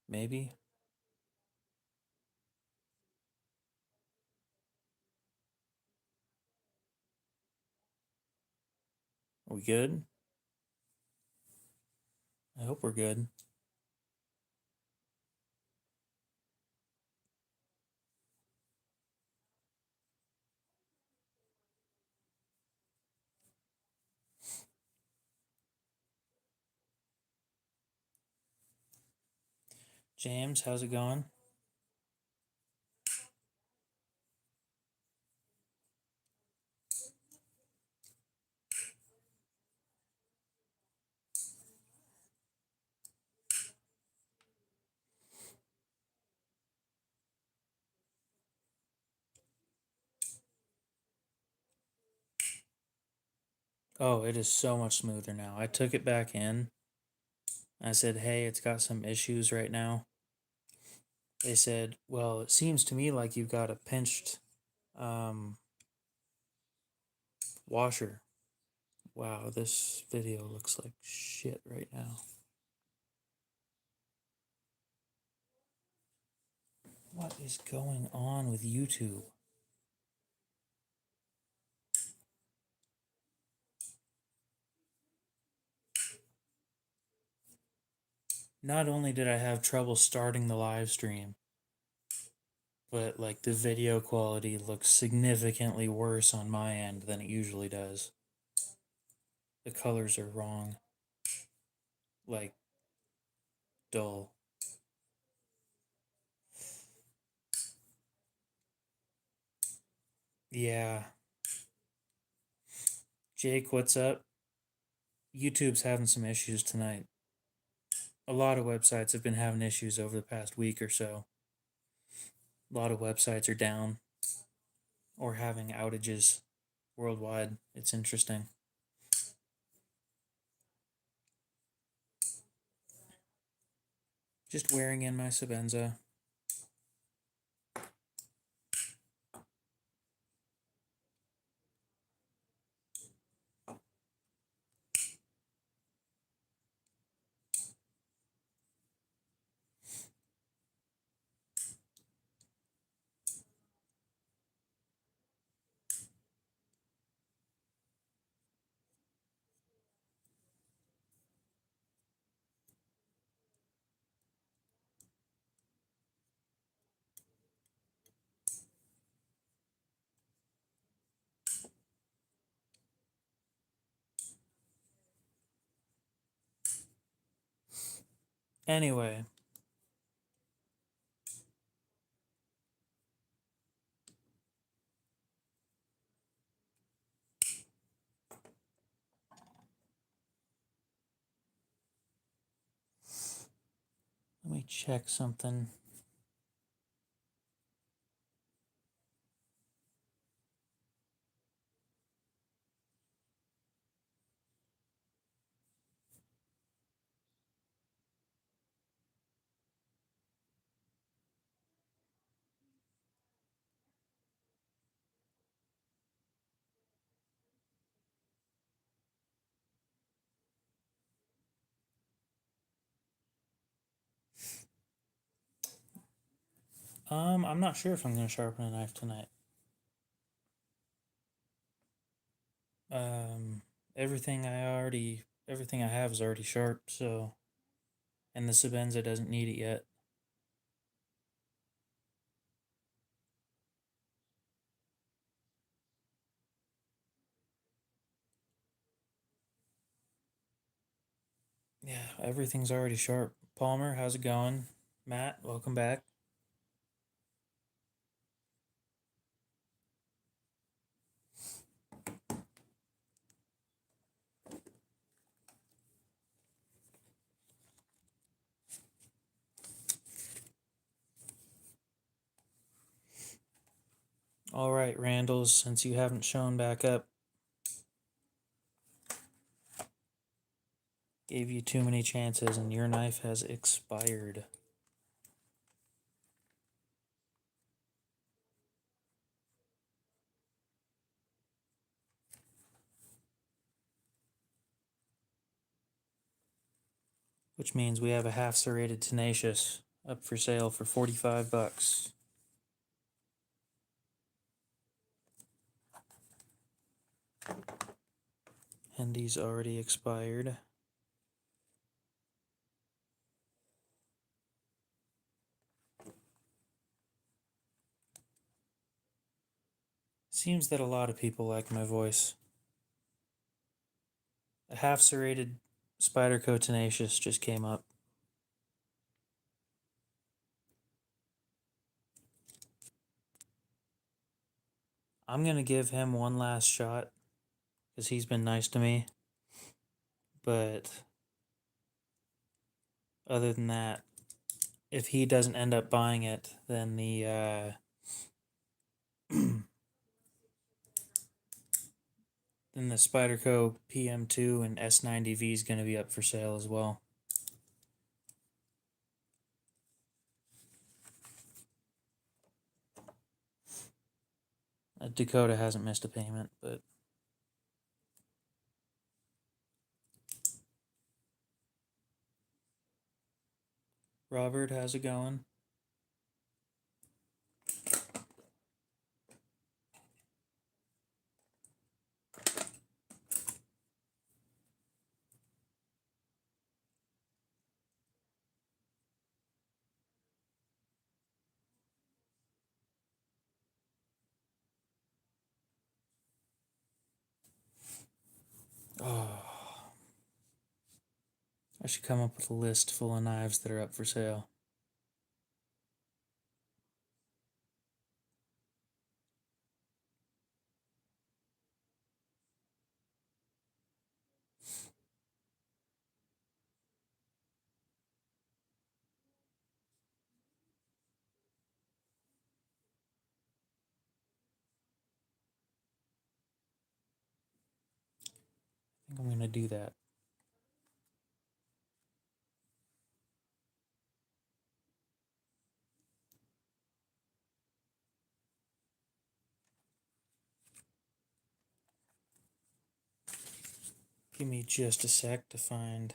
Maybe. Are we good? I hope we're good. James, how's it going? Oh, it is so much smoother now. I took it back in. I said, hey, it's got some issues right now. They said, well, it seems to me like you've got a pinched um, washer. Wow, this video looks like shit right now. What is going on with YouTube? Not only did I have trouble starting the live stream, but like the video quality looks significantly worse on my end than it usually does. The colors are wrong. Like dull. Yeah. Jake, what's up? YouTube's having some issues tonight. A lot of websites have been having issues over the past week or so. A lot of websites are down or having outages worldwide. It's interesting. Just wearing in my Sebenza. Anyway, let me check something. I'm not sure if I'm gonna sharpen a knife tonight. Um, everything I have is already sharp, so, and the Sebenza doesn't need it yet. Yeah, everything's already sharp. Palmer, how's it going? Matt, welcome back. All right, Randalls, since you haven't shown back up, gave you too many chances and your knife has expired. Which means we have a half serrated tenacious Up for sale for $45. Hendy's already expired. Seems that a lot of people like my voice. A half serrated Spyderco Tenacious just came up. I'm going to give him one last shot because he's been nice to me. But other than that, if he doesn't end up buying it, then the then the Spyderco PM2 and S90V is going to be up for sale as well. Dakota hasn't missed a payment, but Robert, how's it going? Oh, I should come up with a list full of knives that are up for sale. I think I'm going to do that. Give me just a sec to find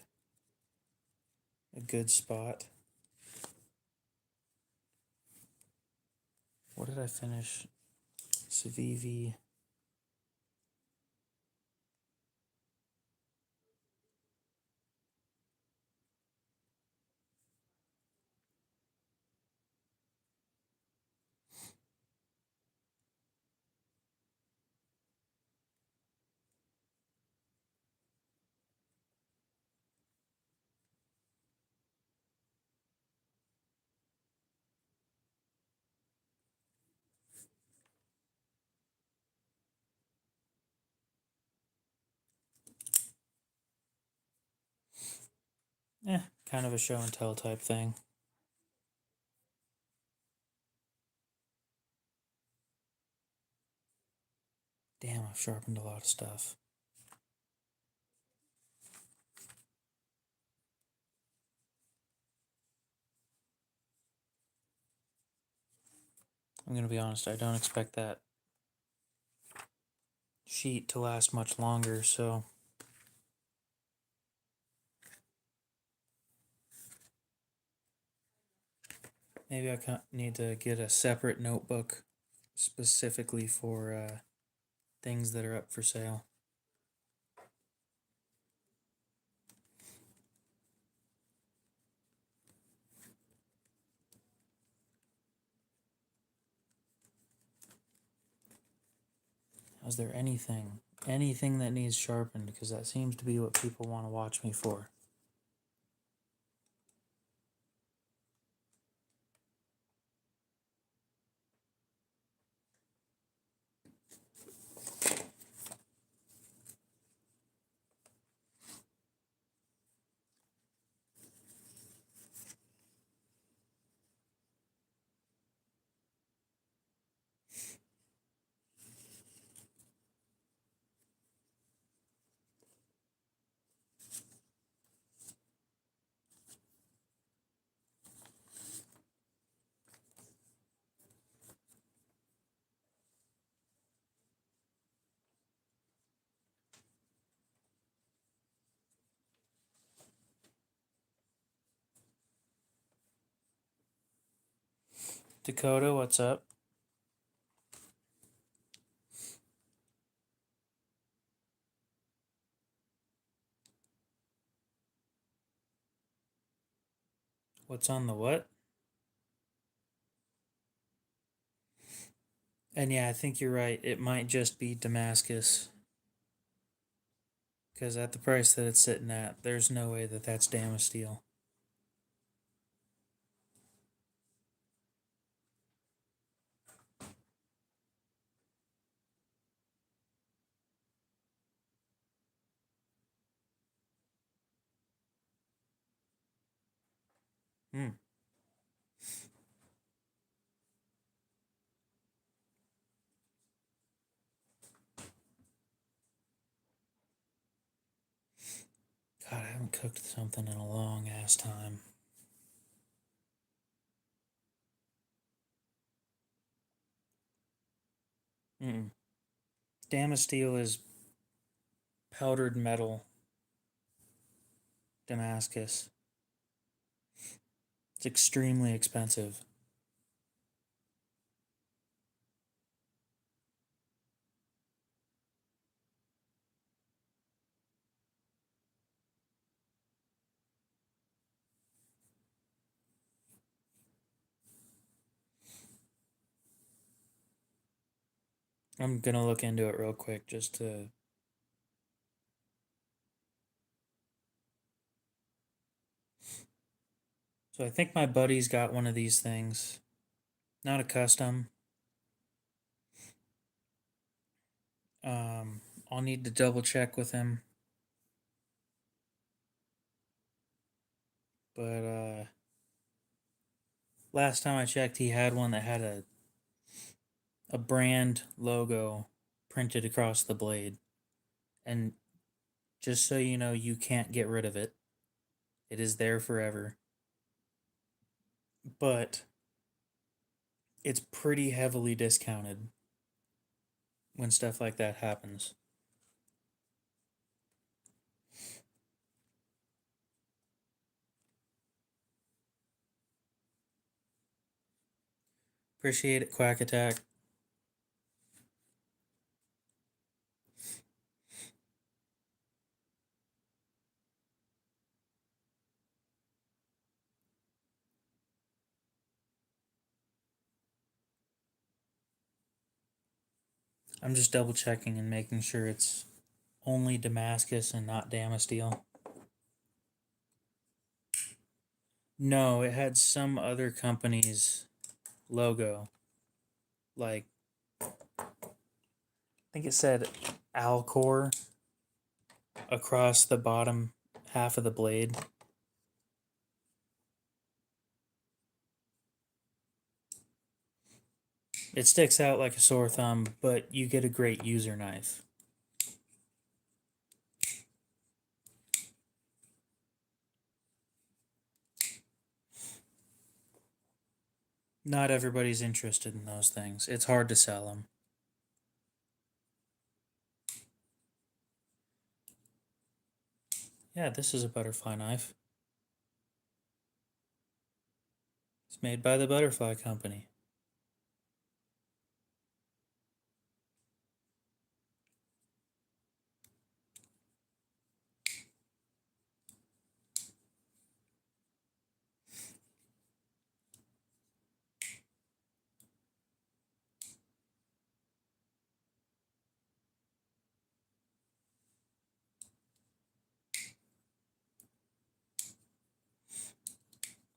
a good spot. What did I finish? Civivi. Kind of a show and tell type thing. Damn, I've sharpened a lot of stuff. I'm going to be honest, I don't expect that sheet to last much longer, so maybe I need to get a separate notebook specifically for things that are up for sale. Is there anything that needs sharpened? Because that seems to be what people want to watch me for. Dakota, what's up? What's on the what? And yeah, I think you're right. It might just be Damascus. Because at the price that it's sitting at, there's no way that that's Damasteel. Hmm. God, I haven't cooked something in a long ass time. Mm. Damasteel is powdered metal Damascus. It's extremely expensive. I'm gonna look into it real quick just to. So I think my buddy's got one of these things. Not a custom. Um, I'll need to double check with him. But last time I checked, he had one that had a brand logo printed across the blade. And just so you know, you can't get rid of it. It is there forever. But it's pretty heavily discounted when stuff like that happens. Appreciate it, Quack Attack. I'm just double checking and making sure it's only Damascus and not Damasteel. No, it had some other company's logo. Like, I think it said Alcor across the bottom half of the blade. It sticks out like a sore thumb, but you get a great user knife. Not everybody's interested in those things. It's hard to sell them. Yeah, this is a butterfly knife. It's made by the Butterfly Company.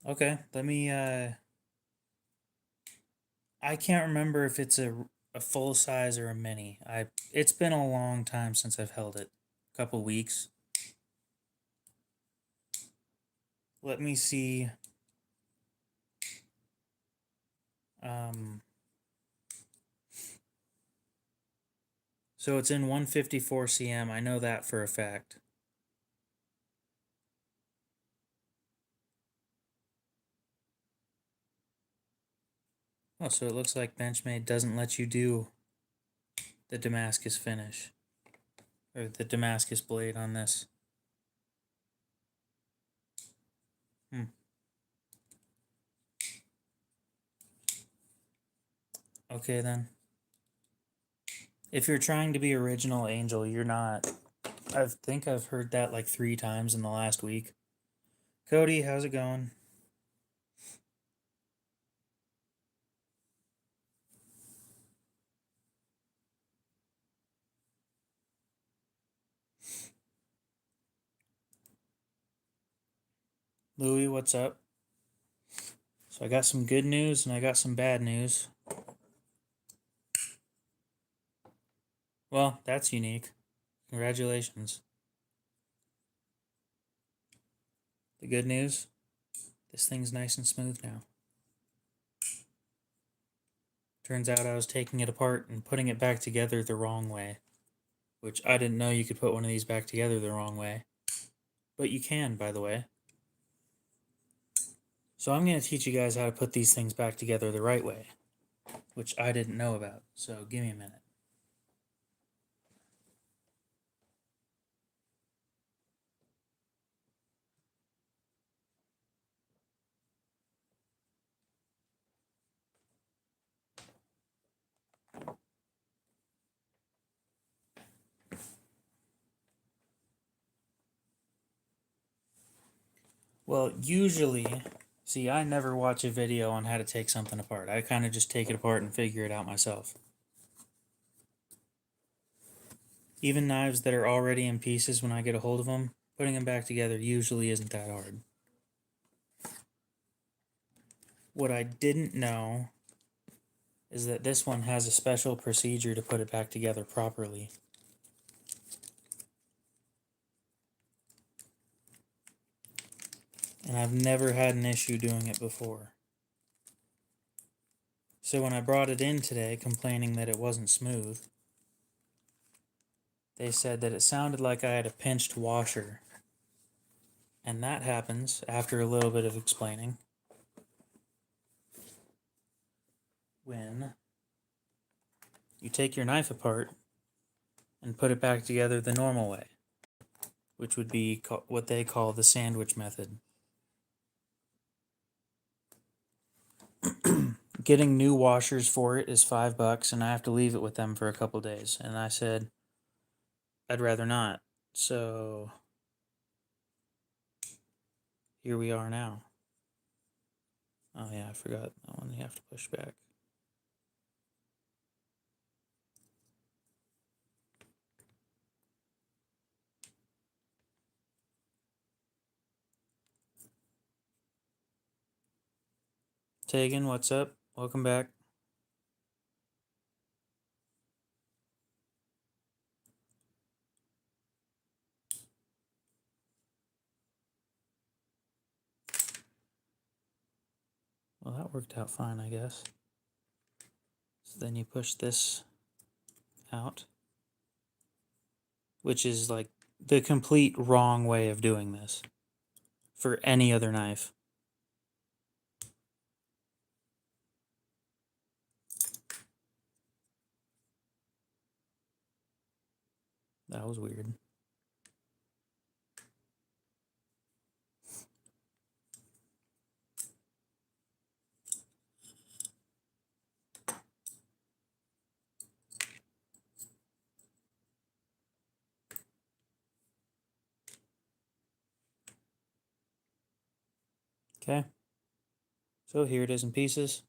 Okay, let me I can't remember if it's a full size or a mini. It's been a long time since I've held it. A couple weeks. Let me see. Um so it's in 154 cm. I know that for a fact. Oh, so it looks like Benchmade doesn't let you do the Damascus finish or the Damascus blade on this. Hmm. Okay then. If you're trying to be original, Angel, you're not. I think I've heard that like 3 times in the last week. Cody, how's it going? Louie, what's up? So I got some good news and I got some bad news. Well, that's unique. Congratulations. The good news, this thing's nice and smooth now. Turns out I was taking it apart and putting it back together the wrong way. Which I didn't know you could put one of these back together the wrong way. But you can, by the way. So I'm going to teach you guys how to put these things back together the right way, which I didn't know about. So give me a minute. Well, usually, see, I never watch a video on how to take something apart. I kind of just take it apart and figure it out myself. Even knives that are already in pieces, when I get a hold of them, putting them back together usually isn't that hard. What I didn't know is that this one has a special procedure to put it back together properly. And I've never had an issue doing it before. So when I brought it in today complaining that it wasn't smooth, they said that it sounded like I had a pinched washer. And that happens after a little bit of explaining when you take your knife apart and put it back together the normal way, which would be what they call the sandwich method. Getting new washers for it is $5, and I have to leave it with them for a couple days. And I said, I'd rather not. So here we are now. Oh yeah, I forgot that one. You have to push back. Tegan, what's up? Welcome back. Well, that worked out fine, I guess. So then you push this out, which is like the complete wrong way of doing this for any other knife. That was weird. Okay. So here it is in pieces.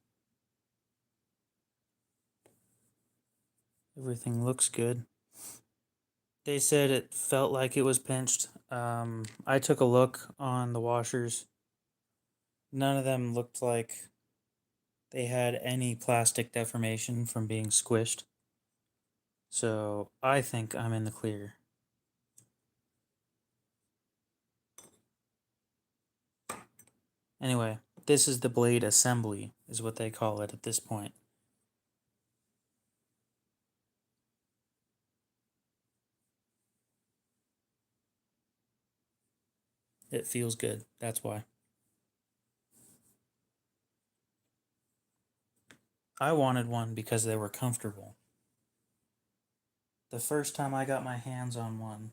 Everything looks good. They said it felt like it was pinched. I took a look on the washers. None of them looked like they had any plastic deformation from being squished. So I think I'm in the clear. Anyway, this is the blade assembly, is what they call it at this point. It feels good, that's why. I wanted one because they were comfortable. The first time I got my hands on one,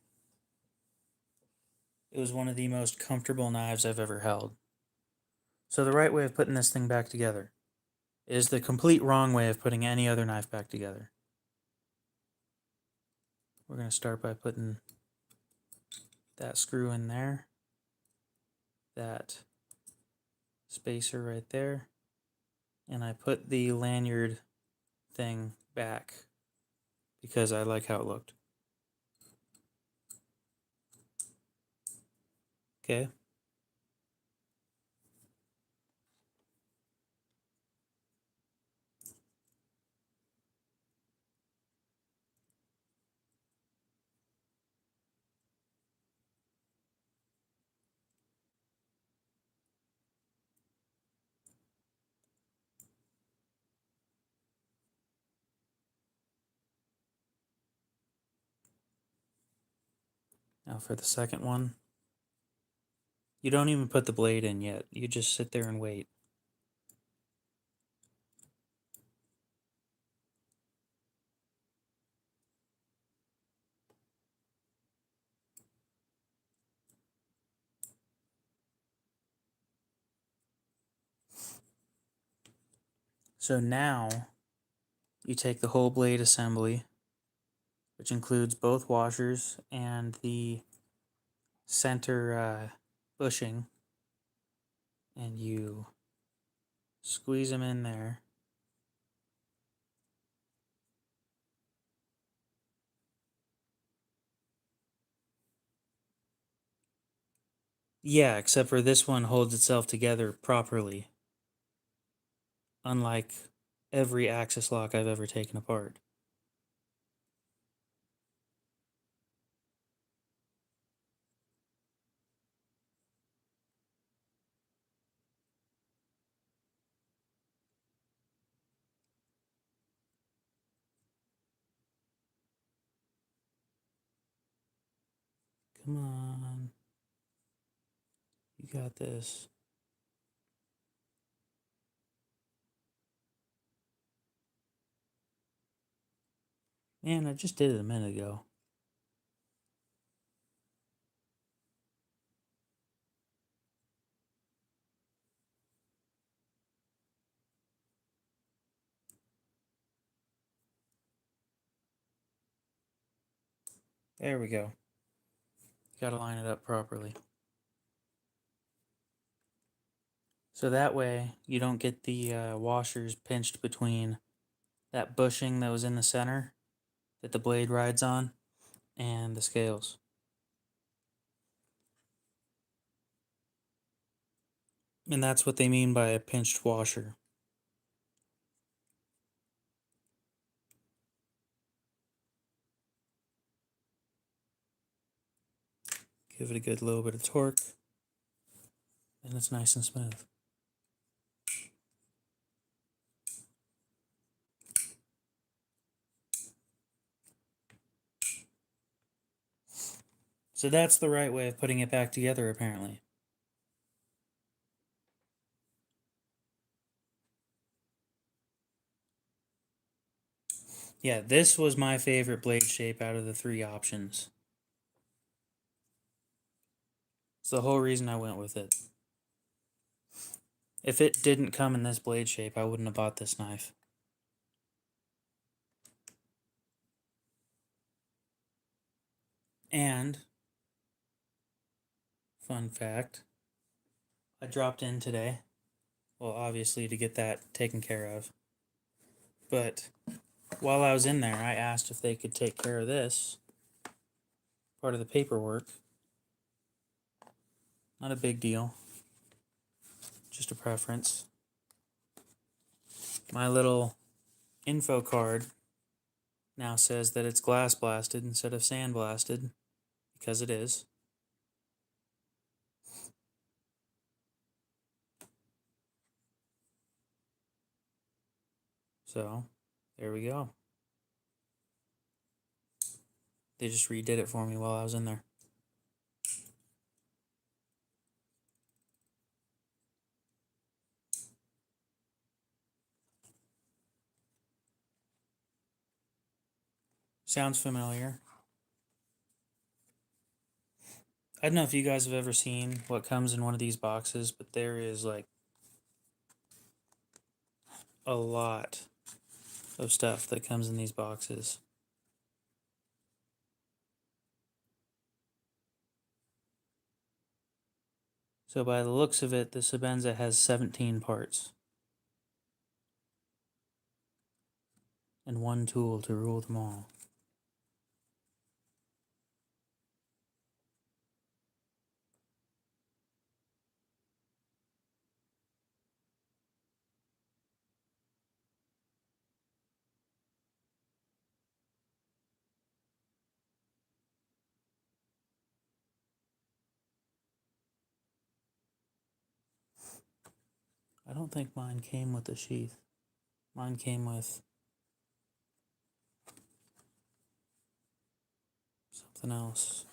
it was one of the most comfortable knives I've ever held. So the right way of putting this thing back together. is the complete wrong way of putting any other knife back together. We're going to start by putting that screw in there, that spacer right there, and I put the lanyard thing back because I like how it looked. Okay. Now for the second one, you don't even put the blade in yet. You just sit there and wait. So now you take the whole blade assembly, which includes both washers and the center bushing, and you squeeze them in there. Yeah, except for this one holds itself together properly, unlike every axis lock I've ever taken apart. Come on. You got this. Man, I just did it a minute ago. There we go. Gotta line it up properly. So that way you don't get the washers pinched between that bushing that was in the center that the blade rides on and the scales. And that's what they mean by a pinched washer. Give it a good little bit of torque, and it's nice and smooth. So that's the right way of putting it back together, apparently. Yeah, this was my favorite blade shape out of the three options. It's the whole reason I went with it. If it didn't come in this blade shape, I wouldn't have bought this knife. And, fun fact, I dropped in today. Well, obviously to get that taken care of. But while I was in there, I asked if they could take care of this part of the paperwork. Not a big deal, just a preference. My little info card now says that it's glass blasted instead of sand blasted, because it is. So, there we go. They just redid it for me while I was in there. Sounds familiar. I don't know if you guys have ever seen what comes in one of these boxes, but there is like a lot of stuff that comes in these boxes. So by the looks of it, the Sebenza has 17 parts. And one tool to rule them all. I don't think mine came with the sheath. Mine came with something else.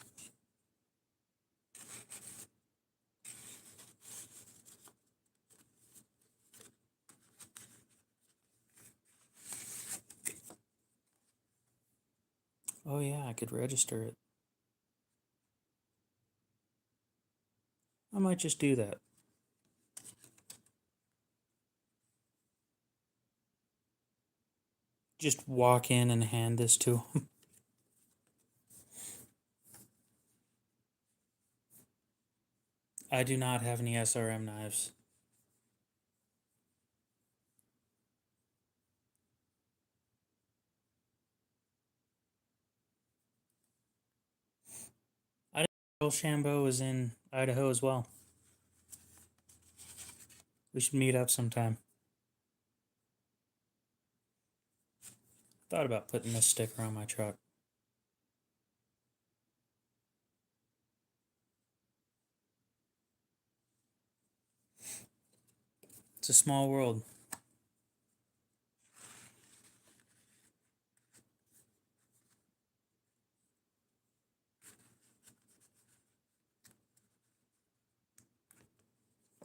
Oh yeah, I could register it. I might just do that. Just walk in and hand this to him. I do not have any SRM knives. I didn't know Shambo was in Idaho as well. We should meet up sometime. Thought about putting this sticker on my truck. It's a small world.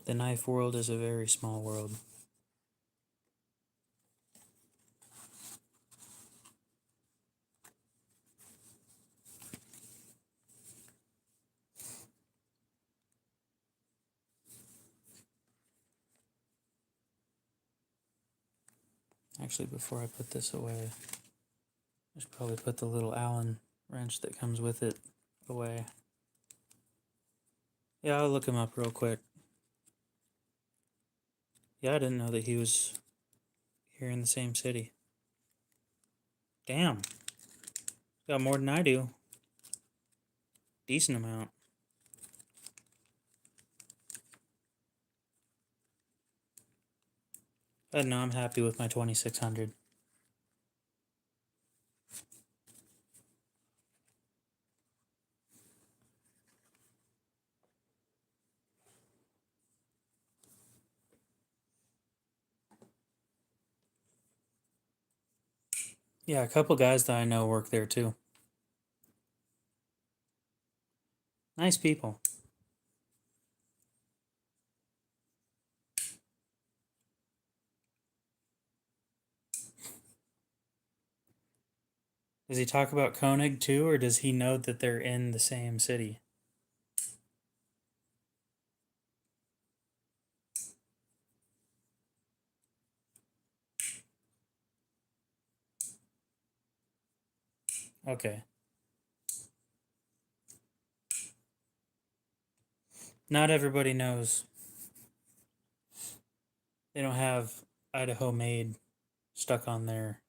The knife world is a very small world. Actually, before I put this away, I should probably put the little Allen wrench that comes with it away. Yeah, I'll look him up real quick. Yeah, I didn't know that he was here in the same city. Damn. Got more than I do. Decent amount. But no, I'm happy with my 2600. Yeah, a couple guys that I know work there too. Nice people. Does he talk about Koenig too, or does he know that they're in the same city? Okay. Not everybody knows. They don't have Idaho made stuck on their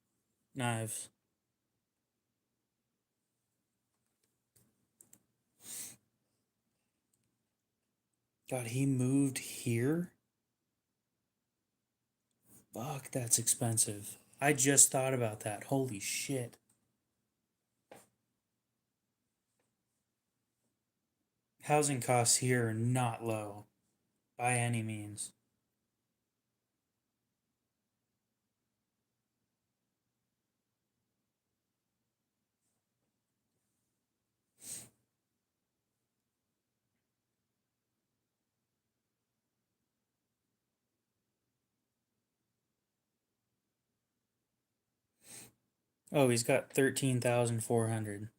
knives. God, he moved here? Fuck, that's expensive. I just thought about that. Holy shit. Housing costs here are not low by any means. Oh, he's got 13,400.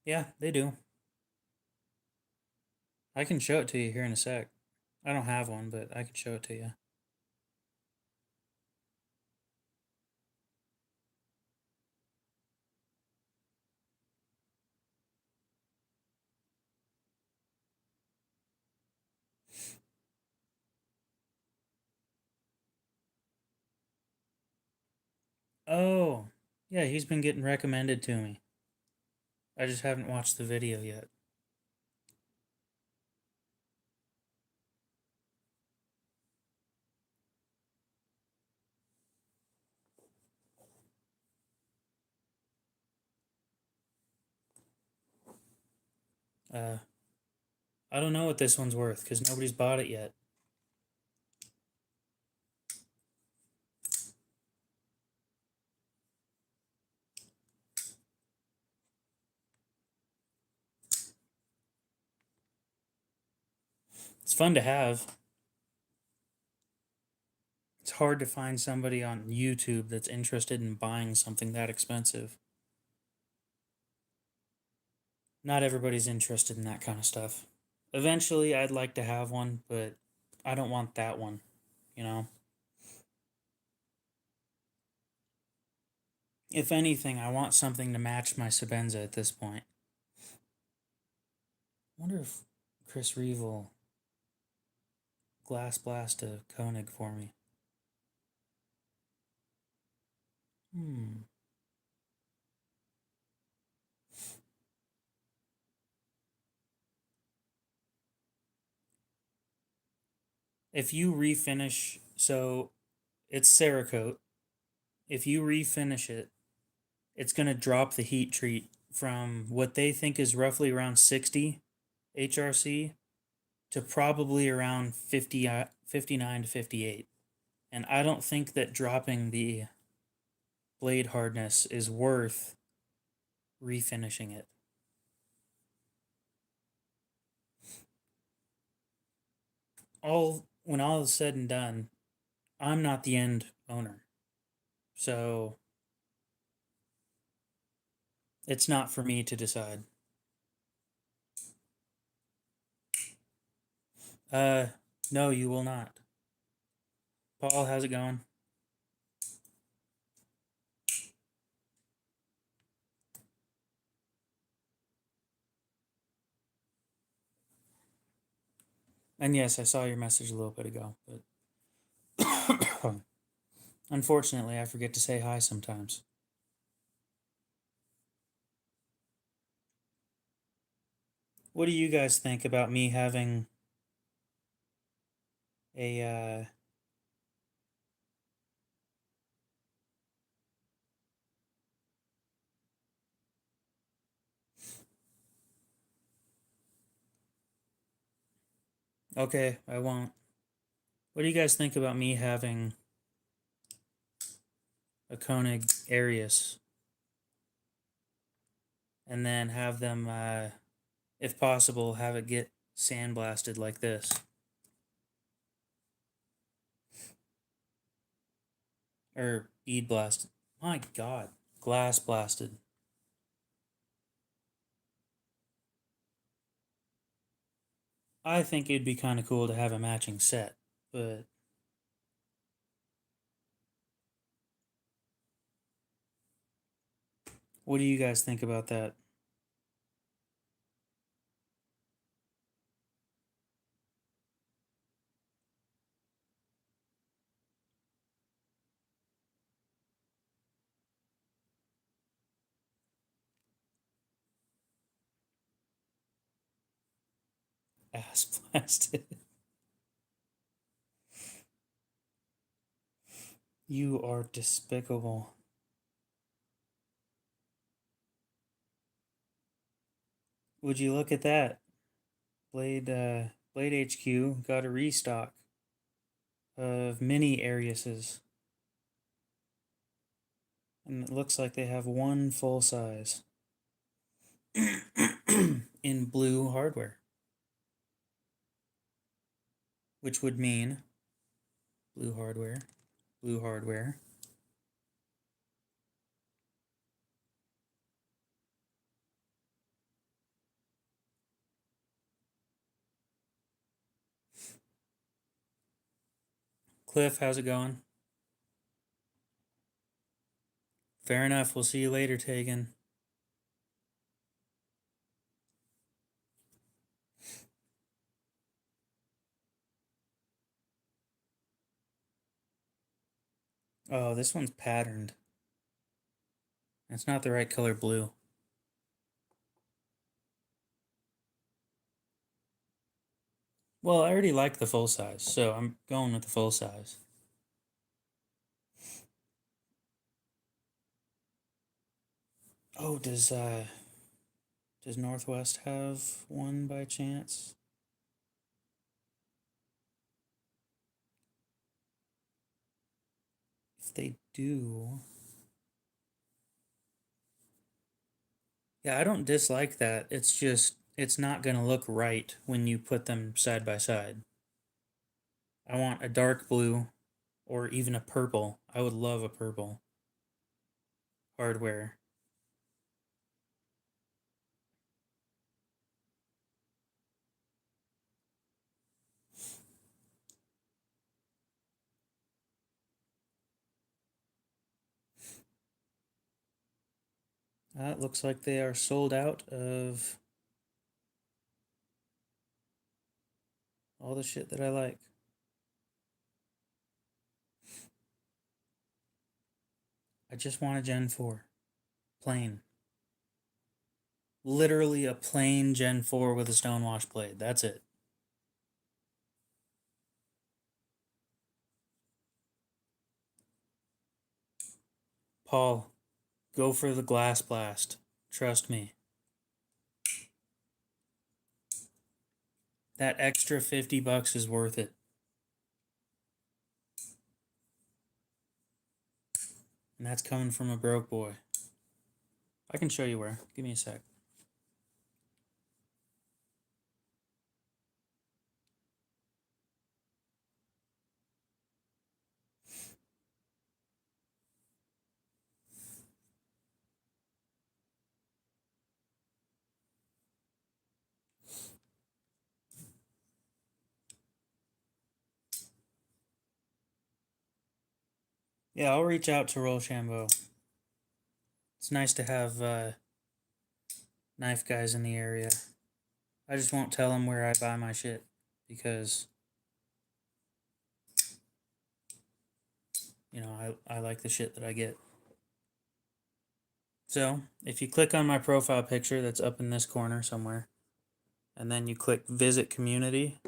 Yeah, they do. I can show it to you here in a sec. I don't have one, but I can show it to you. Oh, yeah, he's been getting recommended to me. I just haven't watched the video yet. Uh, I don't know what this one's worth because nobody's bought it yet. It's fun to have. It's hard to find somebody on YouTube that's interested in buying something that expensive. Not everybody's interested in that kind of stuff. Eventually, I'd like to have one, but I don't want that one, you know? If anything, I want something to match my Sebenza at this point. I wonder if Chris Reeve will glass blast a Koenig for me. Hmm. If you refinish, so it's Cerakote. If you refinish it, it's going to drop the heat treat from what they think is roughly around 60 HRC to probably around 50, 59 to 58. And I don't think that dropping the blade hardness is worth refinishing it. When all is said and done, I'm not the end owner. So it's not for me to decide. Uh no, you will not. Paul, how's it going? And yes, I saw your message a little bit ago, but unfortunately, I forget to say hi sometimes. What do you guys think about me having a okay, I won't. What do you guys think about me having a Koenig Arius and then have them if possible have it get sandblasted like this or bead blasted. My god, glass blasted. I think it'd be kind of cool to have a matching set, but what do you guys think about that? Ass blasted. You are despicable. Would you look at that? Blade HQ got a restock of mini Ariuses. And it looks like they have one full size in blue hardware, which would mean blue hardware, blue hardware. Cliff, how's it going? Fair enough. We'll see you later, Tegan. Oh, this one's patterned. It's not the right color blue. Well, I already like the full size, so I'm going with the full size. Oh, does Northwest have one by chance? If they do, yeah, I don't dislike that. It's just it's not gonna look right when you put them side by side. I want a dark blue or even a purple. I would love a purple hardware. It looks like they are sold out of all the shit that I like. I just want a Gen 4. Plain. Literally a plain Gen 4 with a stonewash blade. That's it. Paul, go for the glass blast. Trust me. That extra $50 is worth it. And that's coming from a broke boy. I can show you where. Give me a sec. Yeah, I'll reach out to Rochambeau. It's nice to have knife guys in the area. I just won't tell them where I buy my shit because, I like the shit that I get. So, if you click on my profile picture that's up in this corner somewhere, and then you click Visit Community,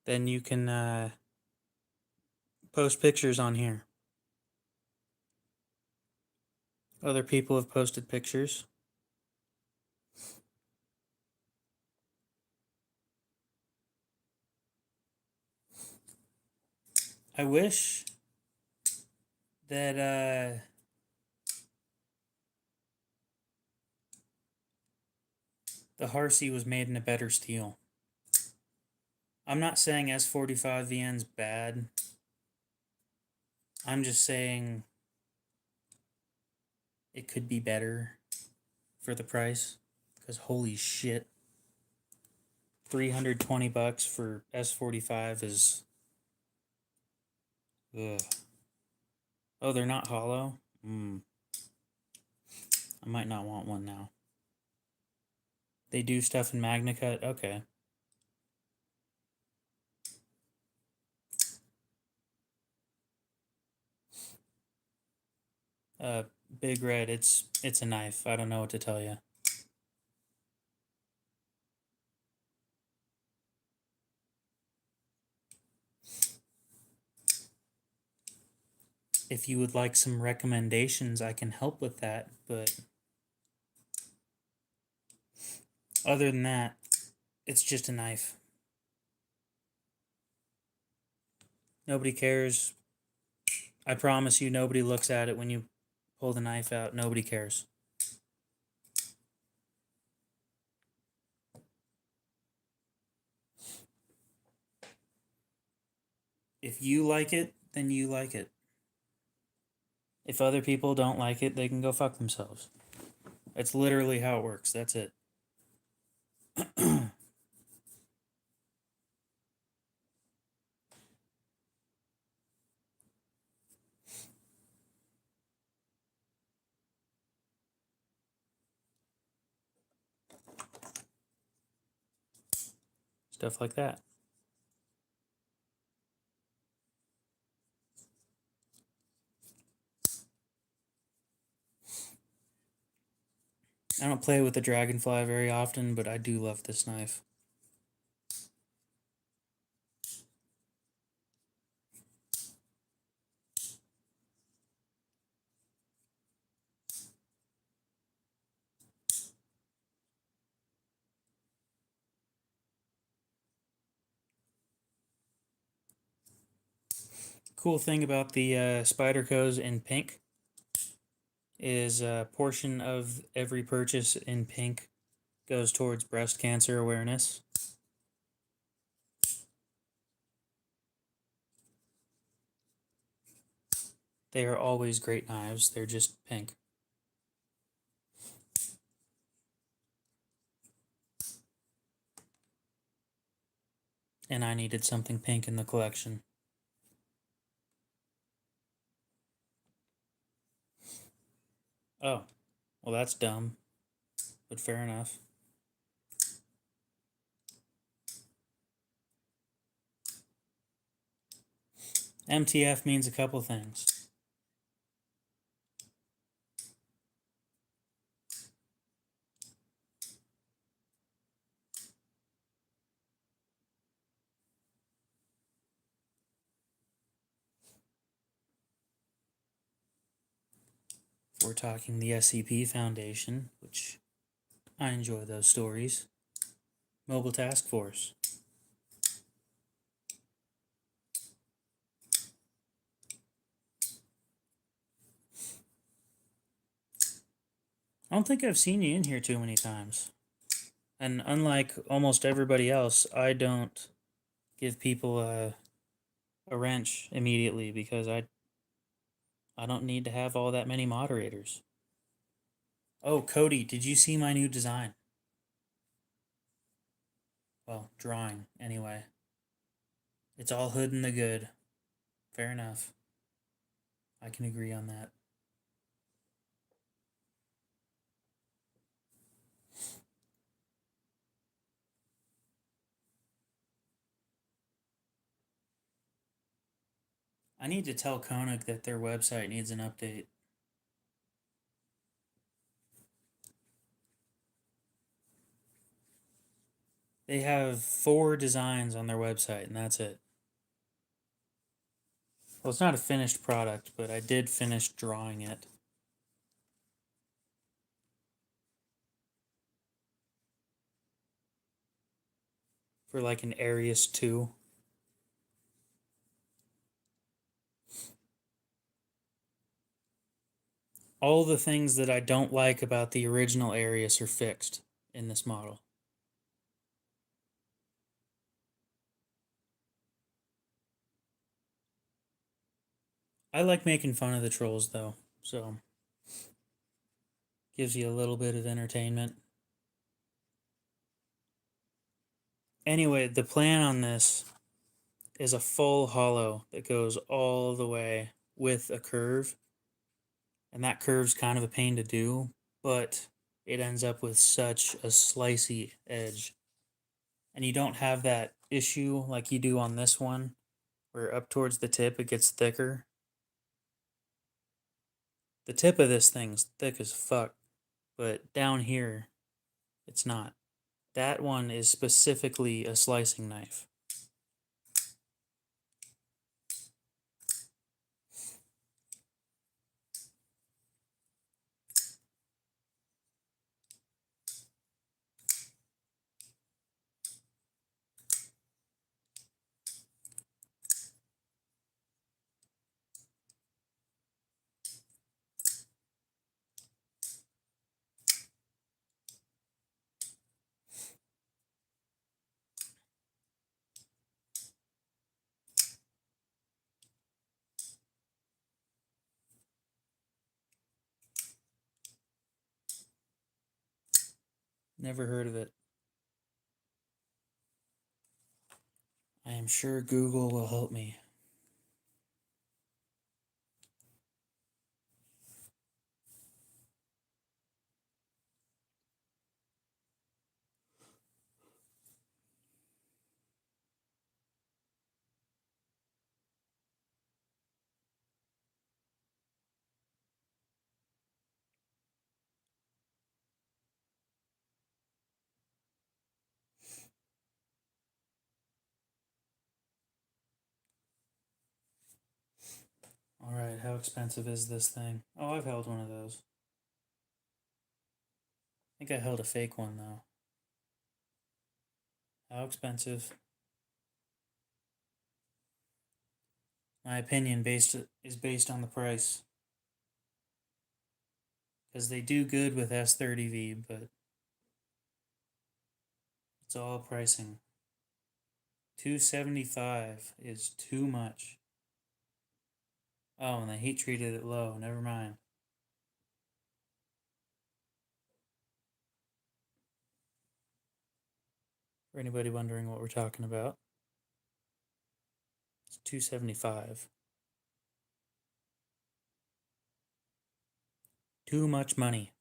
then you can post pictures on here. Other people have posted pictures. I wish that the Harsey was made in a better steel. I'm not saying S45VN's bad. I'm just saying it could be better for the price. Because holy shit, $320 for S45 is. Ugh. Oh, they're not hollow? I might not want one now. They do stuff in MagnaCut? Okay. Big Red, it's a knife. I don't know what to tell you. If you would like some recommendations, I can help with that, but other than that, it's just a knife. Nobody cares. I promise you, nobody looks at it when you pull the knife out. Nobody cares. If you like it, then you like it. If other people don't like it, they can go fuck themselves. That's literally how it works. That's it. stuff like that. I don't play with the dragonfly very often, but I do love this knife. Cool thing about the Spyderco's in pink is a portion of every purchase in pink goes towards breast cancer awareness. They are always great knives. They're just pink. And I needed something pink in the collection. Oh, well, that's dumb, but fair enough. MTF means a couple things. If we're talking the SCP Foundation, which I enjoy those stories. Mobile Task Force. I don't think I've seen you in here too many times. And unlike almost everybody else, I don't give people a wrench immediately because I don't need to have all that many moderators. Oh, Cody, did you see my new design? Well, drawing, anyway. It's all hood in the good. Fair enough. I can agree on that. I need to tell Koenig that their website needs an update. They have 4 designs on their website, and that's it. Well, it's not a finished product, but I did finish drawing it. For like an Arius 2. All the things that I don't like about the original Arius are fixed in this model. I like making fun of the trolls though, so gives you a little bit of entertainment. Anyway, the plan on this is a full hollow that goes all the way with a curve. And that curve's kind of a pain to do, but it ends up with such a slicey edge. And you don't have that issue like you do on this one, where up towards the tip it gets thicker. The tip of this thing's thick as fuck, but down here, it's not. That one is specifically a slicing knife. Never heard of it. I am sure Google will help me. shit, how expensive is this thing? Oh, I've held one of those. I think I held a fake one, though. How expensive? My opinion is based on the price. Because they do good with S30V, but it's all pricing. $275 is too much. Oh, and they heat treated it low. Never mind. For anybody wondering what we're talking about, it's $275. Too much money.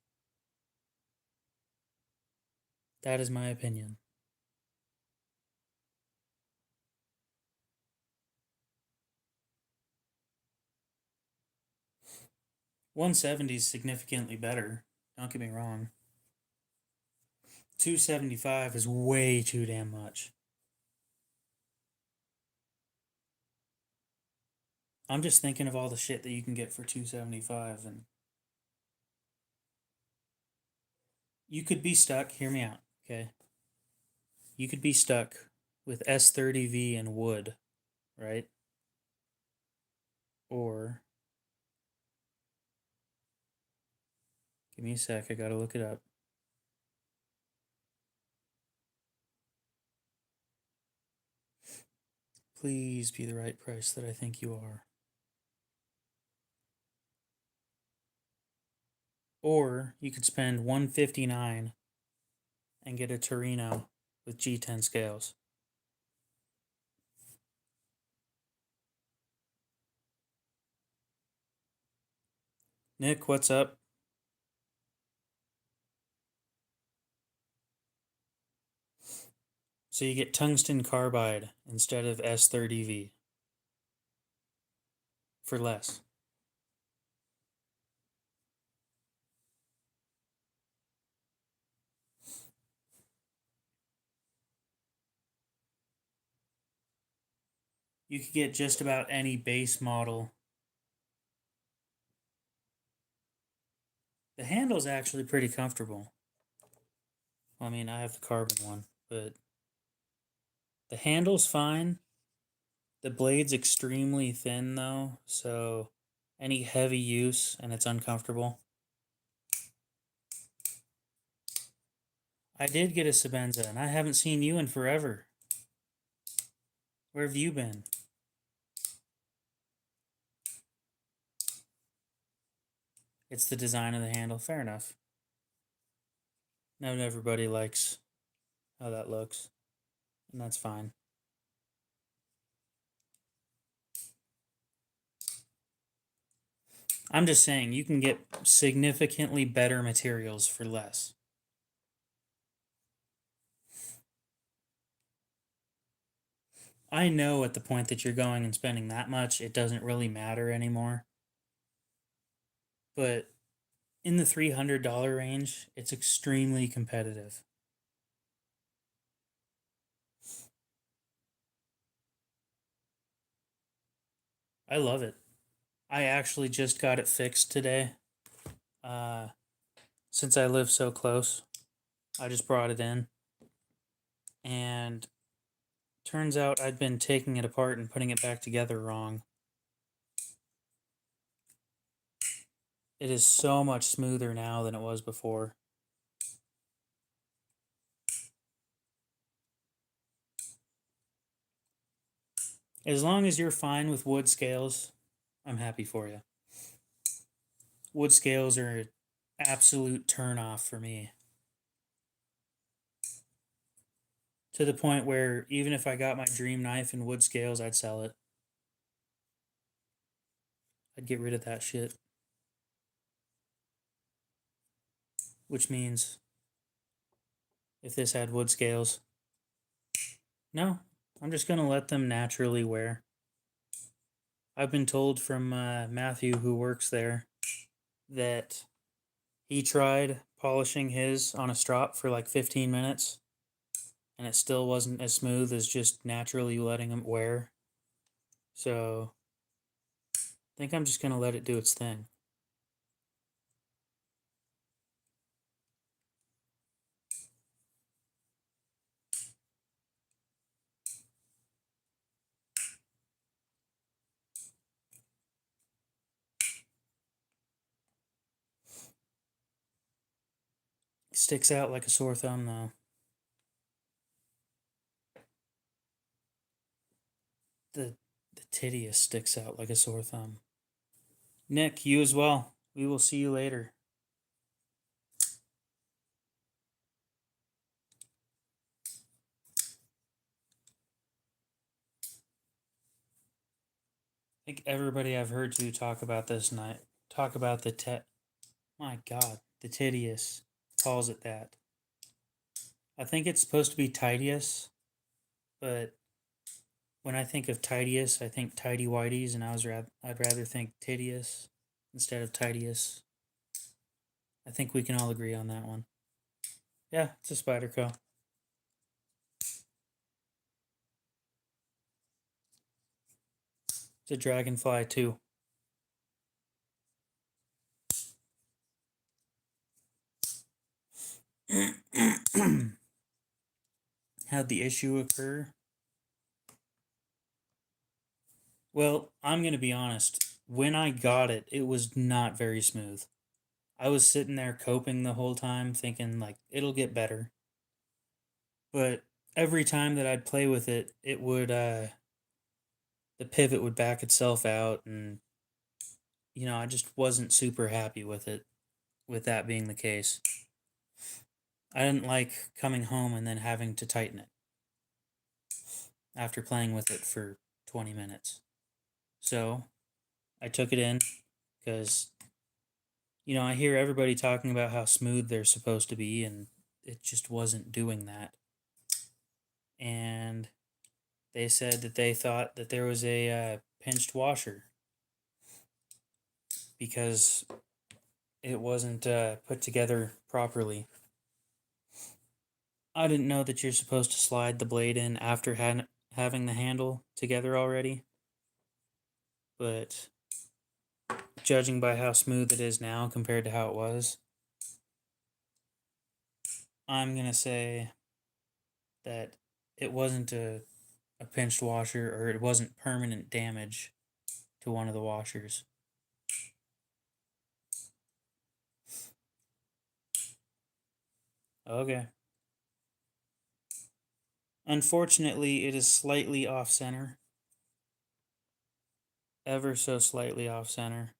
That is my opinion. $170 is significantly better. Don't get me wrong. $275 is way too damn much. I'm just thinking of all the shit that you can get for $275, and you could be stuck. Hear me out, okay? You could be stuck with S30V and wood, right? Or give me a sec, I gotta look it up. Please be the right price that I think you are. Or you could spend $159 and get a Torino with G10 scales. Nick, what's up? So you get tungsten carbide instead of S30V for less. You could get just about any base model. The handle's actually pretty comfortable. I mean, I have the carbon one, but the handle's fine. The blade's extremely thin though, so any heavy use and it's uncomfortable. I did get a Sebenza and I haven't seen you in forever. Where have you been? It's the design of the handle. Fair enough. Not everybody likes how that looks, and that's fine. I'm just saying you can get significantly better materials for less. I know at the point that you're going and spending that much, it doesn't really matter anymore. But in the $300 range, it's extremely competitive. I love it. I actually just got it fixed today. Since I live so close, I just brought it in. And turns out I'd been taking it apart and putting it back together wrong. It is so much smoother now than it was before. As long as you're fine with wood scales, I'm happy for you. Wood scales are an absolute turn off for me. To the point where even if I got my dream knife in wood scales, I'd sell it. I'd get rid of that shit. Which means if this had wood scales, no, I'm just going to let them naturally wear. I've been told from Matthew, who works there, that he tried polishing his on a strop for like 15 minutes and it still wasn't as smooth as just naturally letting him wear. So think I'm just gonna let it do its thing. Sticks out like a sore thumb, though. The the titius sticks out like a sore thumb. Nick, you as well. We will see you later. I think everybody I've heard to talk about this night talk about my god, the titius calls it that. I think it's supposed to be tidius, but when I think of tidius, I think tidy whities, and I'd rather think titius instead of tidius. I think we can all agree on that one. Yeah, it's a spider co. It's a dragonfly too. How'd the issue occur? Well, I'm gonna be honest. When I got it, it was not very smooth. I was sitting there coping the whole time, thinking like it'll get better. But every time that I'd play with it, it would the pivot would back itself out, and I just wasn't super happy with it. With that being the case, I didn't like coming home and then having to tighten it after playing with it for 20 minutes. So I took it in because I hear everybody talking about how smooth they're supposed to be, and it just wasn't doing that. And they said that they thought that there was a pinched washer because it wasn't put together properly. I didn't know that you're supposed to slide the blade in after having the handle together already, but judging by how smooth it is now compared to how it was, I'm going to say that it wasn't a pinched washer, or it wasn't permanent damage to one of the washers. Okay. Unfortunately, it is slightly off center. Ever so slightly off center.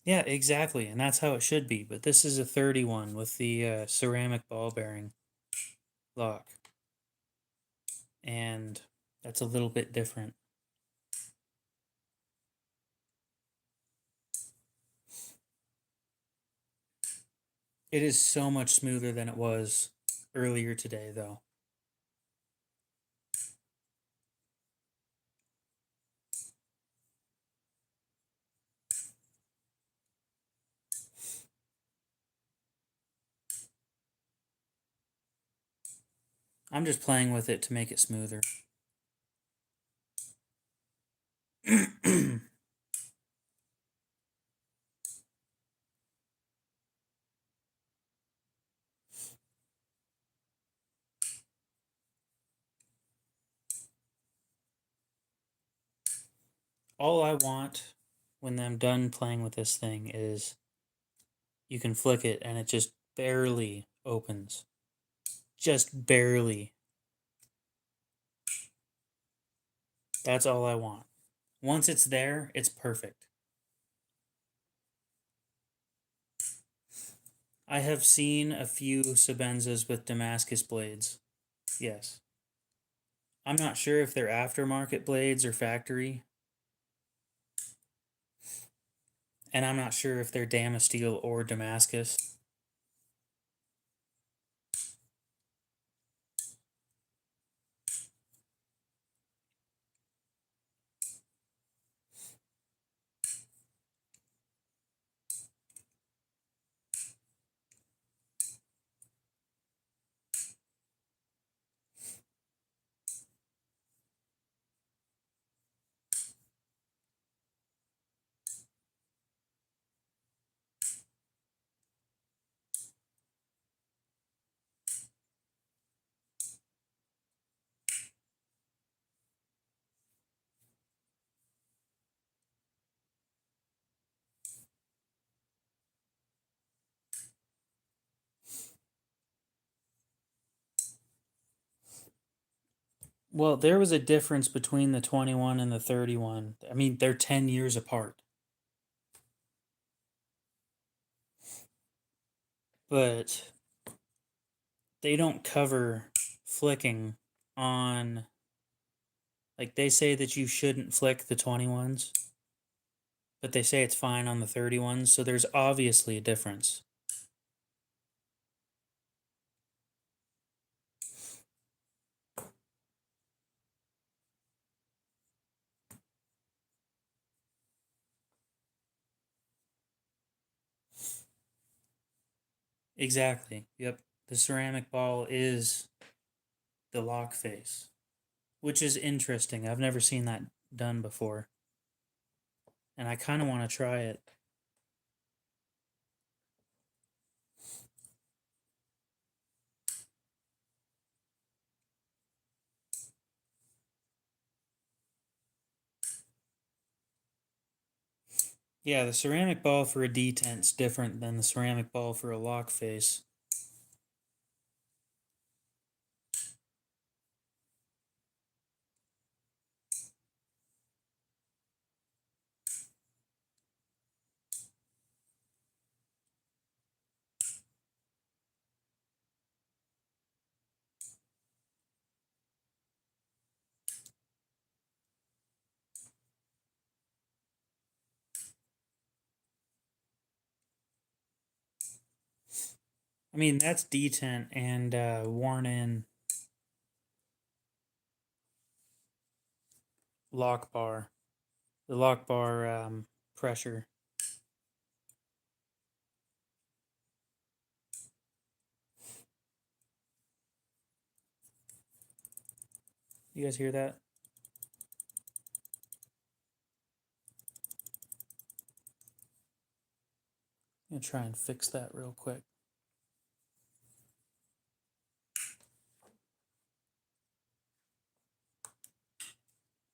Yeah, exactly. And that's how it should be. But this is a 31 with the ceramic ball bearing lock. And that's a little bit different. It is so much smoother than it was earlier today, though. I'm just playing with it to make it smoother. All I want when I'm done playing with this thing is you can flick it and it just barely opens. Just barely. That's all I want. Once it's there, it's perfect. I have seen a few Sebenzas with Damascus blades. Yes. I'm not sure if they're aftermarket blades or factory. And I'm not sure if they're Damasteel or Damascus. Well, there was a difference between the 21 and the 31. I mean, they're 10 years apart. But they don't cover flicking on, like, they say that you shouldn't flick the 21s, but they say it's fine on the 31s, so there's obviously a difference. Exactly. Yep. The ceramic ball is the lock face, which is interesting. I've never seen that done before, and I kind of want to try it. Yeah, the ceramic ball for a detent's different than the ceramic ball for a lock face. I mean, that's detent and worn in lock bar. The lock bar pressure. You guys hear that? I'm gonna try and fix that real quick.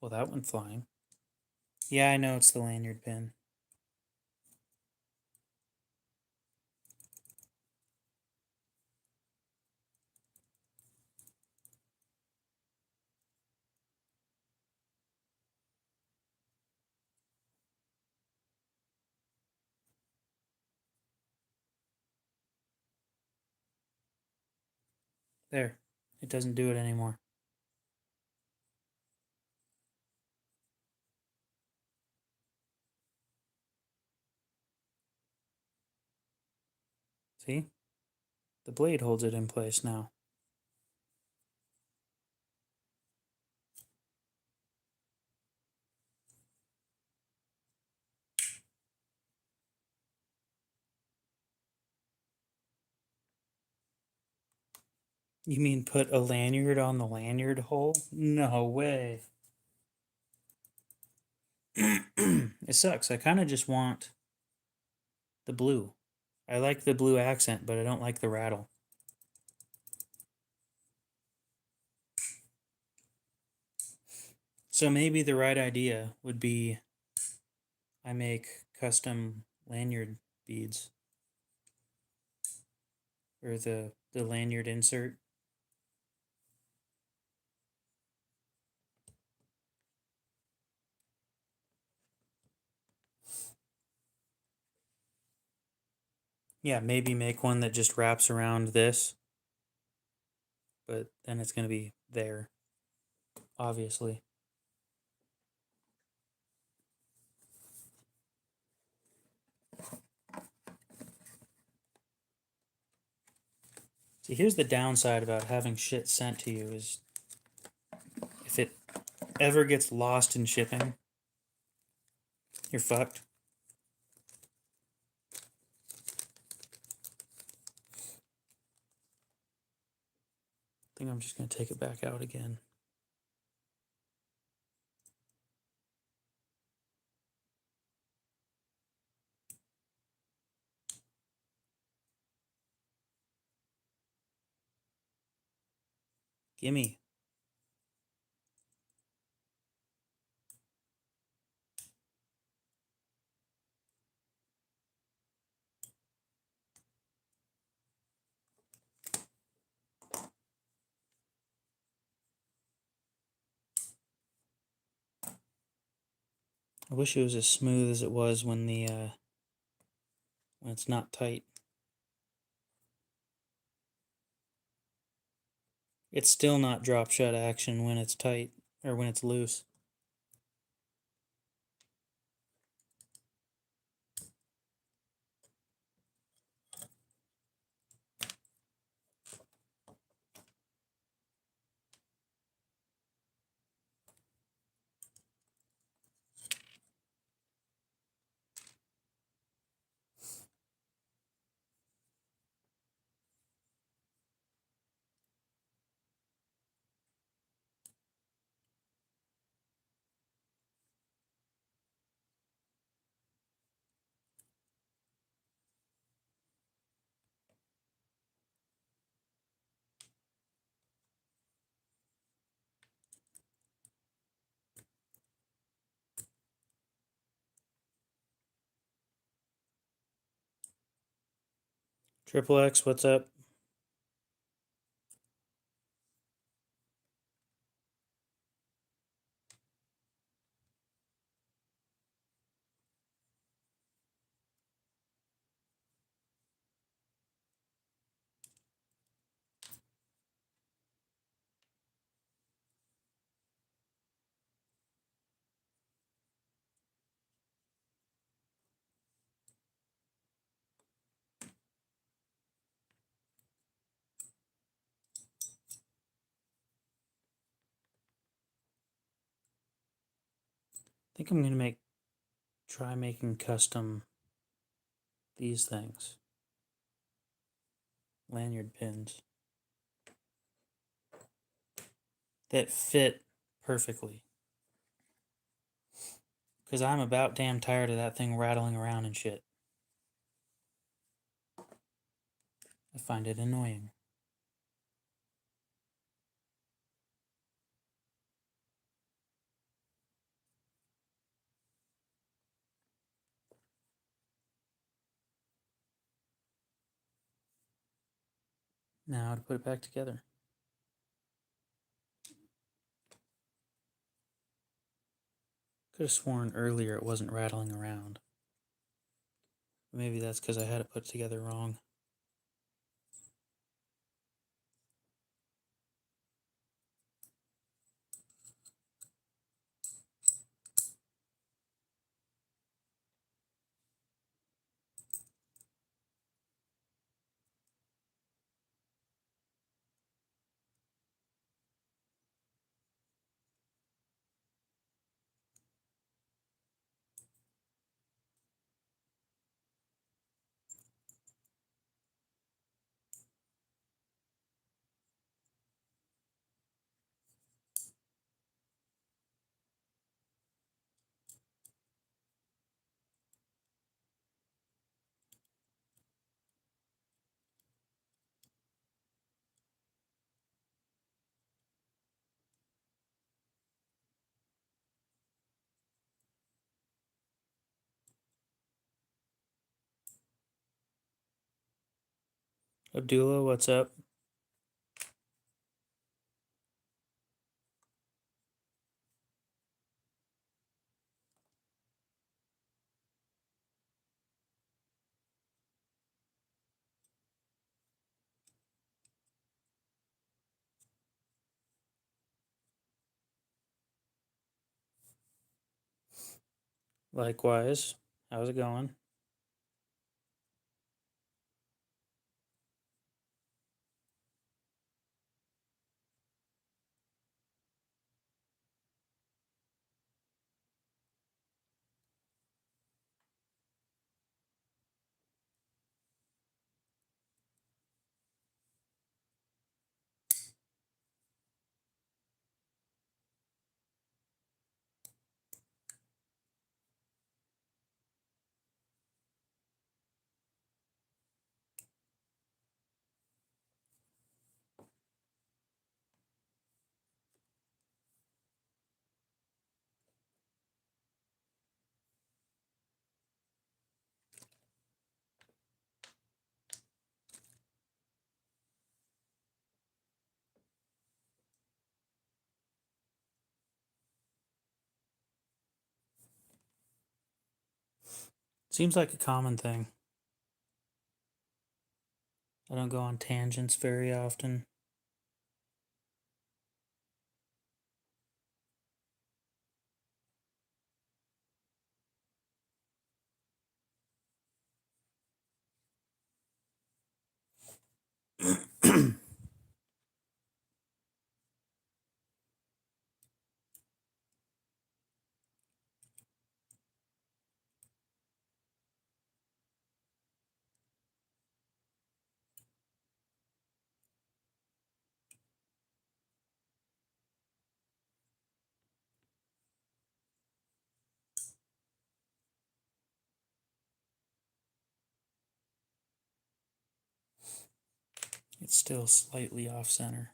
Well, that went flying. Yeah, I know it's the lanyard pin. There. It doesn't do it anymore. See? The blade holds it in place now. You mean put a lanyard on the lanyard hole? No way. It sucks. I kind of just want the blue. I like the blue accent, but I don't like the rattle. So maybe the right idea would be I make custom lanyard beads, or the lanyard insert. Yeah, maybe make one that just wraps around this, but then it's going to be there, obviously. See, here's the downside about having shit sent to you is if it ever gets lost in shipping, you're fucked. I think I'm just going to take it back out again. Gimme. I wish it was as smooth as it was when it's not tight. It's still not drop shut action when it's tight, or when it's loose. Triple X, what's up? I think I'm gonna try making custom these things. Lanyard pins. That fit perfectly. Because I'm about damn tired of that thing rattling around and shit. I find it annoying. Now to put it back together. Could have sworn earlier it wasn't rattling around. Maybe that's because I had it put together wrong. Abdullah, what's up? Likewise. How's it going? Seems like a common thing. I don't go on tangents very often. It's still slightly off center.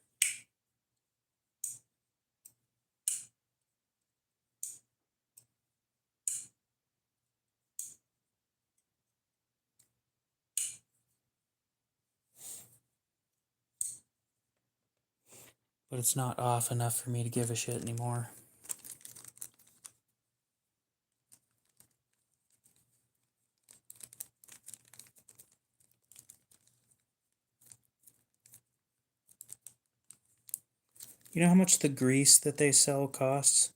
But it's not off enough for me to give a shit anymore. You know how much the grease that they sell costs?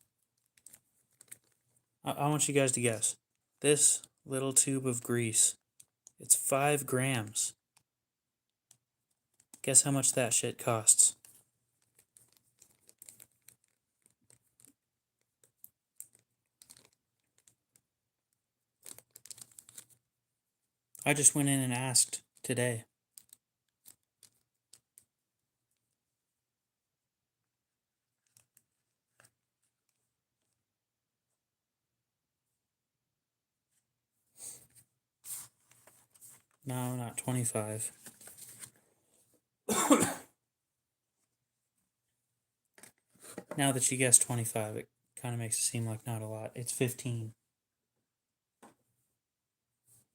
I want you guys to guess. This little tube of grease, it's 5 grams. Guess how much that shit costs? I just went in and asked today. No, not 25. Now that you guessed 25, it kind of makes it seem like not a lot. It's 15.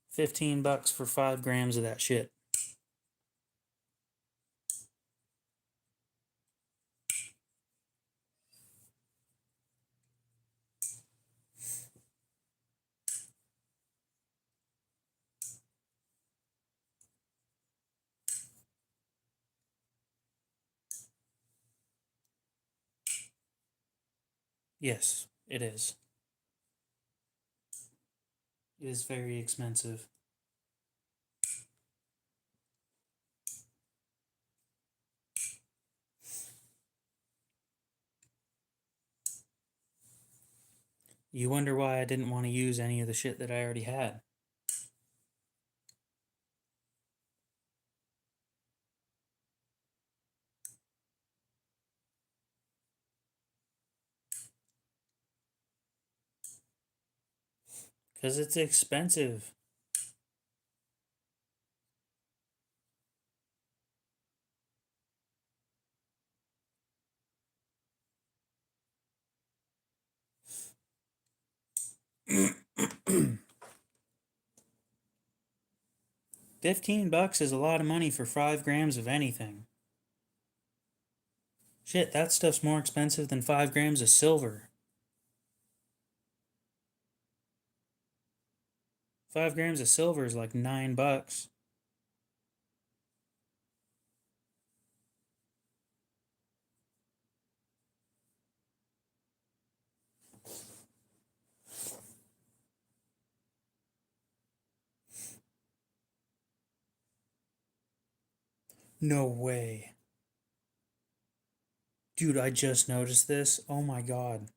15 bucks for 5 grams of that shit. Yes, it is. It is very expensive. You wonder why I didn't want to use any of the shit that I already had. Because it's expensive. $15 is a lot of money for 5 grams of anything. Shit, that stuff's more expensive than 5 grams of silver. 5 grams of silver is like $9. No way. Dude, I just noticed this. Oh my god.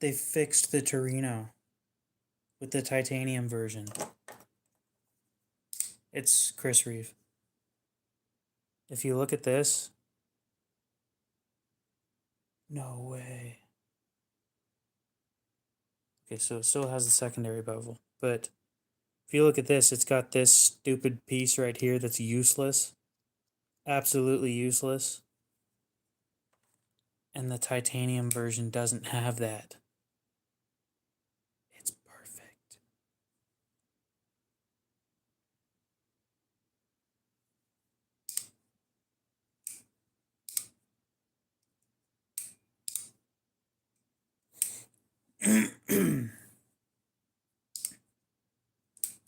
They fixed the Torino with the titanium version. It's Chris Reeve. If you look at this, no way. Okay, so it still has the secondary bevel, but if you look at this, it's got this stupid piece right here that's useless. Absolutely useless. And the titanium version doesn't have that. It's perfect.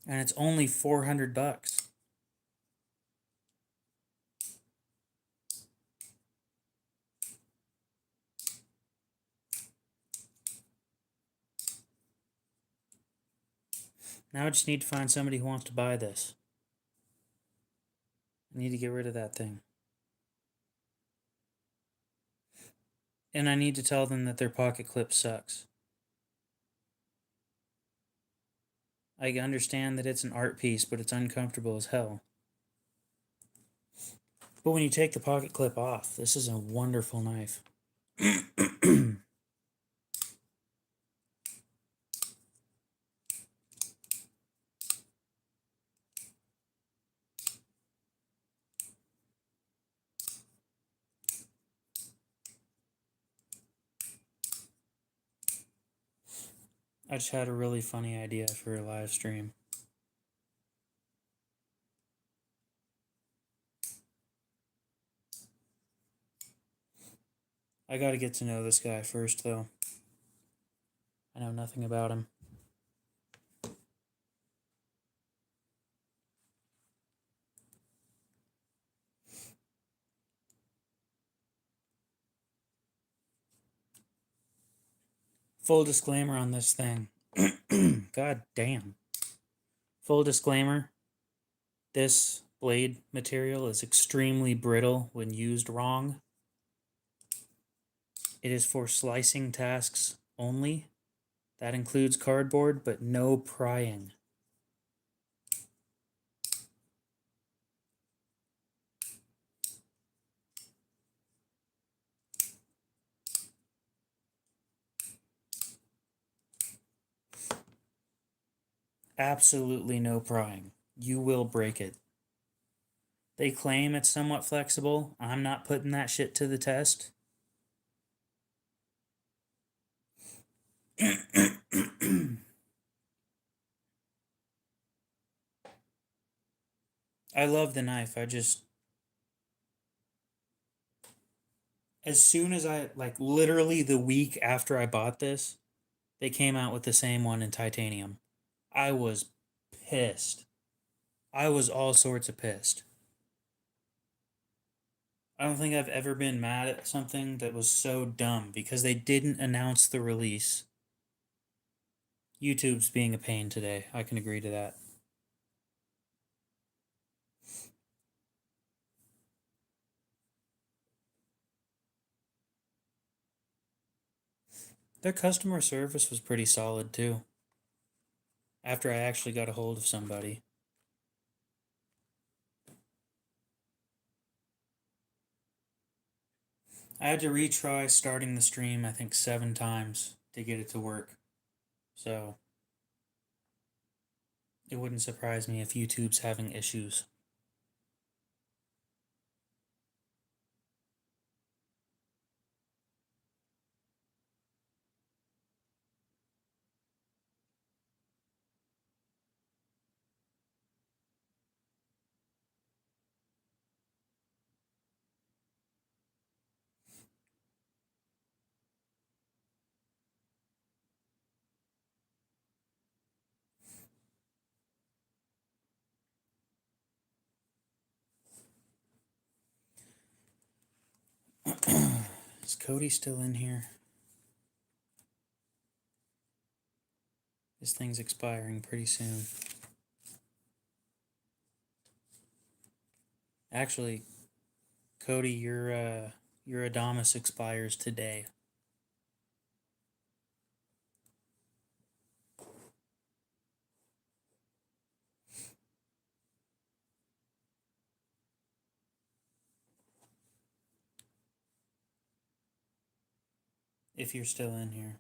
And it's only $400. Now I just need to find somebody who wants to buy this. I need to get rid of that thing. And I need to tell them that their pocket clip sucks. I understand that it's an art piece, but it's uncomfortable as hell. But when you take the pocket clip off, this is a wonderful knife. I just had a really funny idea for a live stream. I gotta get to know this guy first, though. I know nothing about him. Full disclaimer on this thing. God damn. Full disclaimer. This blade material is extremely brittle when used wrong. It is for slicing tasks only. That includes cardboard, but no prying. Absolutely no prying. You will break it. They claim it's somewhat flexible. I'm not putting that shit to the test. I love the knife. As soon as like literally the week after I bought this, they came out with the same one in titanium. I was pissed. I was all sorts of pissed. I don't think I've ever been mad at something that was so dumb because they didn't announce the release. YouTube's being a pain today. I can agree to that. Their customer service was pretty solid too. After I actually got a hold of somebody. I had to retry starting the stream, I think 7 times to get it to work. So it wouldn't surprise me if YouTube's having issues. Is Cody still in here? This thing's expiring pretty soon. Actually, Cody, your Adamas expires today. If you're still in here.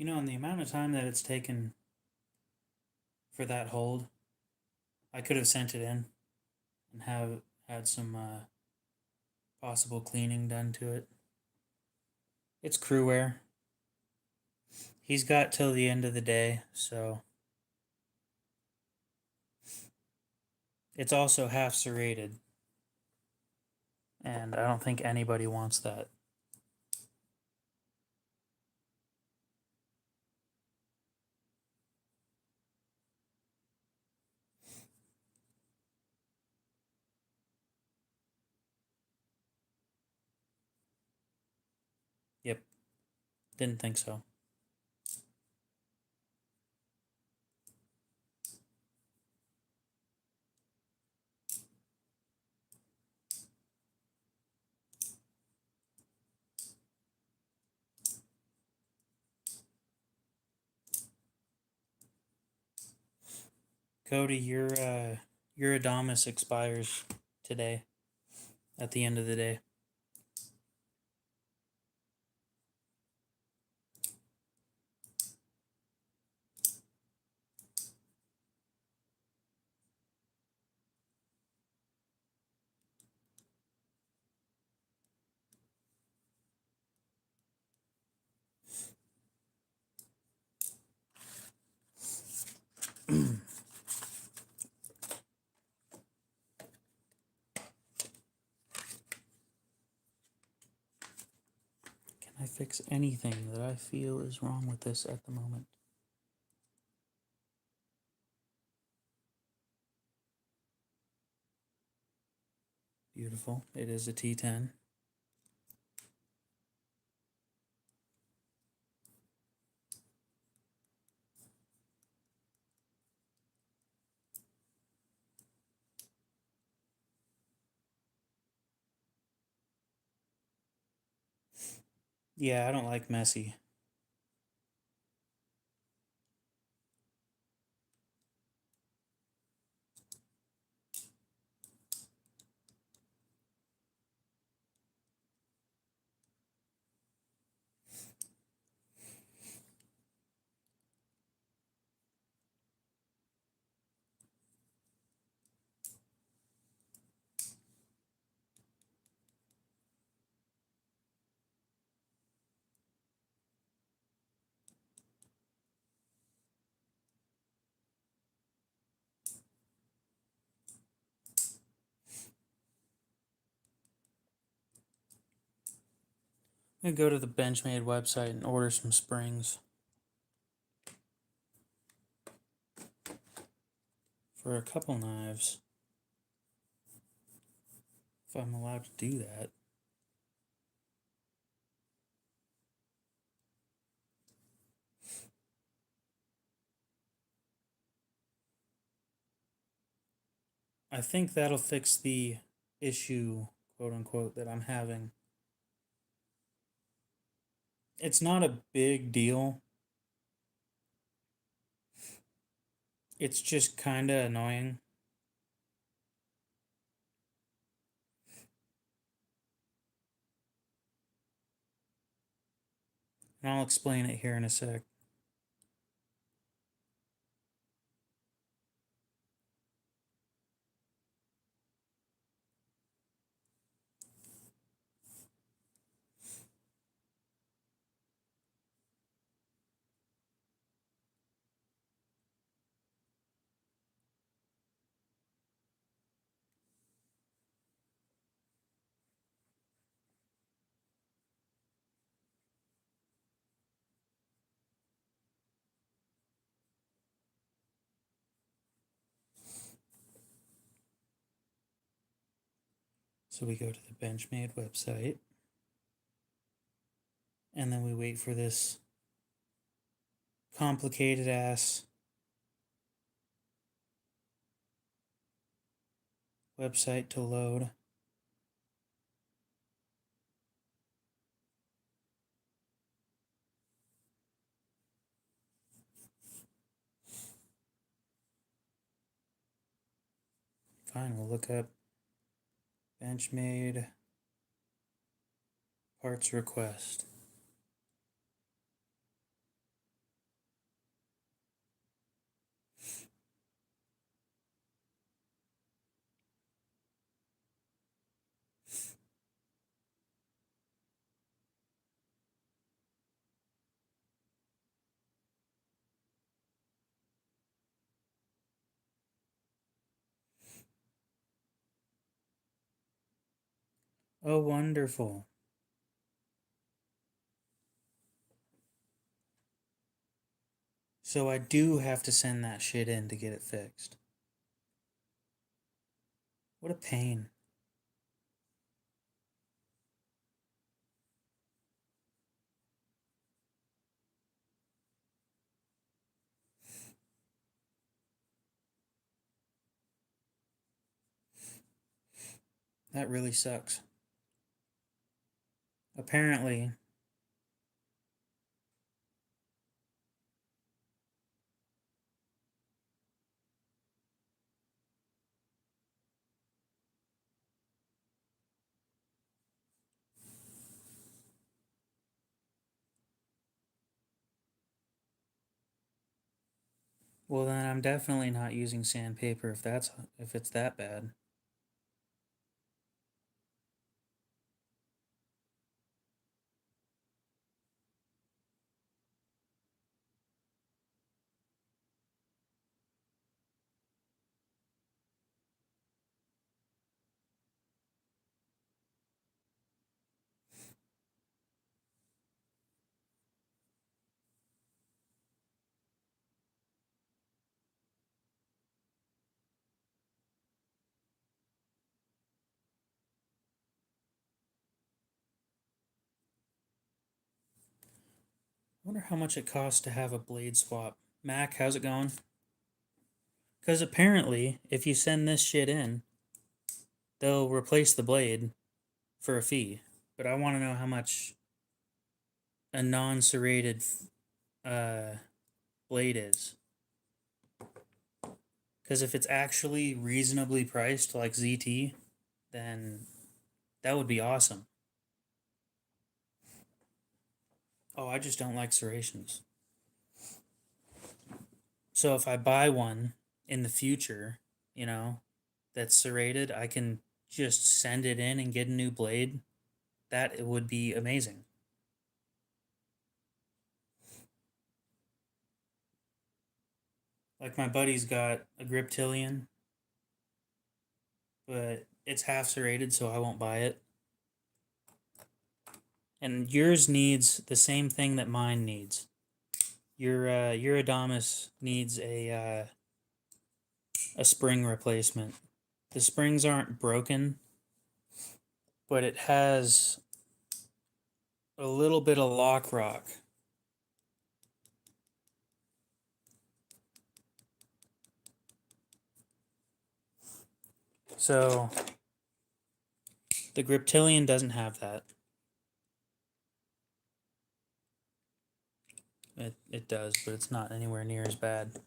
You know, in the amount of time that it's taken for that hold, I could have sent it in and have had some possible cleaning done to it. It's crew wear. He's got till the end of the day, so it's also half serrated, and I don't think anybody wants that. Yep, didn't think so. Cody, your Adamas expires today at the end of the day. Can I fix anything that I feel is wrong with this at the moment? Beautiful. It is a T10. Yeah, I don't like messy. I'm gonna go to the Benchmade website and order some springs for a couple knives. If I'm allowed to do that. I think that'll fix the issue, quote unquote, that I'm having. It's not a big deal. It's just kind of annoying. And I'll explain it here in a sec. So we go to the Benchmade website, and then we wait for this complicated ass website to load. Fine, we'll look up Benchmade parts request. Oh, wonderful. So I do have to send that shit in to get it fixed. What a pain. That really sucks. Apparently, well then I'm definitely not using sandpaper if it's that bad. I wonder how much it costs to have a blade swap. Mac, how's it going? Because apparently, if you send this shit in, they'll replace the blade for a fee. But I want to know how much a non-serrated uh, blade is. Because if it's actually reasonably priced, like ZT, then that would be awesome. Oh, I just don't like serrations. So if I buy one in the future, you know, that's serrated, I can just send it in and get a new blade. That it would be amazing. Like my buddy's got a Griptilian, but it's half serrated, so I won't buy it. And yours needs the same thing that mine needs. Your Adamas needs a spring replacement. The springs aren't broken, but it has a little bit of lock rock. So the Griptilian doesn't have that. It does, but it's not anywhere near as bad.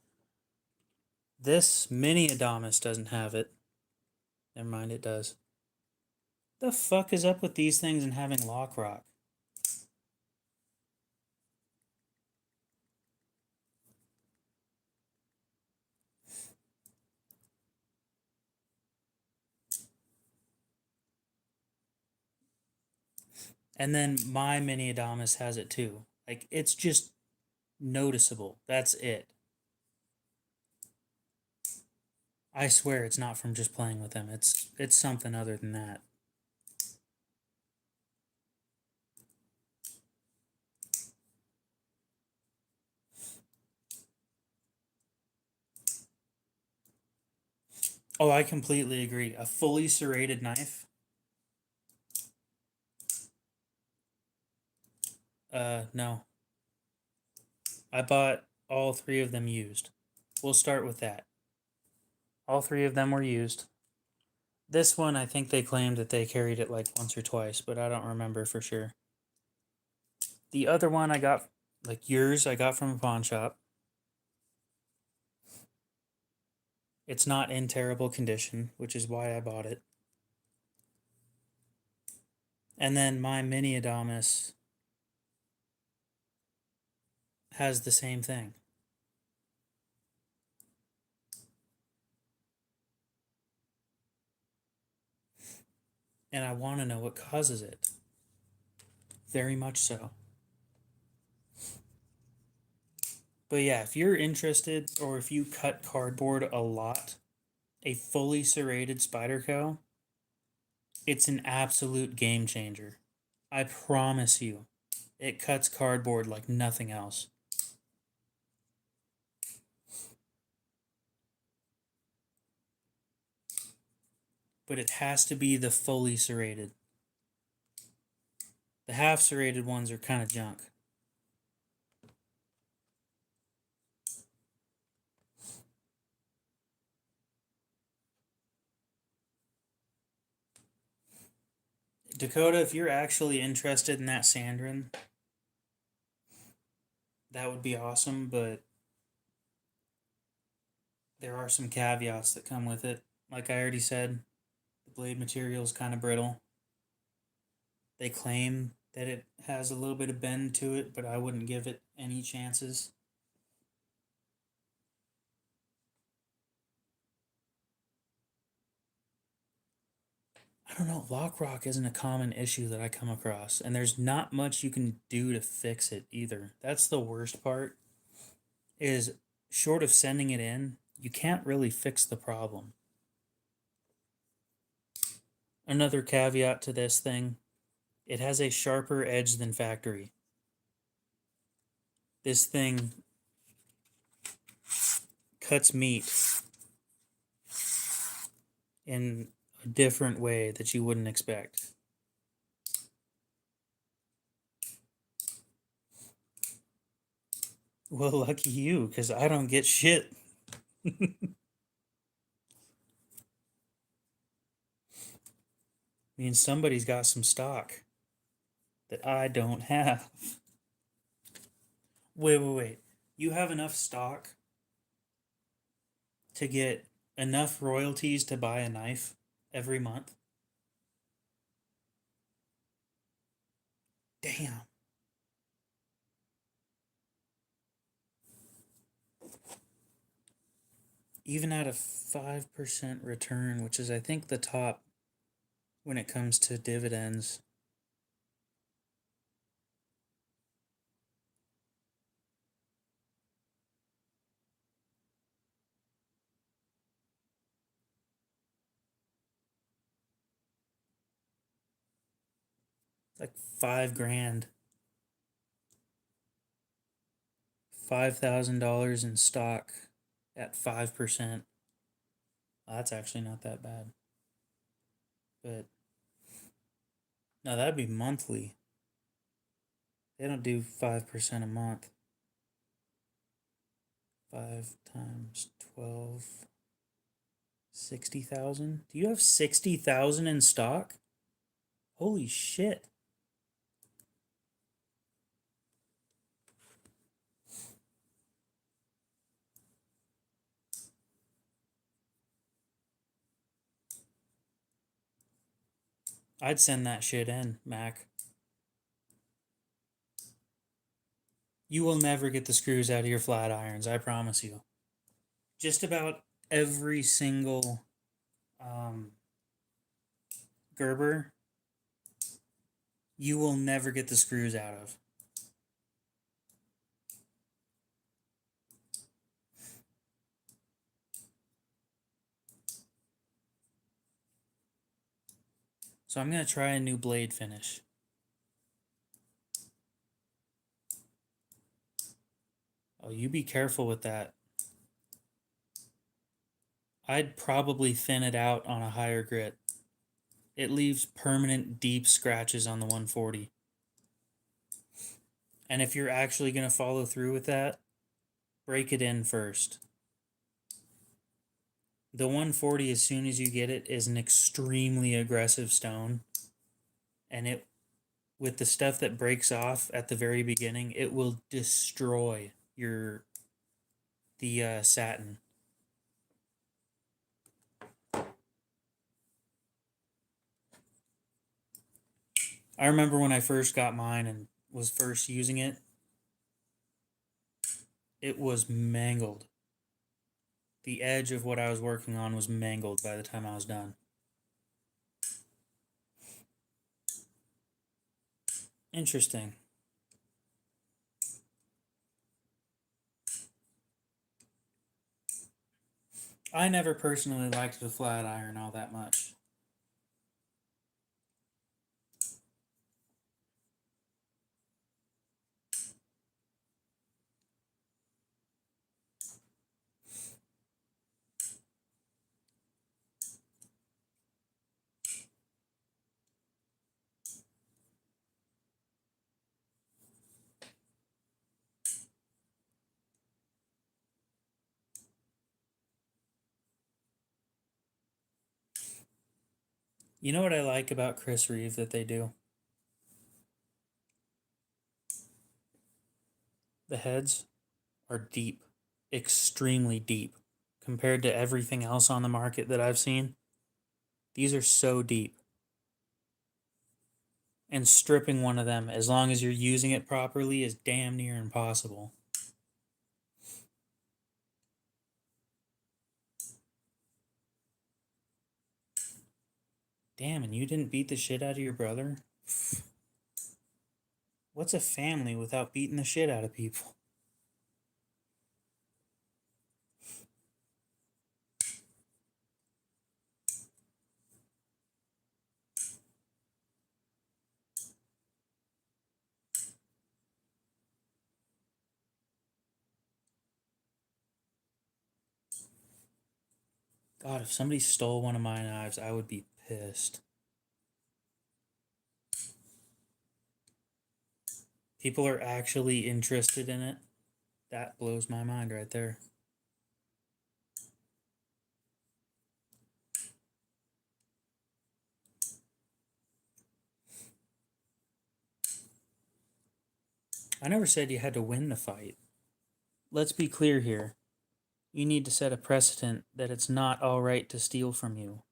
This mini Adamas doesn't have it. Never mind, it does. The fuck is up with these things and having lock rock? And then my mini Adamas has it too. Like it's just noticeable. That's it. I swear it's not from just playing with them. It's something other than that. Oh, I completely agree. A fully serrated knife. No. I bought all three of them used. We'll start with that. All three of them were used. This one, I think they claimed that they carried it like once or twice, but I don't remember for sure. The other one I got, like yours, I got from a pawn shop. It's not in terrible condition, which is why I bought it. And then my mini Adamas has the same thing. And I want to know what causes it. Very much so. But yeah, if you're interested or if you cut cardboard a lot, a fully serrated Spyderco It's an absolute game changer. I promise you. It cuts cardboard like nothing else. But it has to be the fully serrated. The half serrated ones are kind of junk. Dakota, if you're actually interested in that Sandrin, that would be awesome, but there are some caveats that come with it. Like I already said, the blade material is kind of brittle. They claim that it has a little bit of bend to it, but I wouldn't give it any chances. I don't know, lock rock isn't a common issue that I come across, and there's not much you can do to fix it either. That's the worst part, is short of sending it in, you can't really fix the problem. Another caveat to this thing, it has a sharper edge than factory. This thing cuts meat in a different way that you wouldn't expect. Well, lucky you, because I don't get shit. I mean, somebody's got some stock that I don't have. Wait. You have enough stock to get enough royalties to buy a knife every month? Damn. Even at a 5% return, which is, I think, the top when it comes to dividends. Like 5 grand. $5,000 in stock at 5%. Well, that's actually not that bad. But no, that'd be monthly. They don't do 5% a month. 5 times 12. 60,000? Do you have 60,000 in stock? Holy shit. I'd send that shit in, Mac. You will never get the screws out of your flat irons, I promise you. Just about every single Gerber, you will never get the screws out of. So I'm going to try a new blade finish. Oh, you be careful with that. I'd probably thin it out on a higher grit. It leaves permanent deep scratches on the 140. And if you're actually going to follow through with that, break it in first. The 140, as soon as you get it, is an extremely aggressive stone. And it, with the stuff that breaks off at the very beginning, it will destroy the satin. I remember when I first got mine and was first using it, it was mangled. The edge of what I was working on was mangled by the time I was done. Interesting. I never personally liked the flat iron all that much. You know what I like about Chris Reeve that they do? The heads are deep, extremely deep, compared to everything else on the market that I've seen. These are so deep. And stripping one of them, as long as you're using it properly, is damn near impossible. Damn, and you didn't beat the shit out of your brother? What's a family without beating the shit out of people? God, if somebody stole one of my knives, I would be pissed. People are actually interested in it. That blows my mind right there. I never said you had to win the fight. Let's be clear here. You need to set a precedent that it's not all right to steal from you.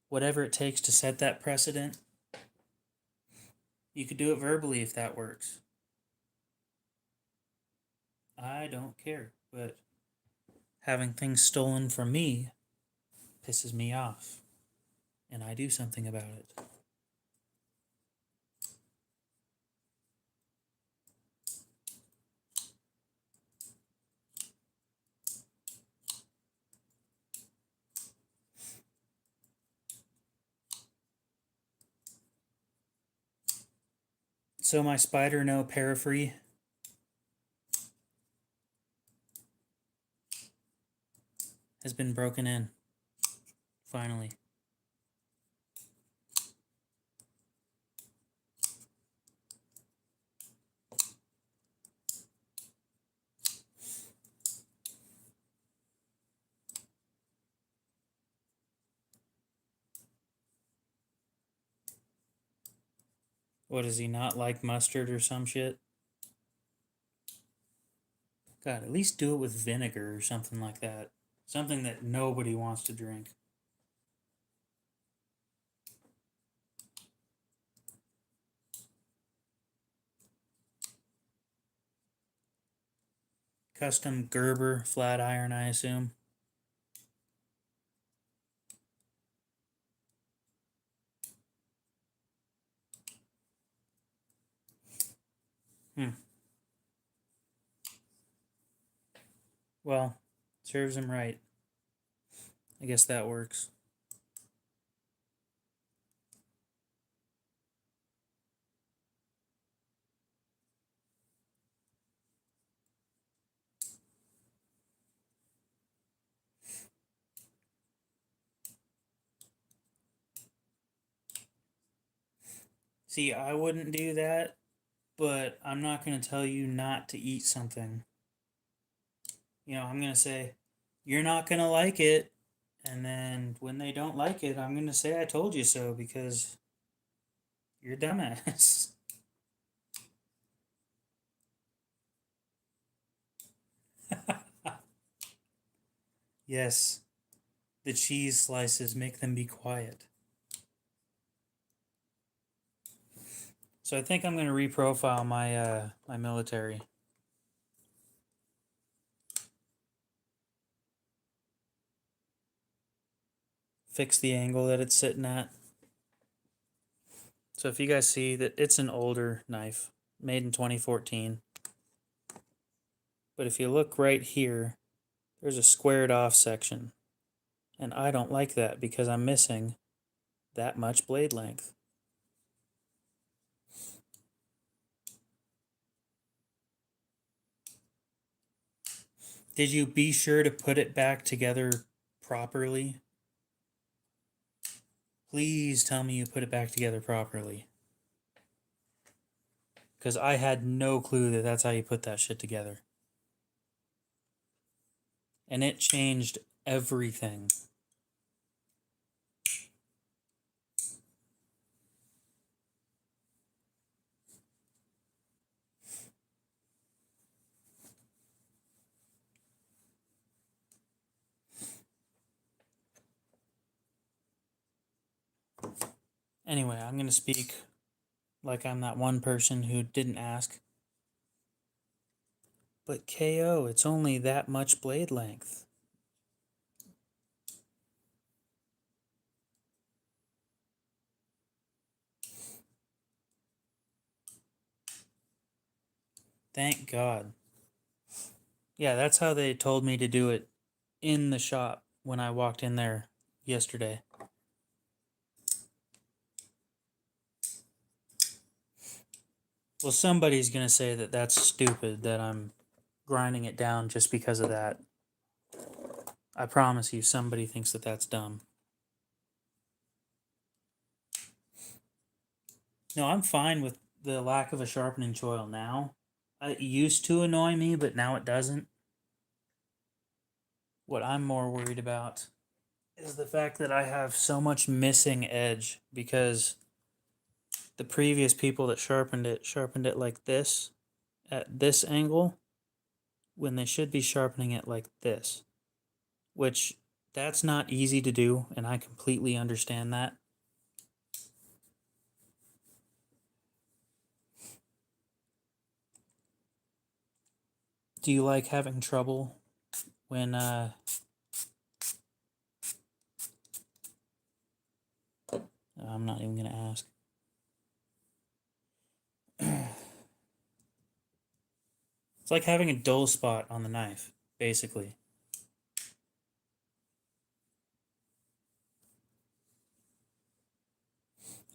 Whatever it takes to set that precedent, you could do it verbally if that works. I don't care, but having things stolen from me pisses me off, and I do something about it. So my spider no parafree has been broken in. Finally. What, does he not like mustard or some shit? God, at least do it with vinegar or something like that. Something that nobody wants to drink. Custom Gerber flat iron, I assume. Well, serves him right. I guess that works. See, I wouldn't do that, but I'm not going to tell you not to eat something. You know, I'm going to say, you're not going to like it. And then when they don't like it, I'm going to say, I told you so, because you're a dumbass. Yes, the cheese slices make them be quiet. So I think I'm going to reprofile my military. Fix the angle that it's sitting at. So if you guys see that, it's an older knife, made in 2014. But if you look right here, there's a squared off section. And I don't like that because I'm missing that much blade length. Did you be sure to put it back together properly? Please tell me you put it back together properly. Because I had no clue that that's how you put that shit together. and it changed everything. Anyway, I'm going to speak like I'm that one person who didn't ask. But KO, it's only that much blade length. Thank God. Yeah, that's how they told me to do it in the shop when I walked in there yesterday. Well, somebody's going to say that that's stupid, that I'm grinding it down just because of that. I promise you, somebody thinks that that's dumb. No, I'm fine with the lack of a sharpening choil now. It used to annoy me, but now it doesn't. What I'm more worried about is the fact that I have so much missing edge because the previous people that sharpened it like this at this angle when they should be sharpening it like this, which that's not easy to do, and I completely understand that. Do you like having trouble when I'm not even going to ask. It's like having a dull spot on the knife, basically.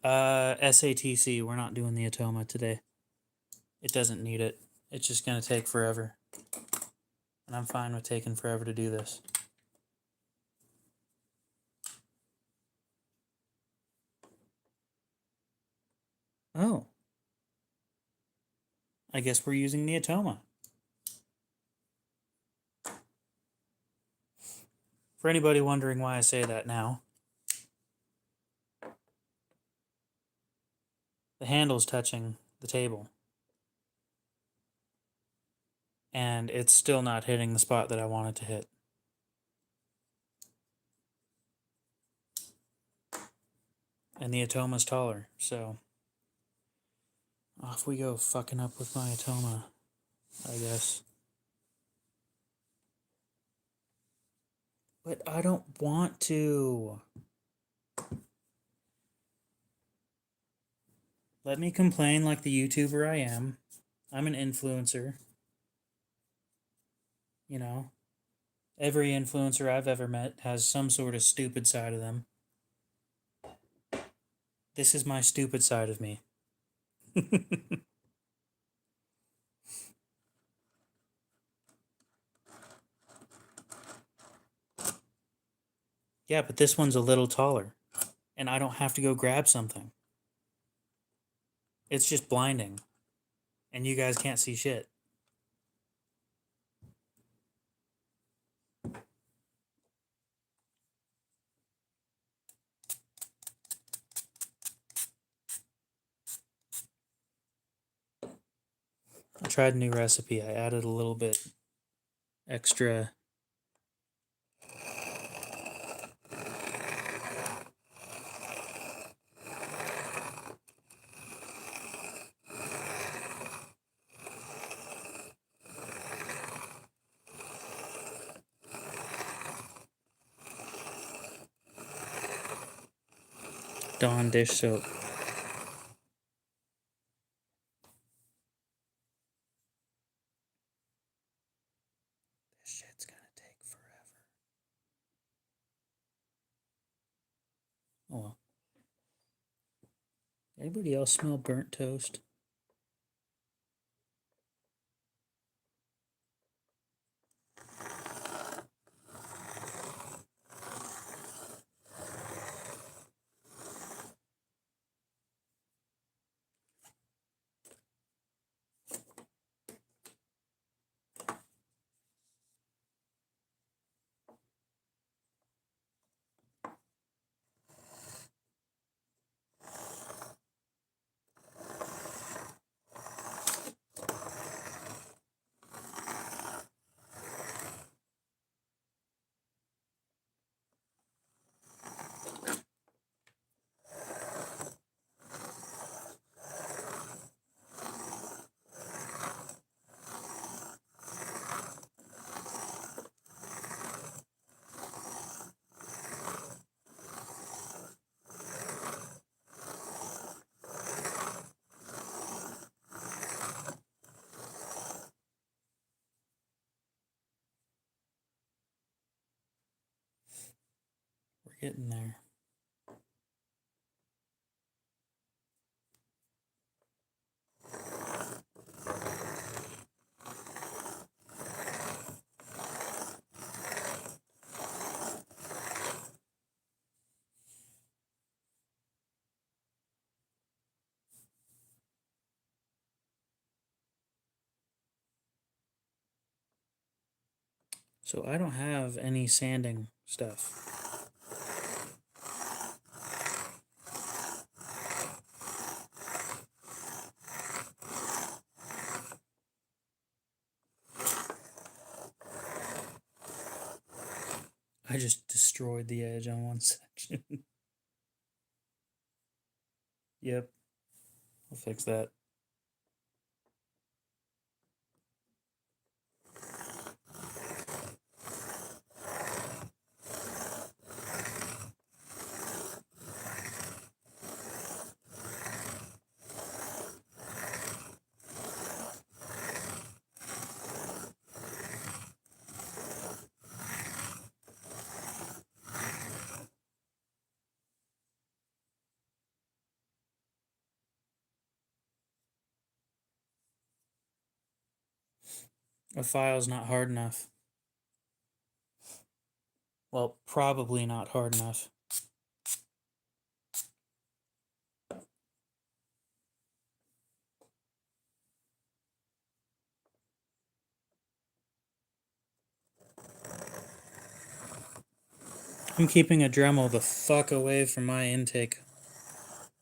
SATC, we're not doing the Atoma today. It doesn't need it. It's just going to take forever. And I'm fine with taking forever to do this. Oh. I guess we're using the Atoma. For anybody wondering why I say that now, the handle's touching the table. And it's still not hitting the spot that I want it to hit. And the Atoma's taller, so off we go fucking up with my Atoma, I guess. But I don't want to. Let me complain like the YouTuber I am. I'm an influencer. You know, every influencer I've ever met has some sort of stupid side of them. This is my stupid side of me. Yeah, but this one's a little taller. And I don't have to go grab something. It's just blinding. And you guys can't see shit. I tried a new recipe. I added a little bit extra. Dawn dish soap. This shit's gonna take forever. Oh well. Anybody else smell burnt toast? getting there. So I don't have any sanding stuff. I just destroyed the edge on one section. Yep, I'll fix that. A file's not hard enough. Well, probably not hard enough. I'm keeping a Dremel the fuck away from my intake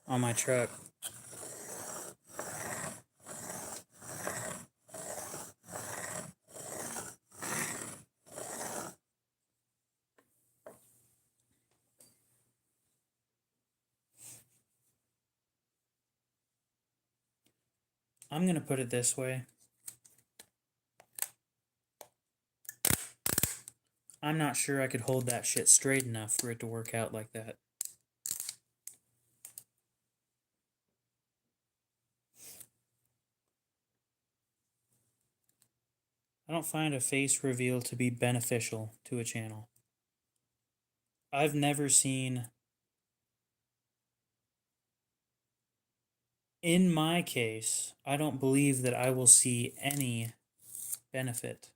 on my truck. I'm gonna put it this way. I'm not sure I could hold that shit straight enough for it to work out like that. I don't find a face reveal to be beneficial to a channel. I've never seen, in my case, I don't believe that I will see any benefit.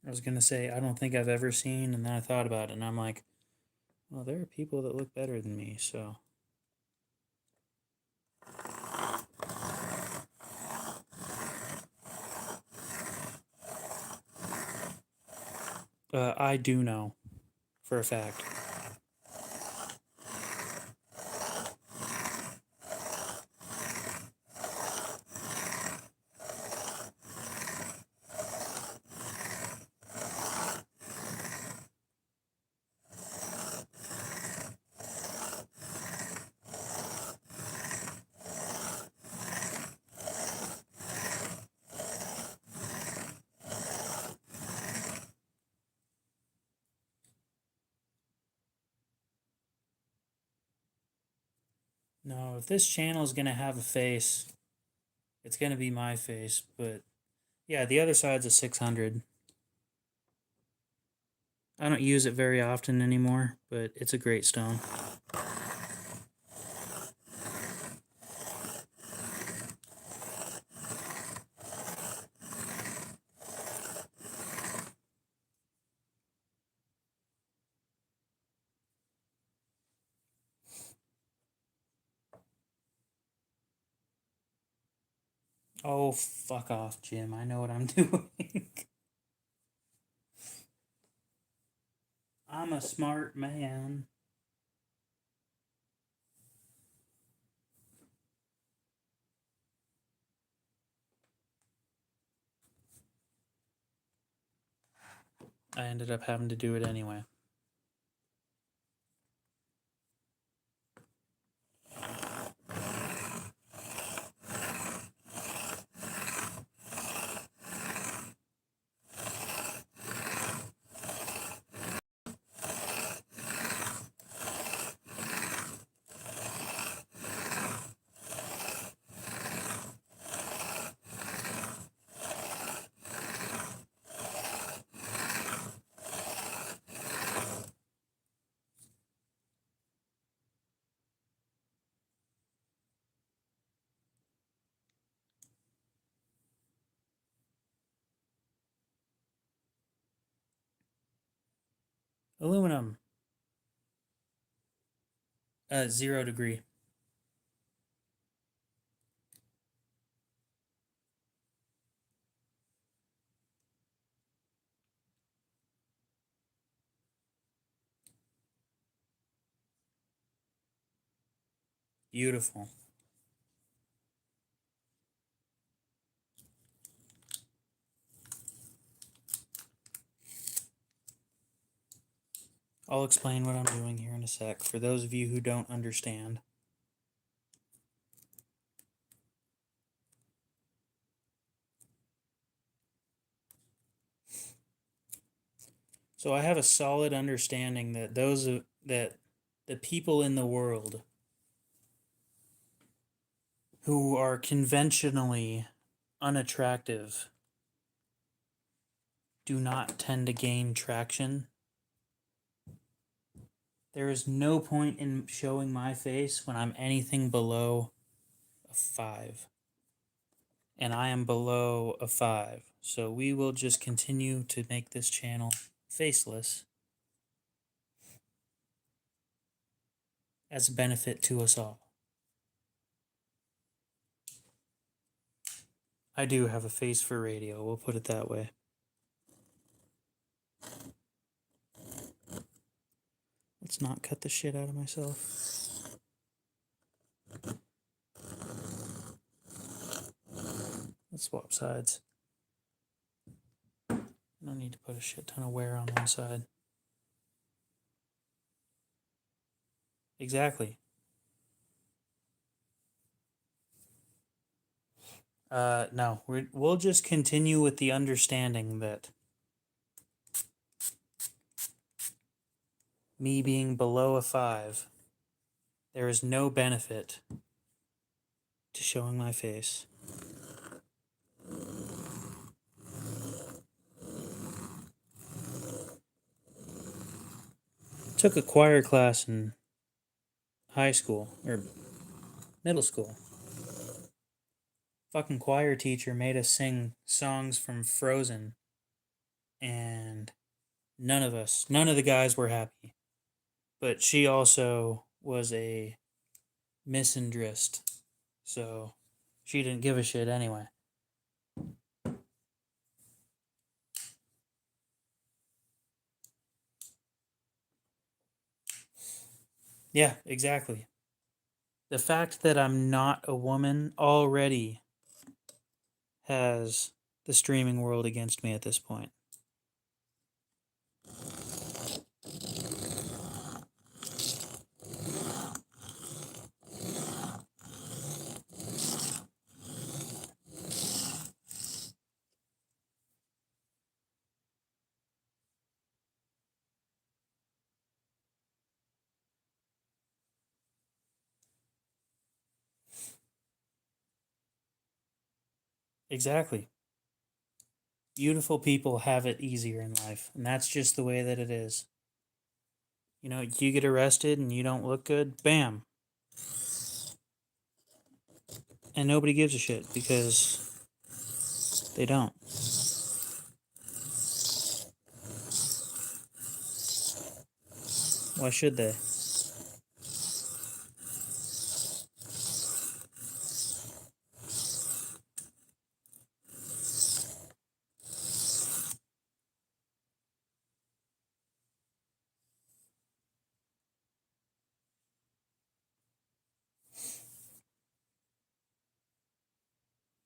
I was gonna say, I don't think I've ever seen, and then I thought about it, and I'm like, well, there are people that look better than me, so. I do know, for a fact. No, if this channel is gonna have a face, it's gonna be my face, but yeah, the other side's a 600. I don't use it very often anymore, but it's a great stone. Oh, fuck off, Jim. I know what I'm doing. I'm a smart man. I ended up having to do it anyway. Aluminum. 0 degree. Beautiful. I'll explain what I'm doing here in a sec for those of you who don't understand. So I have a solid understanding that that the people in the world who are conventionally unattractive do not tend to gain traction. There is no point in showing my face when I'm anything below a 5. And I am below a 5. So we will just continue to make this channel faceless as a benefit to us all. I do have a face for radio, we'll put it that way. Let's not cut the shit out of myself. Let's swap sides. I don't need to put a shit ton of wear on one side. Exactly. No, we'll just continue with the understanding that me being below a 5, there is no benefit to showing my face. Took a choir class in high school, or middle school. Fucking choir teacher made us sing songs from Frozen, and none of the guys were happy. But she also was a misandrist, so she didn't give a shit anyway. Yeah, exactly. The fact that I'm not a woman already has the streaming world against me at this point. Exactly. Beautiful people have it easier in life, and that's just the way that it is. You know, you get arrested and you don't look good, bam. And nobody gives a shit because they don't. Why should they?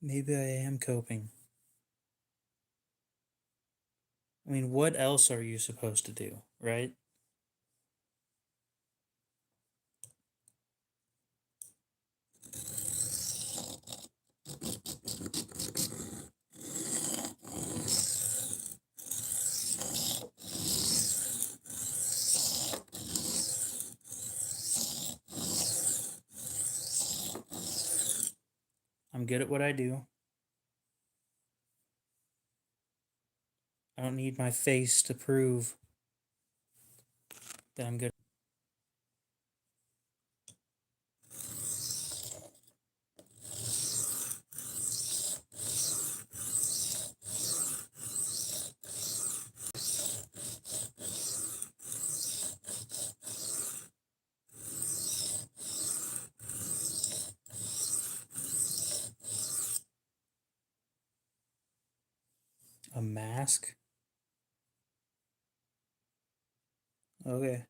Maybe I am coping. I mean, what else are you supposed to do, right? I'm good at what I do. I don't need my face to prove that I'm good. A mask? Okay.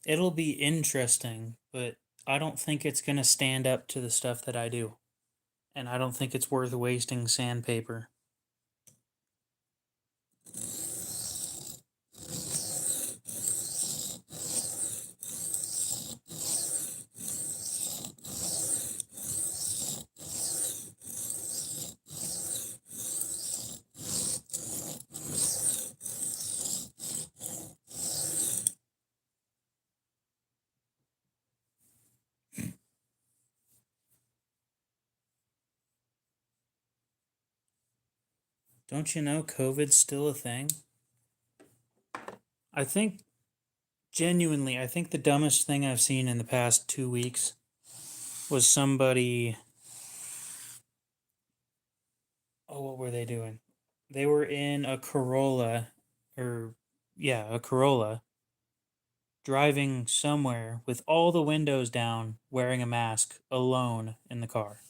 It'll be interesting, but I don't think it's going to stand up to the stuff that I do. And I don't think it's worth wasting sandpaper. Don't you know COVID's still a thing? I think, genuinely, I think the dumbest thing I've seen in the past 2 weeks was somebody. Oh, what were they doing? They were in a Corolla, or, yeah, a Corolla, driving somewhere with all the windows down, wearing a mask, alone in the car.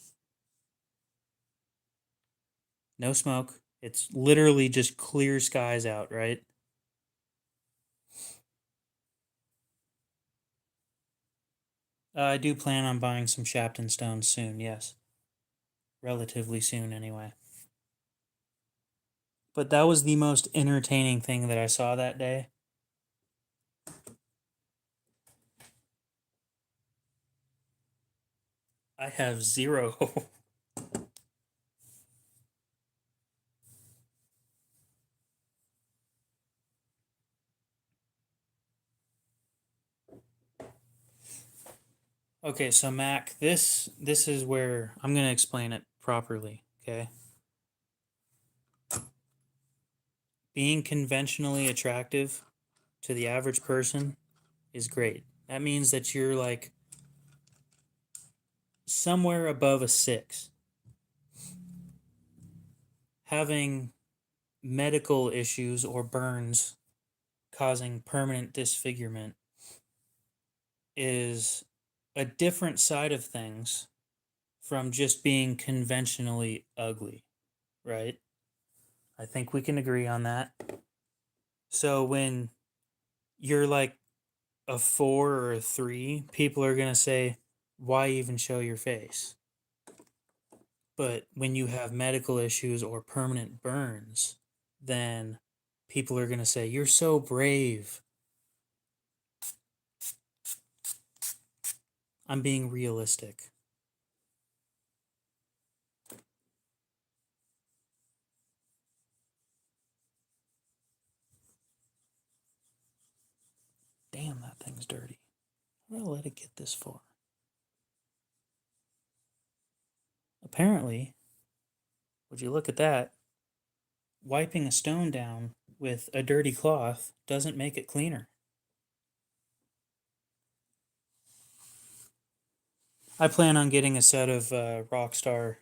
No smoke. It's literally just clear skies out, right? I do plan on buying some Shapton stones soon, yes. Relatively soon, anyway. But that was the most entertaining thing that I saw that day. I have zero. Okay, so Mac, this is where I'm going to explain it properly, okay? Being conventionally attractive to the average person is great. That means that you're like somewhere above a 6. Having medical issues or burns causing permanent disfigurement is a different side of things from just being conventionally ugly, right? I think we can agree on that. So when you're like a 4 or a 3, people are going to say, why even show your face? But when you have medical issues or permanent burns, then people are going to say, you're so brave. I'm being realistic. Damn, that thing's dirty. How did I let it get this far? Apparently, would you look at that? Wiping a stone down with a dirty cloth doesn't make it cleaner. I plan on getting a set of Rockstar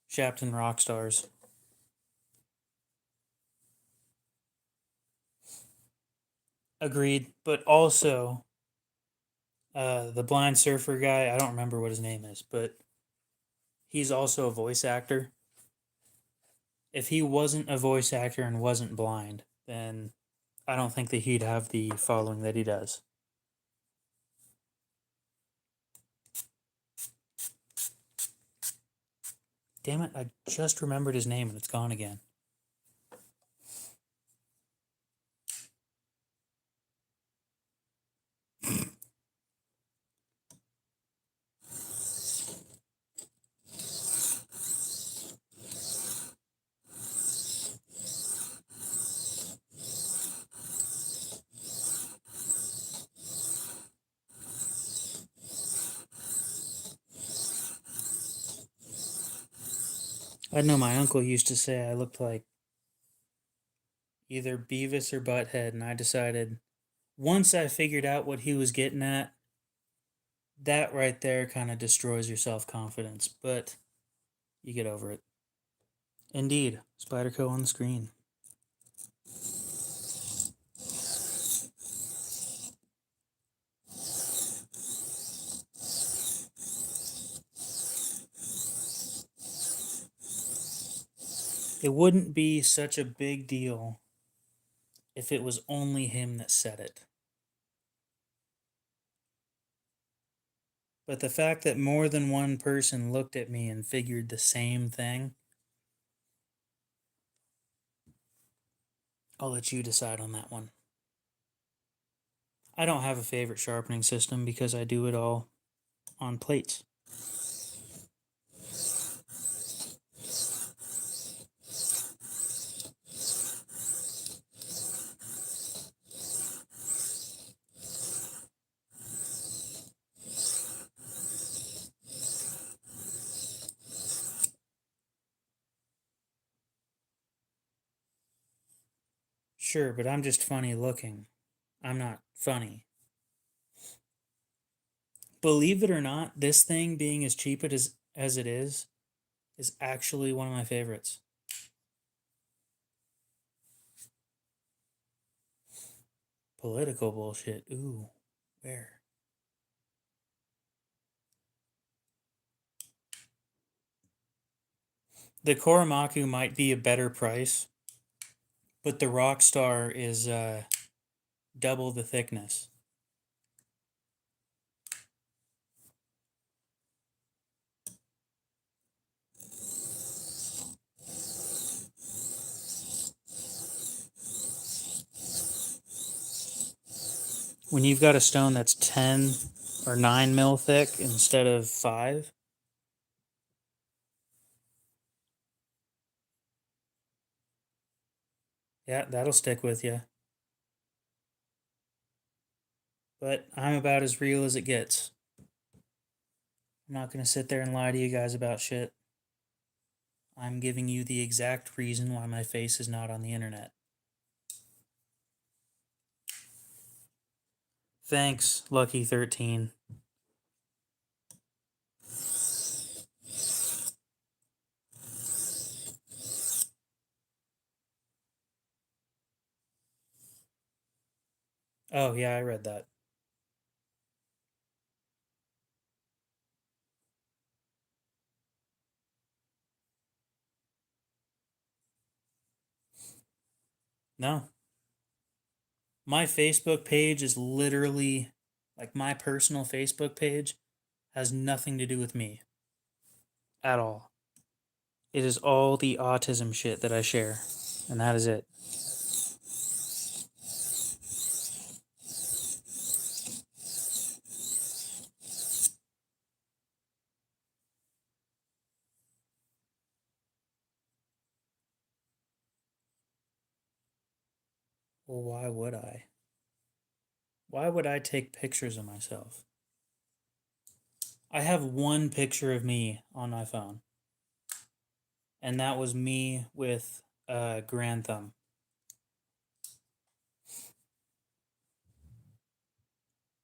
Shapton Rockstars. Agreed, but also the blind surfer guy, I don't remember what his name is, but he's also a voice actor. If he wasn't a voice actor and wasn't blind, then I don't think that he'd have the following that he does. Damn it, I just remembered his name and it's gone again. I know my uncle used to say I looked like either Beavis or Butthead, and I decided once I figured out what he was getting at, that right there kind of destroys your self confidence, but you get over it. Indeed, Spyderco on the screen. It wouldn't be such a big deal if it was only him that said it. But the fact that more than one person looked at me and figured the same thing, I'll let you decide on that one. I don't have a favorite sharpening system because I do it all on plates. Sure, but I'm just funny looking. I'm not funny. Believe it or not, this thing being as cheap as it is actually one of my favorites. Political bullshit. Ooh, where? The Koromaku might be a better price, but the Rockstar is double the thickness. When you've got a stone that's 10 or 9 mil thick instead of 5, yeah, that'll stick with you. But I'm about as real as it gets. I'm not going to sit there and lie to you guys about shit. I'm giving you the exact reason why my face is not on the internet. Thanks, Lucky 13. Oh, yeah, I read that. No. My Facebook page is literally like my personal Facebook page has nothing to do with me at all. It is all the autism shit that I share, and that is it. Well, why would I? Why would I take pictures of myself? I have one picture of me on my phone, and that was me with Grand Thumb.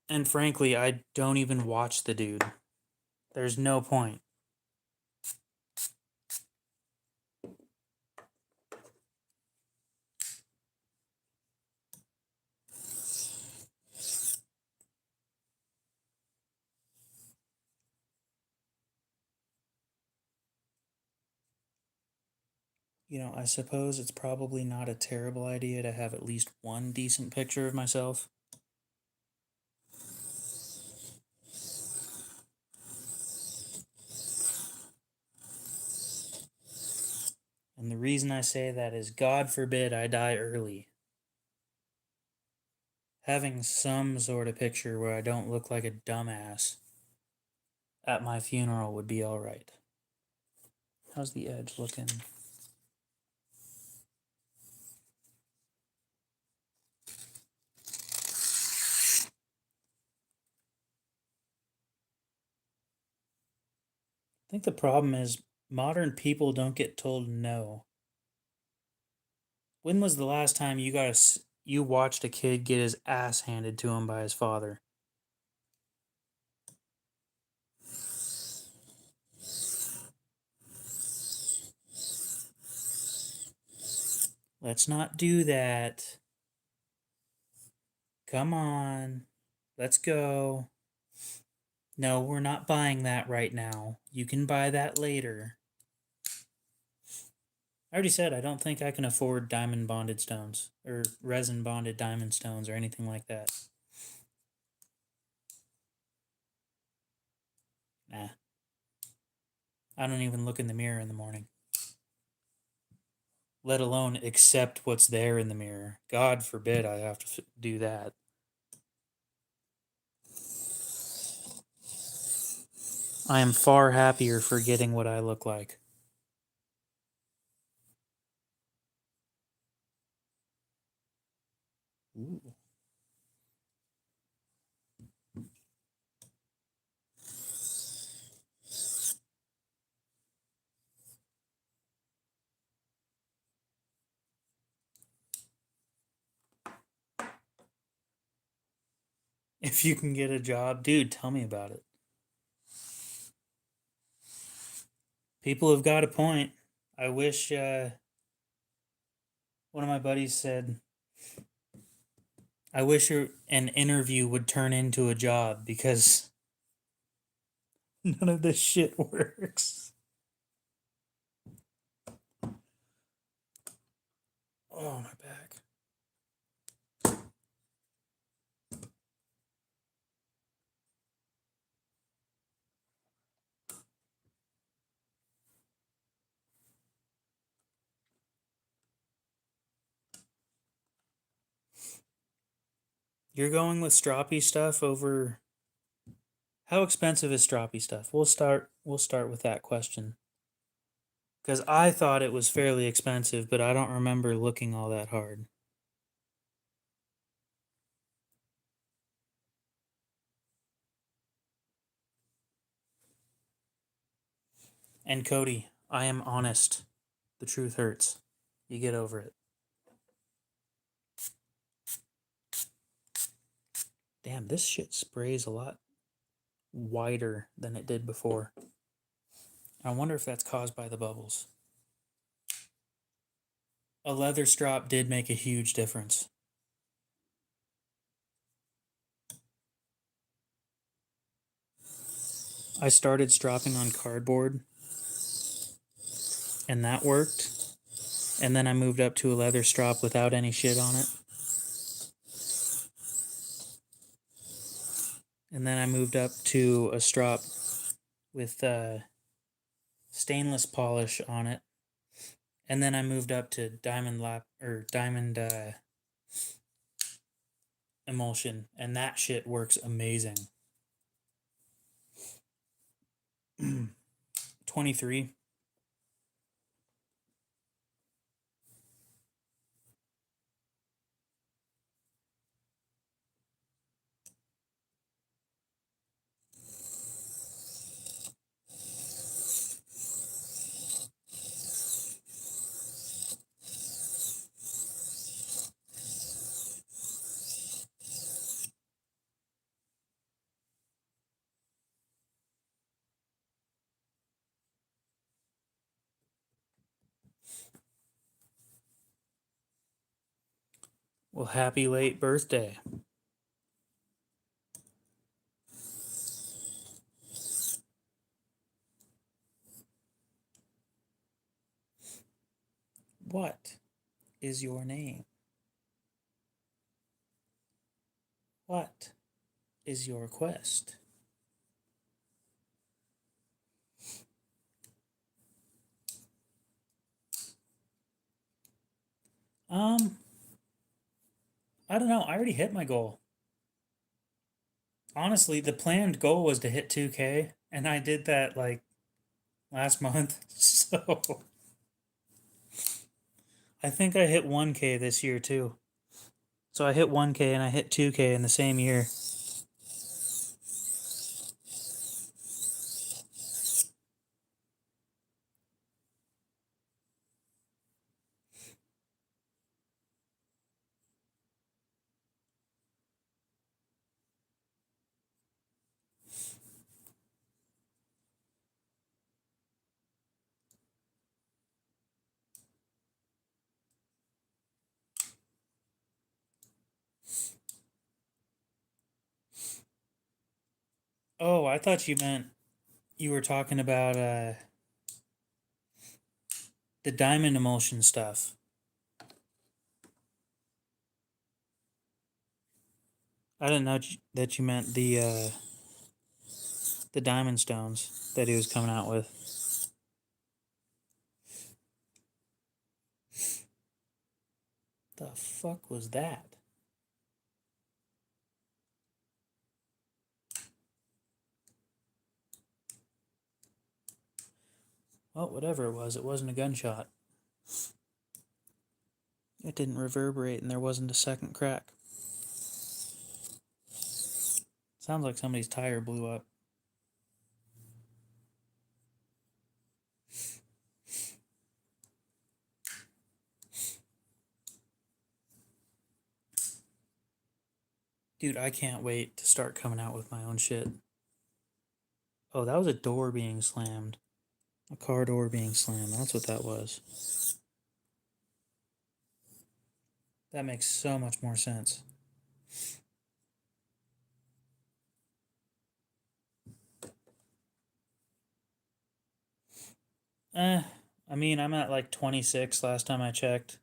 And frankly, I don't even watch the dude. There's no point. You know, I suppose it's probably not a terrible idea to have at least one decent picture of myself. And the reason I say that is God forbid I die early. Having some sort of picture where I don't look like a dumbass at my funeral would be alright. How's the edge looking? I think the problem is modern people don't get told no. When was the last time you watched a kid get his ass handed to him by his father? Let's not do that. Come on. Let's go. No, we're not buying that right now. You can buy that later. already said I don't think I can afford diamond bonded stones or resin bonded diamond stones or anything like that. Nah. I don't even look in the mirror in the morning, let alone accept what's there in the mirror. God forbid I have to do that. I am far happier forgetting what I look like. Ooh. If you can get a job, dude, tell me about it. People have got a point. I wish one of my buddies said, I wish an interview would turn into a job because none of this shit works. Oh, my back. You're going with stroppy stuff over. How expensive is stroppy stuff? We'll start with that question. Because I thought it was fairly expensive, but I don't remember looking all that hard. And Cody, I am honest. The truth hurts. You get over it. Damn, this shit sprays a lot wider than it did before. I wonder if that's caused by the bubbles. A leather strop did make a huge difference. I started stropping on cardboard, and that worked. And then I moved up to a leather strop without any shit on it. And then I moved up to a strop with stainless polish on it. And then I moved up to diamond emulsion, and that shit works amazing. 23. Well, happy late birthday. What is your name? What is your quest? Um, I don't know. I already hit my goal. Honestly, the planned goal was to hit 2K, and I did that like last month. So I think I hit 1K this year too. So I hit 1K and I hit 2K in the same year. Oh, I thought you meant you were talking about The diamond emulsion stuff. I didn't know that you meant the diamond stones that he was coming out with. The fuck was that? Well, whatever it wasn't a gunshot. It didn't reverberate and there wasn't a second crack. Sounds like somebody's tire blew up. Dude, I can't wait to start coming out with my own shit. Oh, that was a door being slammed. A car door being slammed. That's what that was. That makes so much more sense. I mean, I'm at like 26 last time I checked.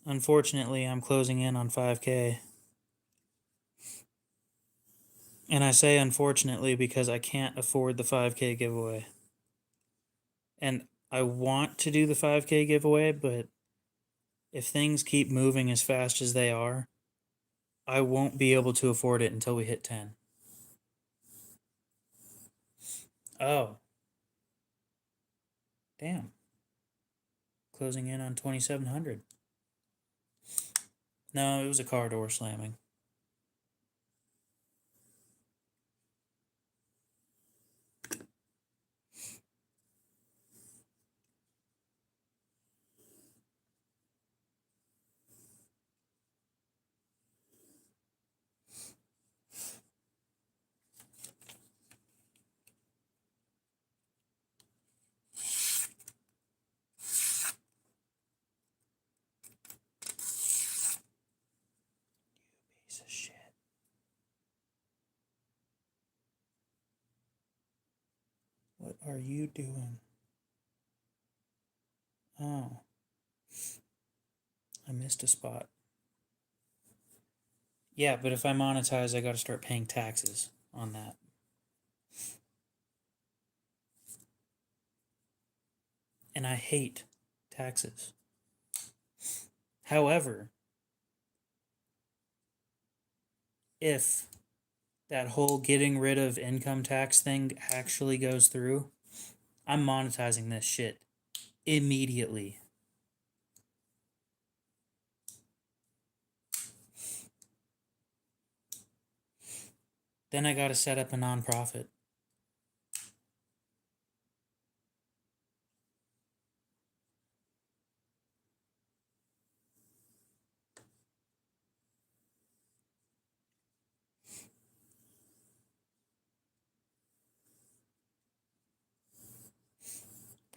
Unfortunately, I'm closing in on 5K. And I say unfortunately because I can't afford the 5K giveaway. And I want to do the 5K giveaway, but if things keep moving as fast as they are, I won't be able to afford it until we hit 10. Oh. Damn. Closing in on 2,700. No, it was a car door slamming. Piece of shit. What are you doing? Oh. I missed a spot. Yeah, but if I monetize, I gotta start paying taxes on that. And I hate taxes. However, if that whole getting rid of income tax thing actually goes through, I'm monetizing this shit immediately. Then I gotta set up a nonprofit.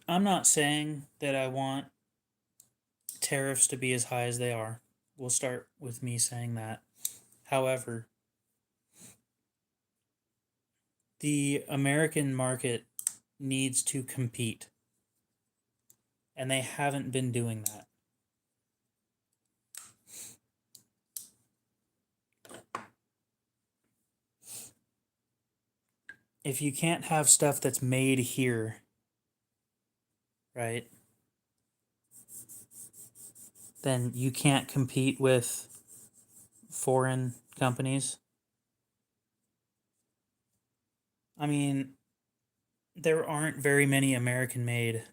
I'm not saying that I want tariffs to be as high as they are. We'll start with me saying that. However, the American market needs to compete, and they haven't been doing that. If you can't have stuff that's made here, right, then you can't compete with foreign companies. I mean, there aren't very many American made.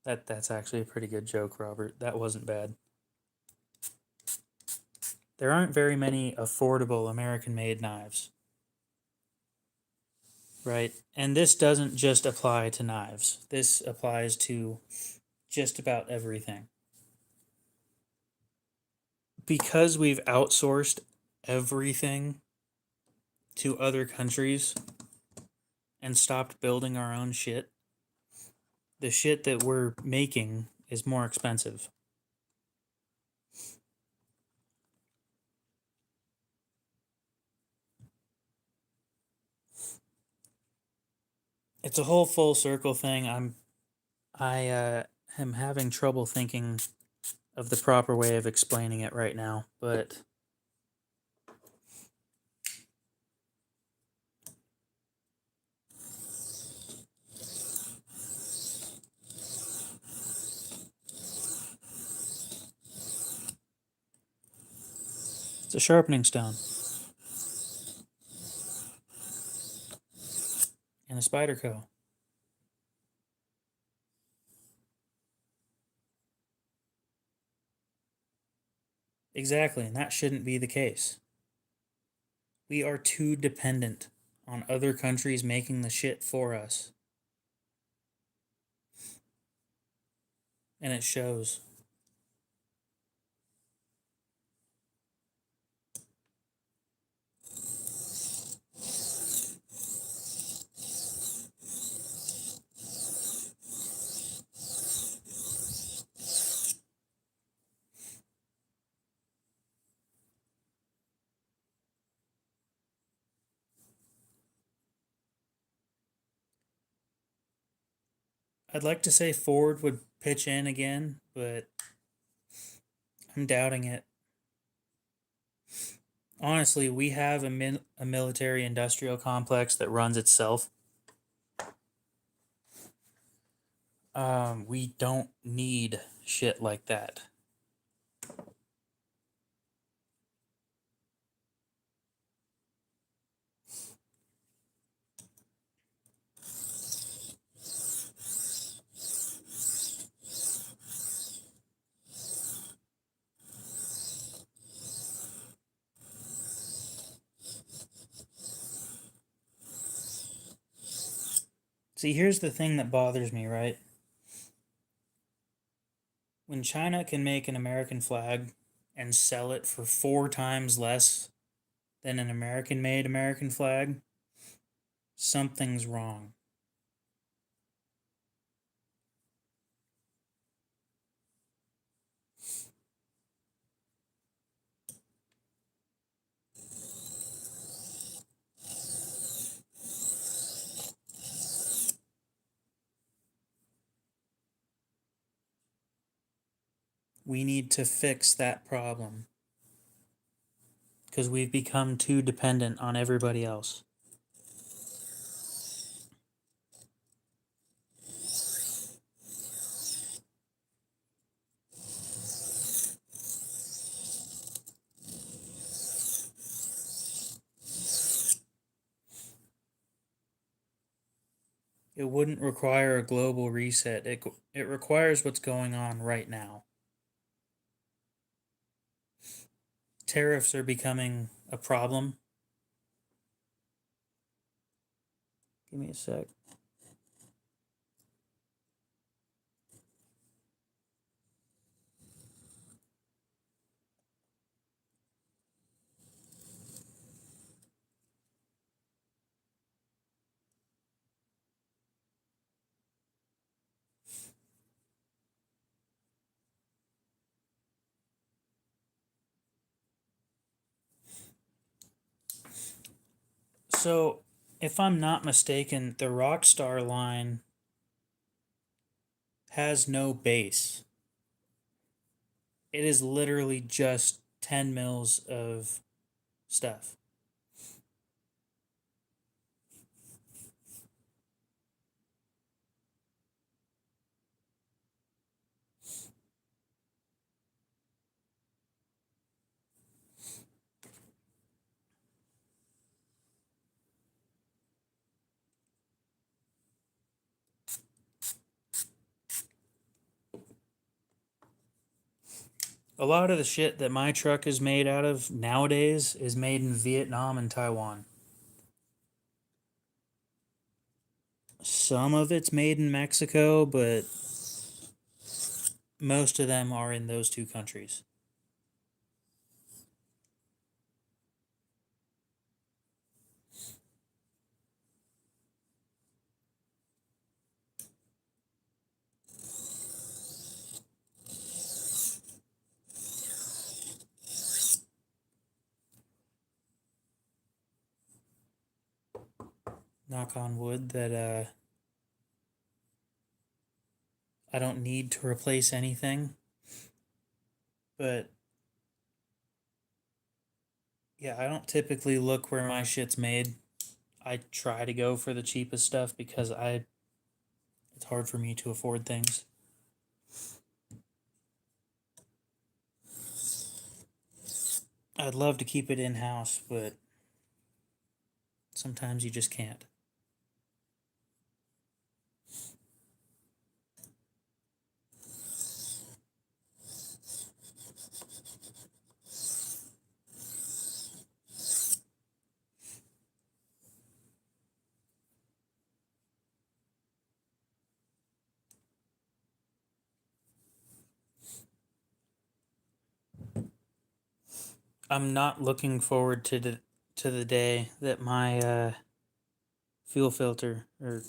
That's actually a pretty good joke, Robert. That wasn't bad. There aren't very many affordable American made knives. Right? And this doesn't just apply to knives. This applies to just about everything. Because we've outsourced everything to other countries and stopped building our own shit, the shit that we're making is more expensive. It's a whole full circle thing. I am having trouble thinking of the proper way of explaining it right now, but it's a sharpening stone and a spider co. Exactly, and that shouldn't be the case. We are too dependent on other countries making the shit for us, and it shows. I'd like to say Ford would pitch in again, but I'm doubting it. Honestly, we have a military industrial complex that runs itself. We don't need shit like that. See, here's the thing that bothers me, right? When China can make an American flag and sell it for 4 times less than an American made American flag, something's wrong. We need to fix that problem because we've become too dependent on everybody else. It wouldn't require a global reset. It requires what's going on right now. Tariffs are becoming a problem. Give me a sec. So, if I'm not mistaken, the Rockstar line has no base. It is literally just 10 mils of stuff. A lot of the shit that my truck is made out of nowadays is made in Vietnam and Taiwan. Some of it's made in Mexico, but most of them are in those two countries. Knock on wood that I don't need to replace anything. But yeah, I don't typically look where my shit's made. I try to go for the cheapest stuff because it's hard for me to afford things. I'd love to keep it in-house, but sometimes you just can't. I'm not looking forward to the day that my fuel filter, or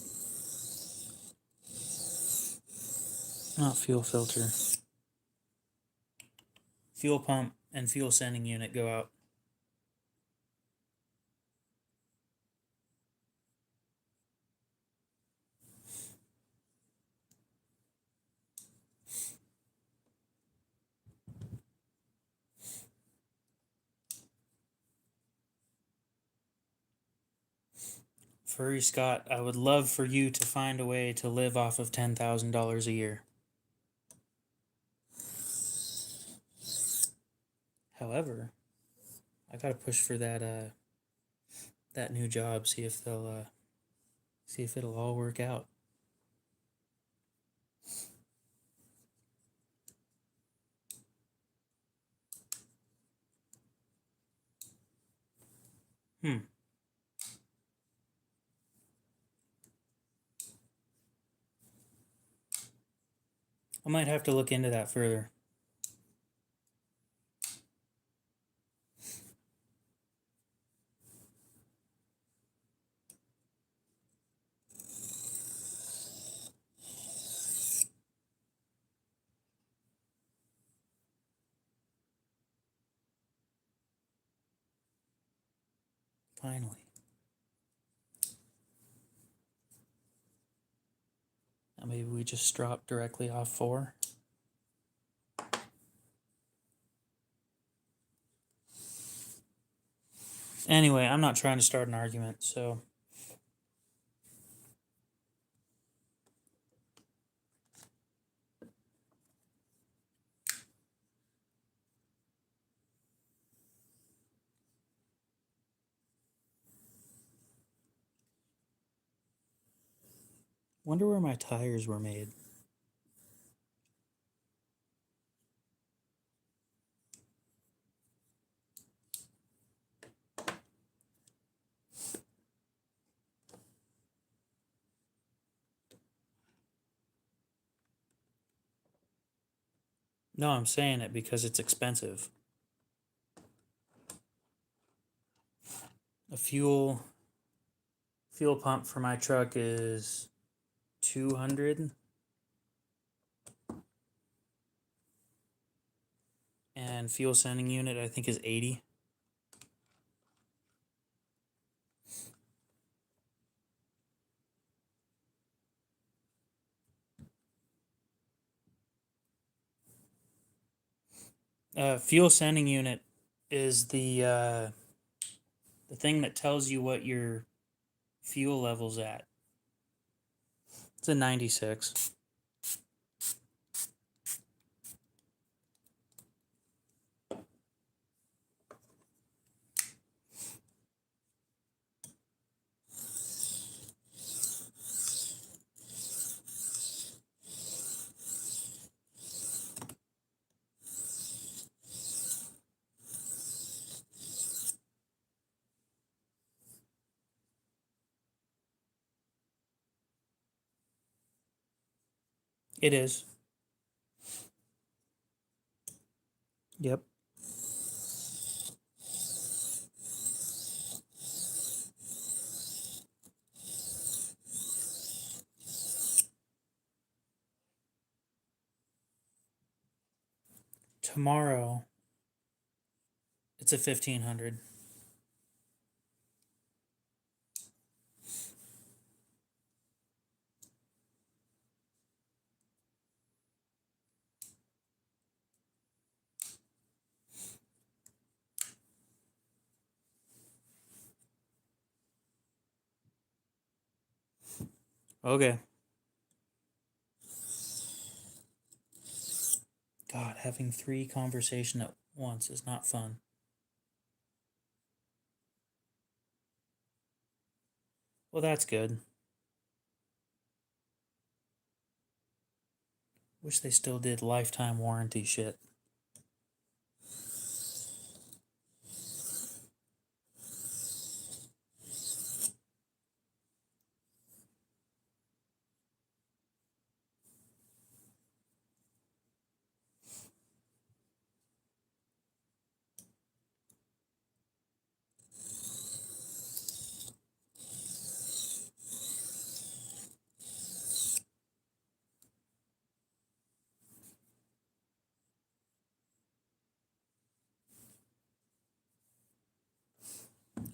not fuel filter, fuel pump and fuel sending unit go out. Furry Scott, I would love for you to find a way to live off of $10,000 a year. However, I gotta push for that new job. See if it'll all work out. Hmm. I might have to look into that further. Finally. Now maybe we just drop directly off 4. Anyway, I'm not trying to start an argument, so wonder where my tires were made. No, I'm saying it because it's expensive. A fuel pump for my truck is 200, and fuel sending unit I think is 80. Fuel sending unit is the thing that tells you what your fuel level's at. It's a 96. It is. Yep. Tomorrow, it's a 1500. Okay. God, having 3 conversations at once is not fun. Well, that's good. Wish they still did lifetime warranty shit.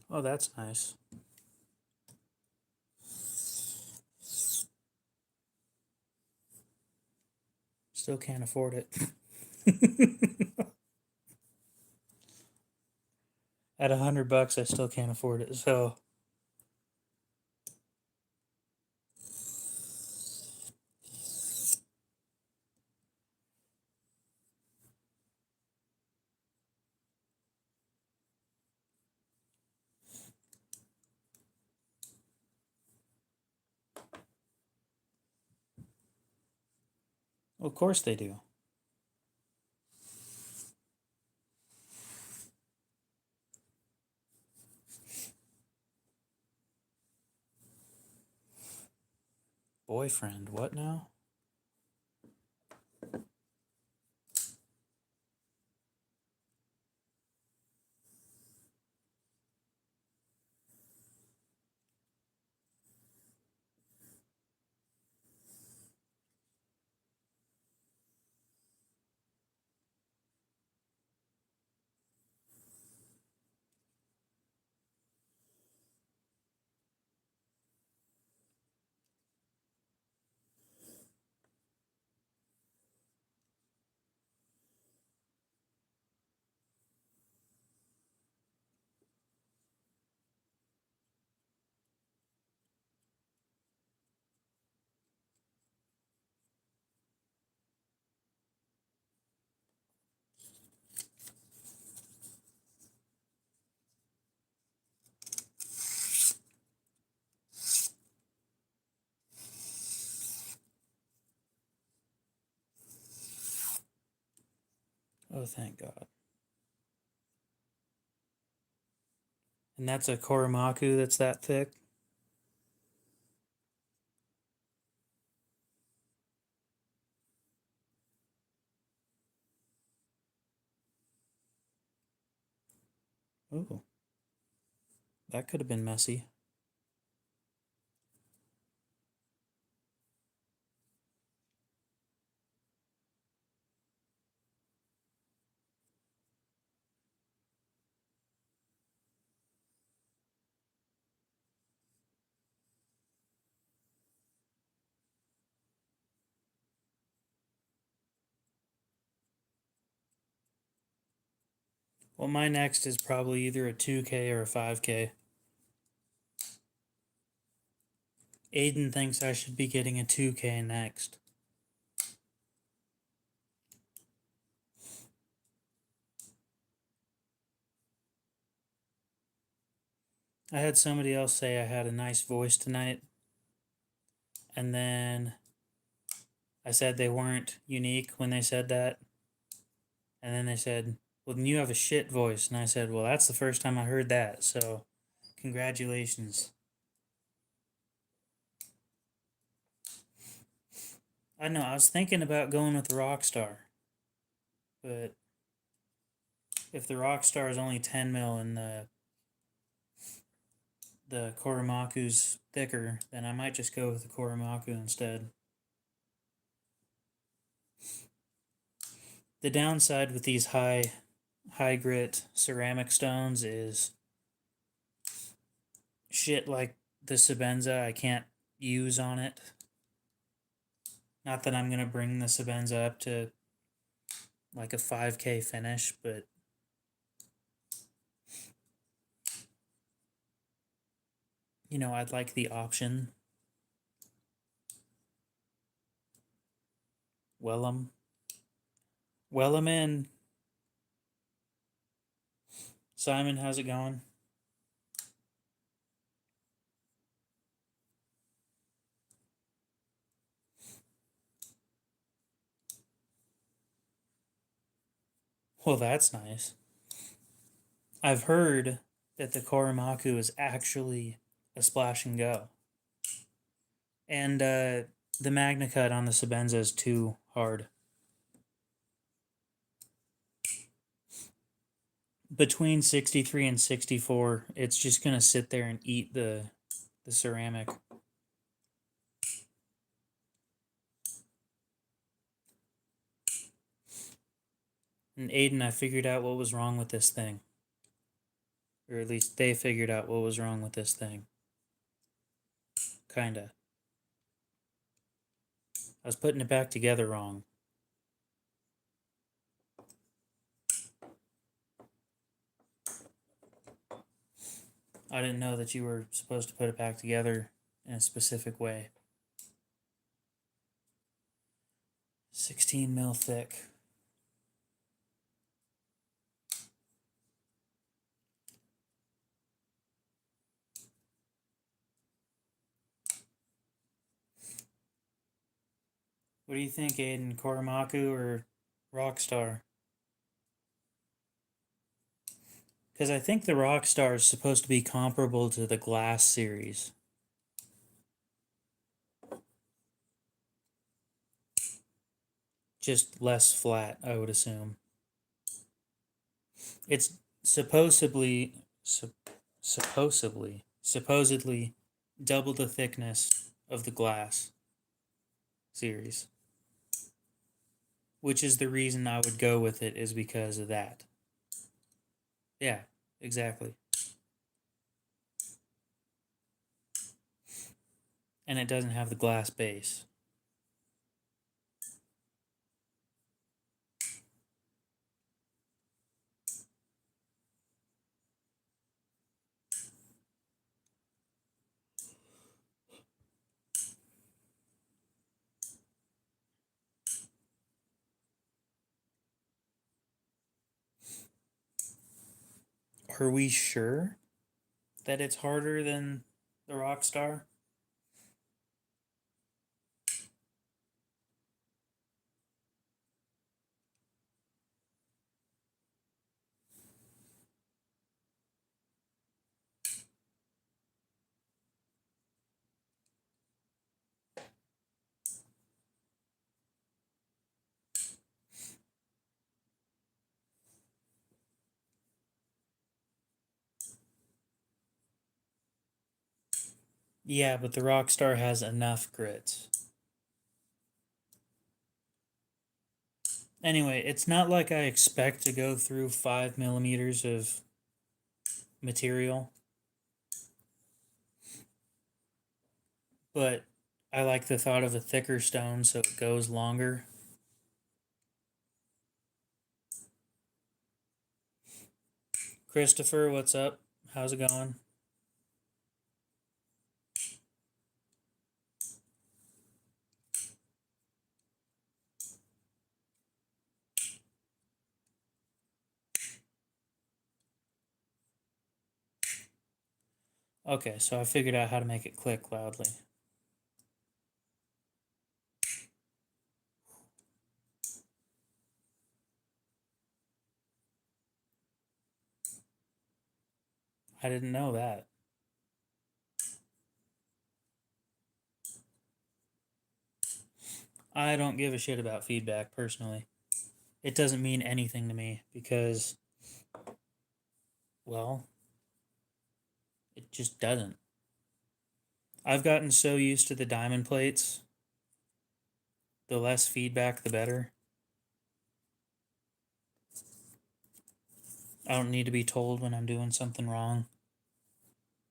Oh, that's nice. Still can't afford it. At $100, I still can't afford it. So, of course they do. Boyfriend, what now? Oh, thank God. And that's a Korimaku that's that thick? Ooh, that could have been messy. Well, my next is probably either a 2K or a 5K. Aiden thinks I should be getting a 2K next. I had somebody else say I had a nice voice tonight, and then I said they weren't unique when they said that. And then they said, well, then you have a shit voice. And I said, well, that's the first time I heard that. So, congratulations. I know, I was thinking about going with the Rockstar. But if the Rockstar is only 10 mil and the Korimaku's thicker, then I might just go with the Korimaku instead. The downside with these high grit ceramic stones is shit like the Sebenza I can't use on it. Not that I'm gonna bring the Sebenza up to like a 5K finish, but you know, I'd like the option. Well, well, I'm in. Simon, how's it going? Well, that's nice. I've heard that the Korimaku is actually a splash and go. And the Magna Cut on the Sebenza is too hard. Between 63 and 64, it's just going to sit there and eat the ceramic. And Aiden, I figured out what was wrong with this thing. Or at least they figured out what was wrong with this thing. Kinda. I was putting it back together wrong. I didn't know that you were supposed to put it back together in a specific way. 16 mil thick. What do you think, Aiden? Korimaku or Rockstar? Because I think the Rockstar is supposed to be comparable to the Glass series. Just less flat, I would assume. It's supposedly, supposedly double the thickness of the Glass series. Which is the reason I would go with it, is because of that. Yeah, exactly. And it doesn't have the glass base. Are we sure that it's harder than the Rockstar? Yeah, but the Rockstar has enough grits. Anyway, it's not like I expect to go through 5 millimeters of material, but I like the thought of a thicker stone so it goes longer. Christopher, what's up? How's it going? Okay, so I figured out how to make it click loudly. I didn't know that. I don't give a shit about feedback personally. It doesn't mean anything to me because, well, it just doesn't. I've gotten so used to the diamond plates, the less feedback, the better. I don't need to be told when I'm doing something wrong.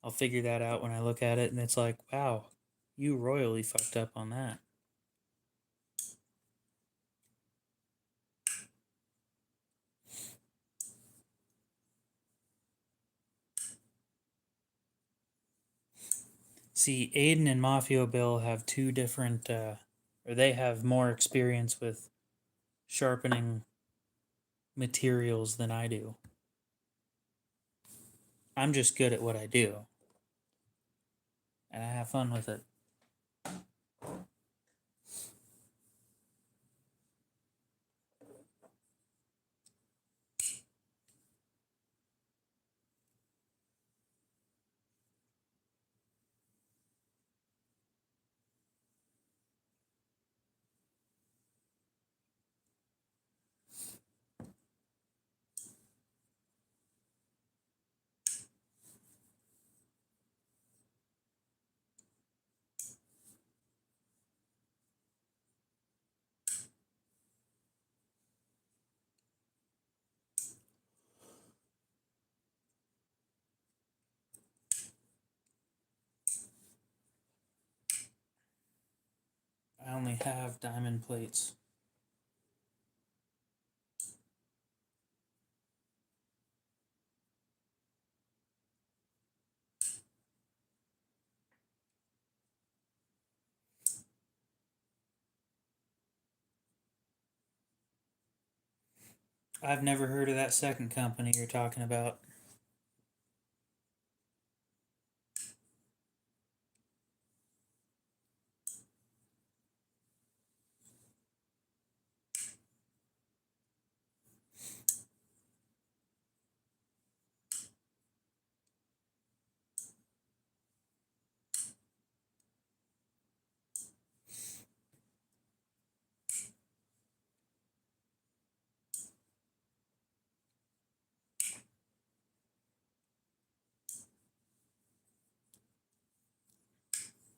I'll figure that out when I look at it, and it's like, wow, you royally fucked up on that. See, Aiden and Mafio Bill have two different or they have more experience with sharpening materials than I do. I'm just good at what I do, and I have fun with it. I only have diamond plates. I've never heard of that second company you're talking about.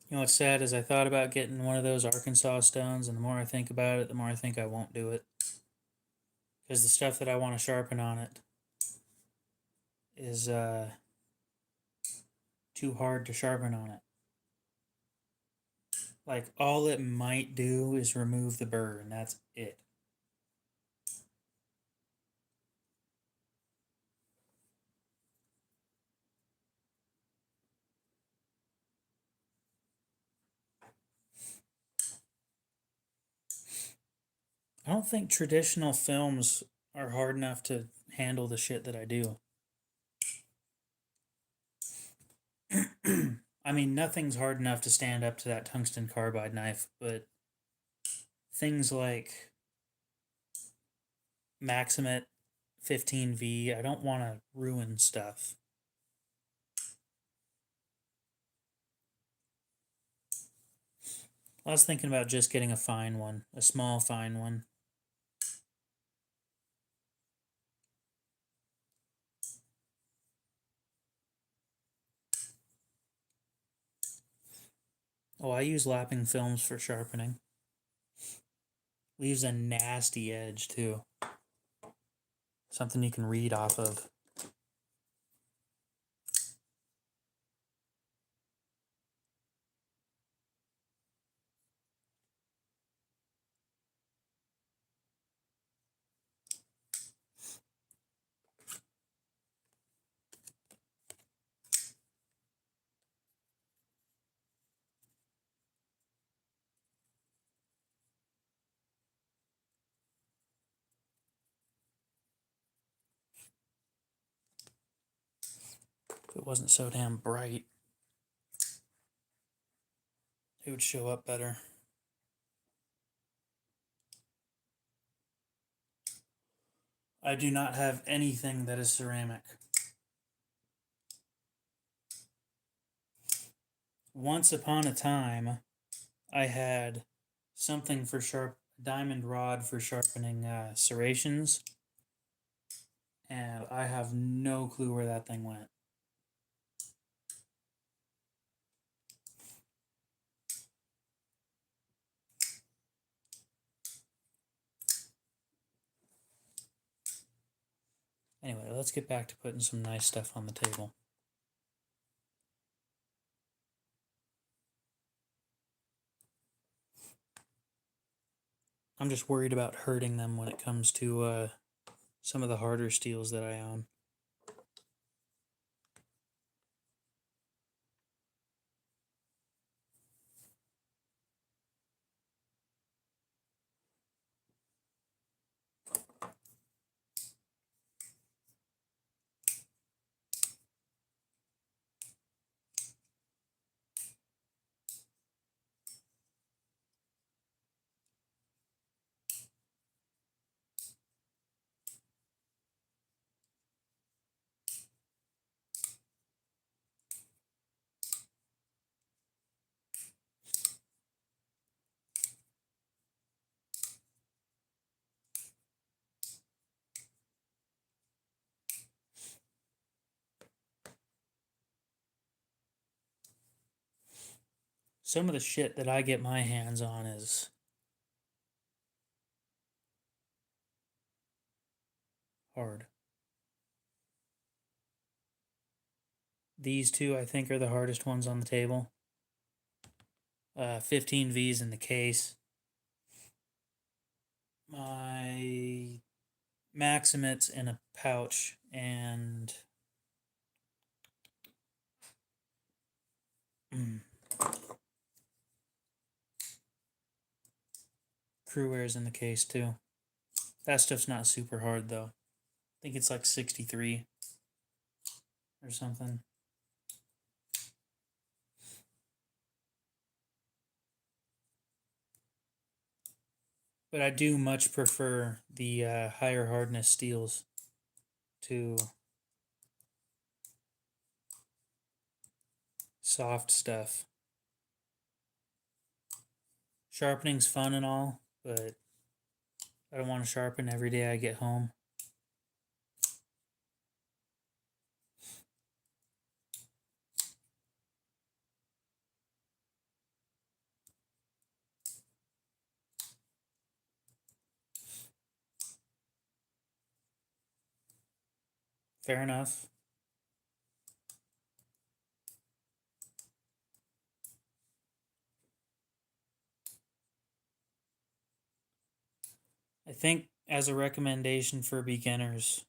You know what's sad is I thought about getting one of those Arkansas stones, and the more I think about it, the more I think I won't do it. Because the stuff that I want to sharpen on it is too hard to sharpen on it. Like, all it might do is remove the burr, and that's it. I don't think traditional films are hard enough to handle the shit that I do. I mean, nothing's hard enough to stand up to that tungsten carbide knife, but things like Maximate 15V, I don't want to ruin stuff. I was thinking about just getting a fine one, a small fine one. Oh, I use lapping films for sharpening. Leaves a nasty edge too. Something you can read off of. If it wasn't so damn bright, it would show up better. I do not have anything that is ceramic. Once upon a time, I had something for diamond rod for sharpening serrations, and I have no clue where that thing went. Anyway, let's get back to putting some nice stuff on the table. I'm just worried about hurting them when it comes to some of the harder steels that I own. Some of the shit that I get my hands on is hard. These two, I think, are the hardest ones on the table. 15 V's in the case. My Maximates in a pouch, and Crew Air's in the case too. That stuff's not super hard though. I think it's like 63 or something. But I do much prefer the higher hardness steels to soft stuff. Sharpening's fun and all, but I don't want to sharpen every day I get home. Fair enough. I think as a recommendation for beginners,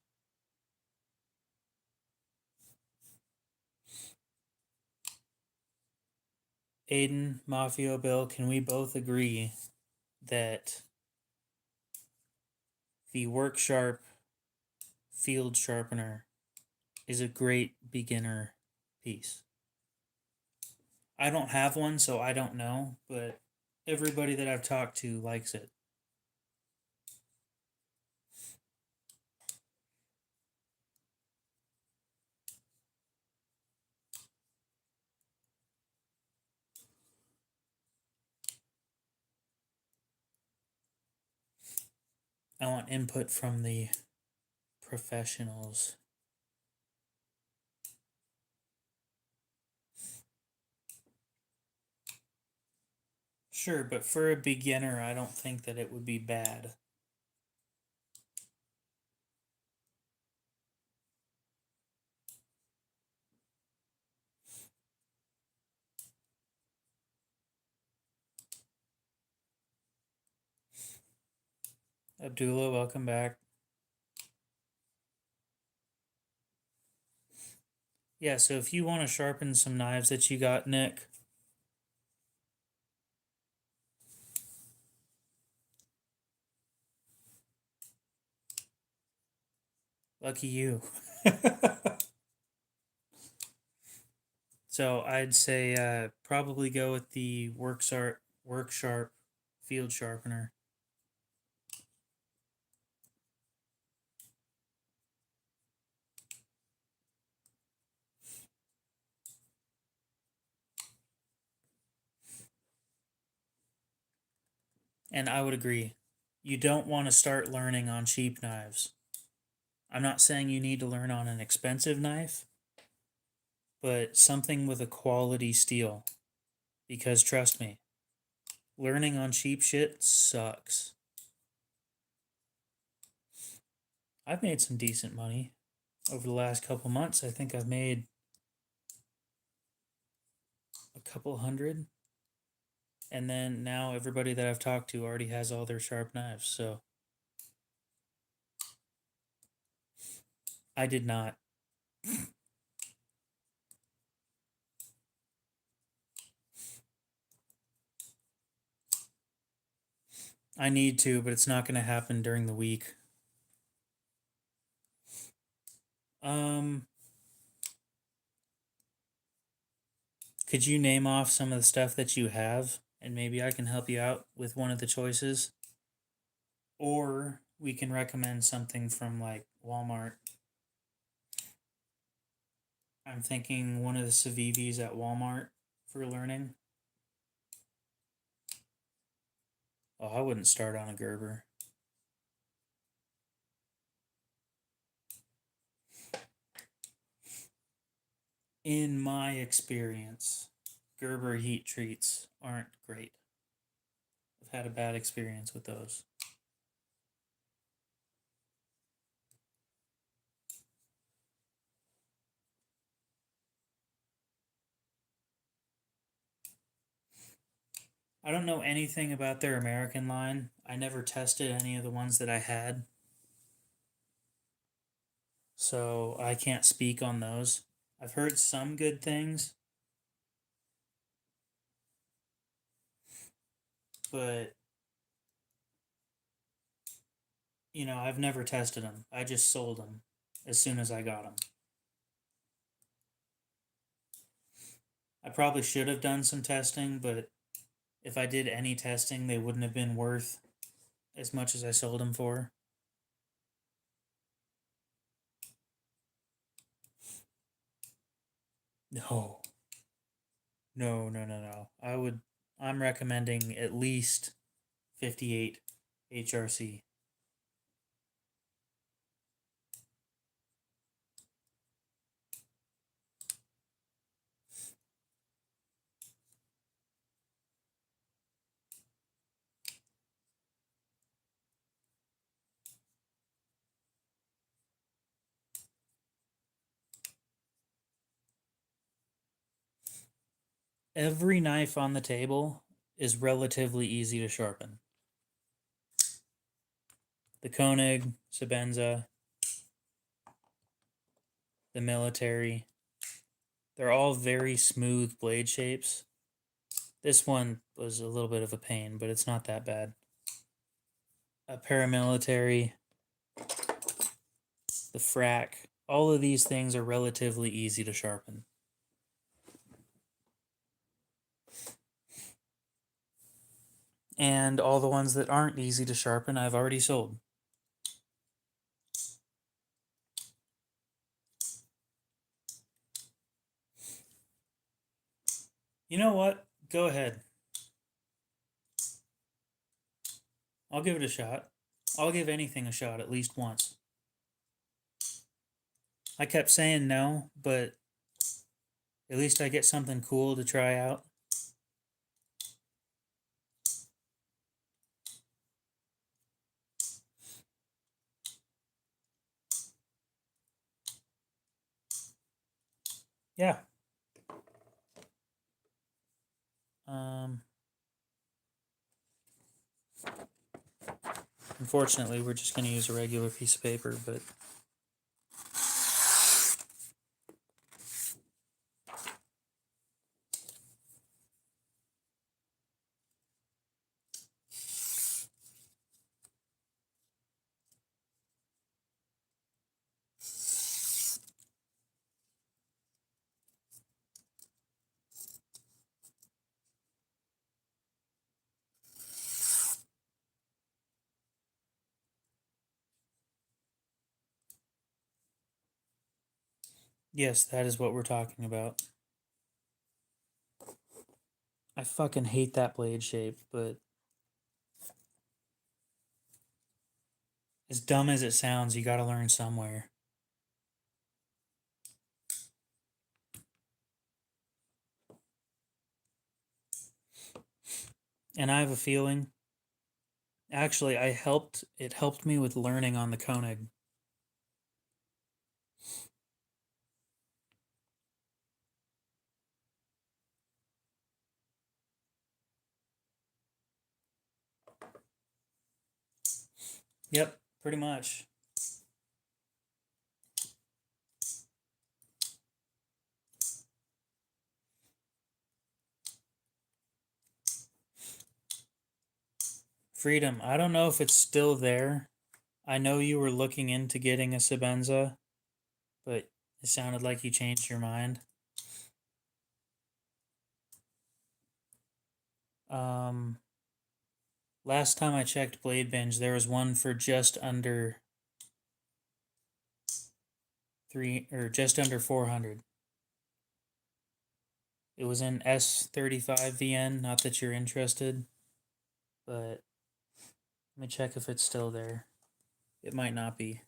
Aiden, Mafio, Bill, can we both agree that the Work Sharp field sharpener is a great beginner piece? I don't have one, so I don't know, but everybody that I've talked to likes it. I want input from the professionals. Sure, but for a beginner, I don't think that it would be bad. Abdullah, welcome back. Yeah, so if you want to sharpen some knives that you got, Nick, lucky you. So I'd say probably go with the Work Sharp field sharpener. And I would agree. You don't want to start learning on cheap knives. I'm not saying you need to learn on an expensive knife, but something with a quality steel. Because trust me, learning on cheap shit sucks. I've made some decent money over the last couple months. I think I've made a couple hundred. And then now everybody that I've talked to already has all their sharp knives. So I did not. I need to, but it's not going to happen during the week. Um, could you name off some of the stuff that you have, and maybe I can help you out with one of the choices? Or we can recommend something from like Walmart. I'm thinking one of the Civivis at Walmart for learning. Oh, I wouldn't start on a Gerber. In my experience, Gerber heat treats aren't great. I've had a bad experience with those. I don't know anything about their American line. I never tested any of the ones that I had, so I can't speak on those. I've heard some good things, but I've never tested them. I just sold them as soon as I got them. I probably should have done some testing, but if I did any testing, they wouldn't have been worth as much as I sold them for. No. No, no, no, no. I'm recommending at least 58 HRC. Every knife on the table is relatively easy to sharpen. The Koenig, Sebenza, the military, they're all very smooth blade shapes. This one was a little bit of a pain, but it's not that bad. A paramilitary, the frac, all of these things are relatively easy to sharpen. And all the ones that aren't easy to sharpen, I've already sold. You know what? Go ahead. I'll give it a shot. I'll give anything a shot at least once. I kept saying no, but at least I get something cool to try out. Yeah. Unfortunately, we're just going to use a regular piece of paper, but yes, that is what we're talking about. I fucking hate that blade shape, but as dumb as it sounds, you gotta learn somewhere. And I have a feeling, actually, it helped me with learning on the Koenig. Yep, pretty much. Freedom, I don't know if it's still there. I know you were looking into getting a Sebenza, but it sounded like you changed your mind. Last time I checked Blade Binge, there was one for just under just under 400. It was in S35 VN. Not that you're interested, but let me check if it's still there. It might not be.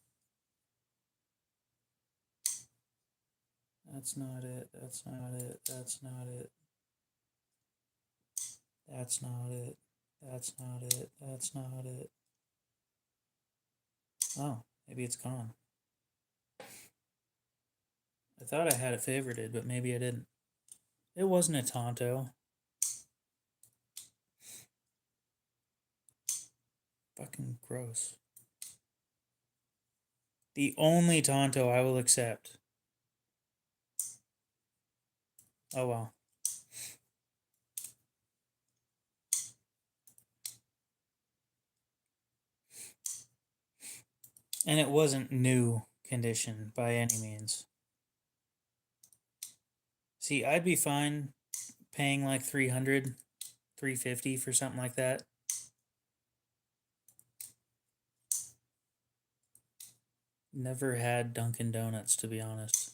That's not it. That's not it. That's not it. That's not it. That's not it. That's not it. Oh, maybe it's gone. I thought I had it favorited, but maybe I didn't. It wasn't a Tonto. Fucking gross. The only Tonto I will accept. Oh well. And it wasn't new condition by any means. See, I'd be fine paying like 300, 350 for something like that. Never had Dunkin' Donuts, to be honest.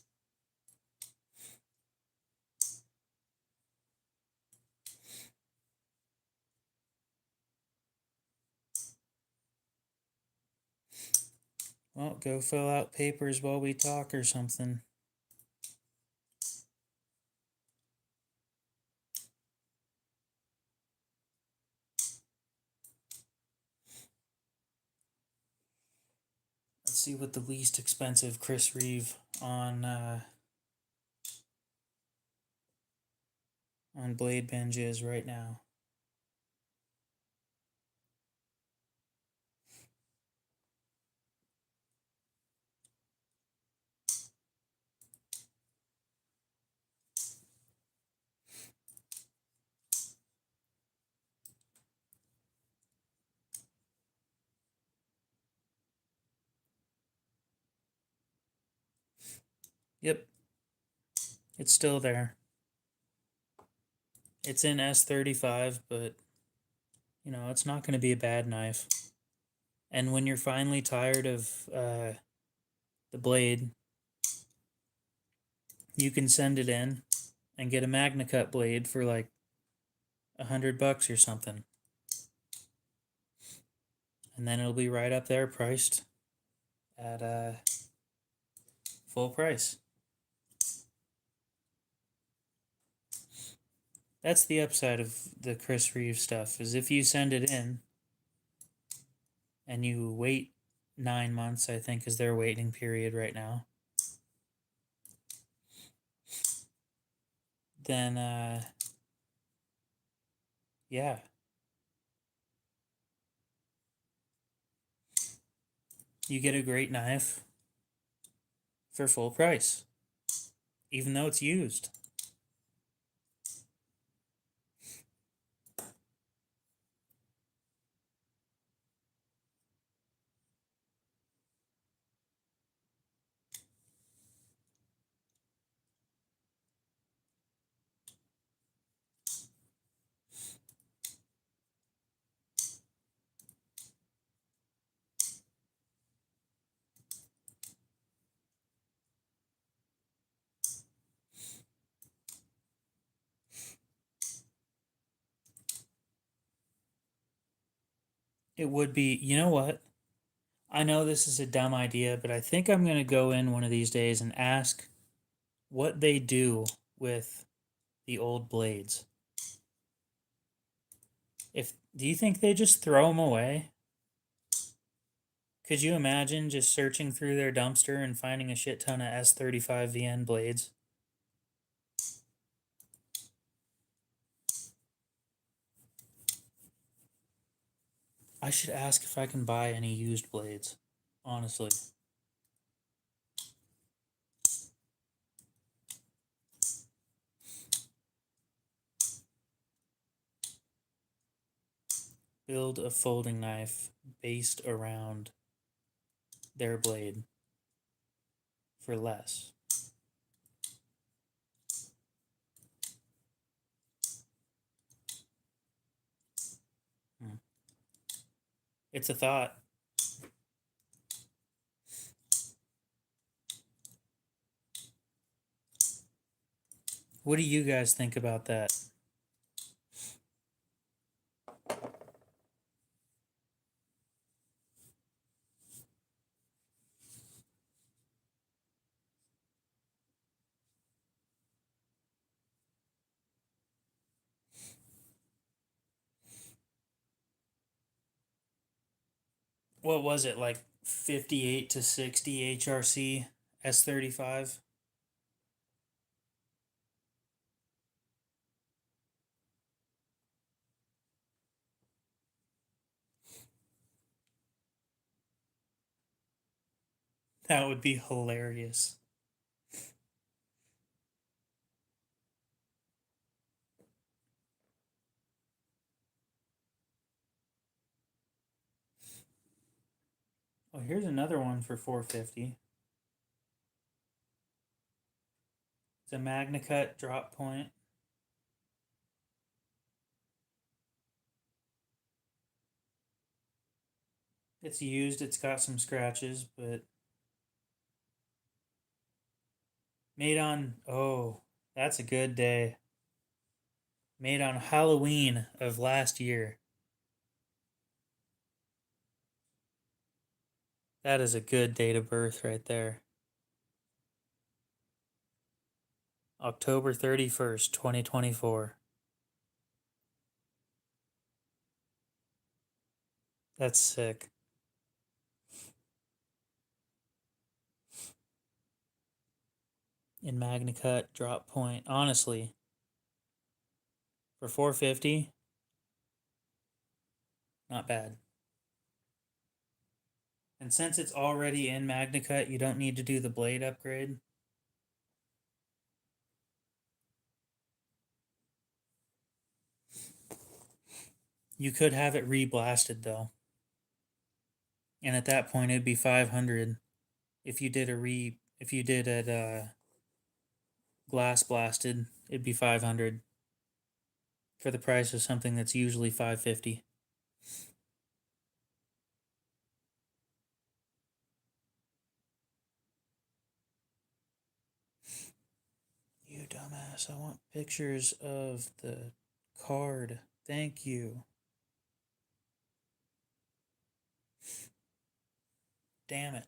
Well, go fill out papers while we talk or something. Let's see what the least expensive Chris Reeve on Blade Binge is right now. Yep, it's still there. It's in S35, but you know, it's not going to be a bad knife. And when you're finally tired of the blade, you can send it in and get a Magna Cut blade for like $100 or something. And then it'll be right up there priced at full price. That's the upside of the Chris Reeve stuff, is if you send it in and you wait 9 months, I think is their waiting period right now, then yeah, you get a great knife for full price, even though it's used. It would be, you know what? I know this is a dumb idea, but I think I'm going to go in one of these days and ask what they do with the old blades. Do you think they just throw them away? Could you imagine just searching through their dumpster and finding a shit ton of S35 VN blades? I should ask if I can buy any used blades, honestly. Build a folding knife based around their blade for less. It's a thought. What do you guys think about that? what was it, like 58 to 60 HRC S35? That would be hilarious. Oh, here's another one for 450. It's a MagnaCut drop point. It's used, it's got some scratches, but made on, oh, that's a good day. Made on Halloween of last year. That is a good date of birth right there. October 31st, 2024. That's sick. In MagnaCut drop point. Honestly, for 450, not bad. And since it's already in MagnaCut, you don't need to do the blade upgrade. You could have it re-blasted though. And at that point it'd be 500 if you did it glass blasted, it'd be 500 for the price of something that's usually 550. You dumbass, I want pictures of the card. Thank you. Damn it.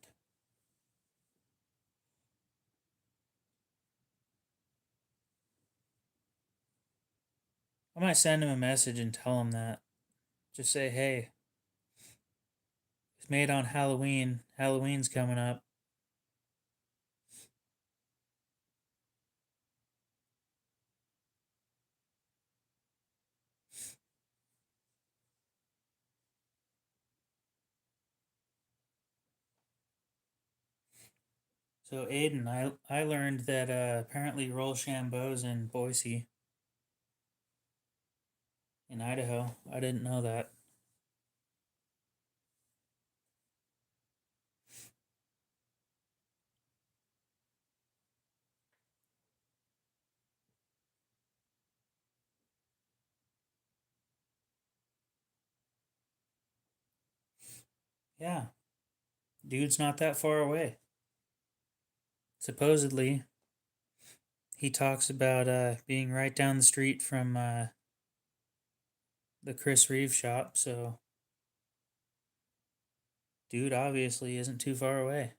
I might send him a message and tell him that. Just say, hey, it's made on Halloween. Halloween's coming up. So Aiden, I learned that apparently Rochambeau's in Boise, in Idaho. I didn't know that. Yeah, dude's not that far away. Supposedly, he talks about being right down the street from the Chris Reeve shop, so dude obviously isn't too far away.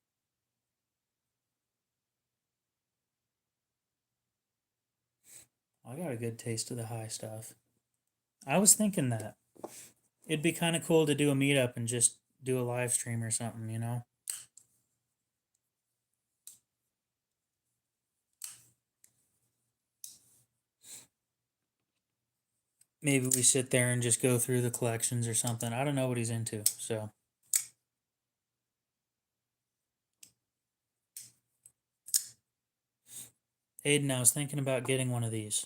I got a good taste of the high stuff. I was thinking that it'd be kind of cool to do a meetup and just do a live stream or something, you know? Maybe we sit there and just go through the collections or something. I don't know what he's into, so. Aiden, I was thinking about getting one of these.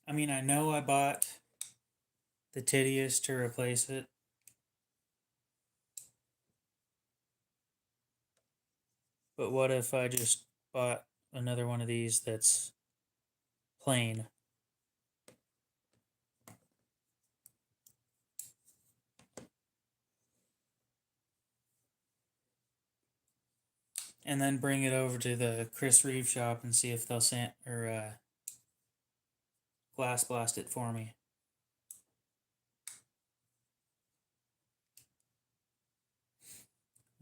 I mean, I know I bought the Titius to replace it. But what if I just bought another one of these that's plain? And then bring it over to the Chris Reeve shop and see if they'll glass blast it for me.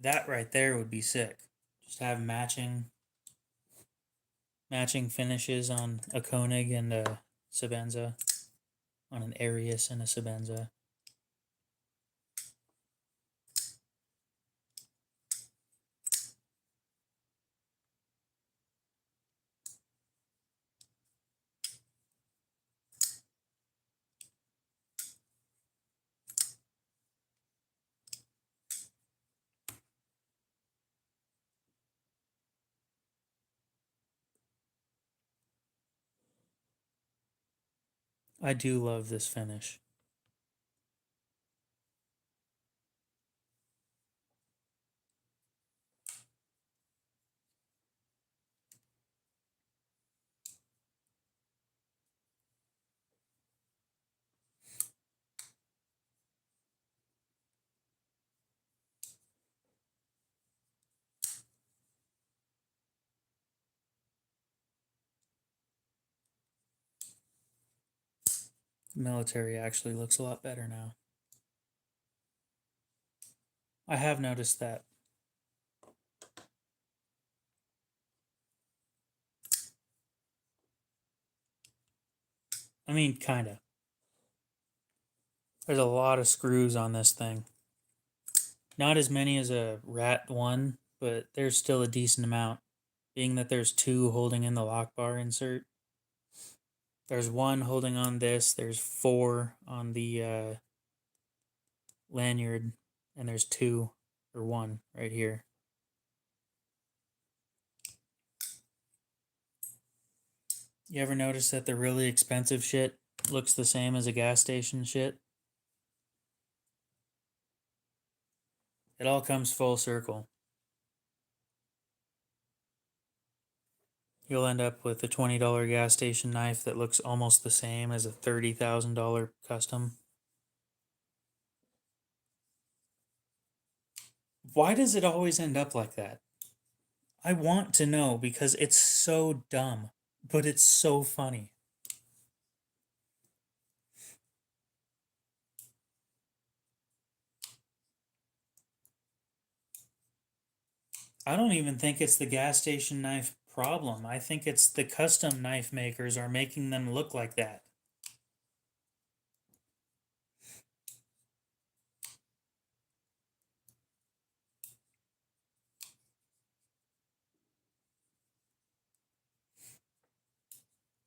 That right there would be sick. Just have matching finishes on a Koenig and a Sebenza, on an Arius and a Sebenza. I do love this finish. Military actually looks a lot better now. I have noticed that. I mean, kinda. There's a lot of screws on this thing. Not as many as a Rat 1, but there's still a decent amount, being that there's two holding in the lock bar insert. There's one holding on this, there's four on the lanyard, and there's two, or one, right here. You ever notice that the really expensive shit looks the same as a gas station shit? It all comes full circle. You'll end up with a $20 gas station knife that looks almost the same as a $30,000 custom. Why does it always end up like that? I want to know because it's so dumb, but it's so funny. I don't even think it's the gas station knife problem. I think it's the custom knife makers are making them look like that.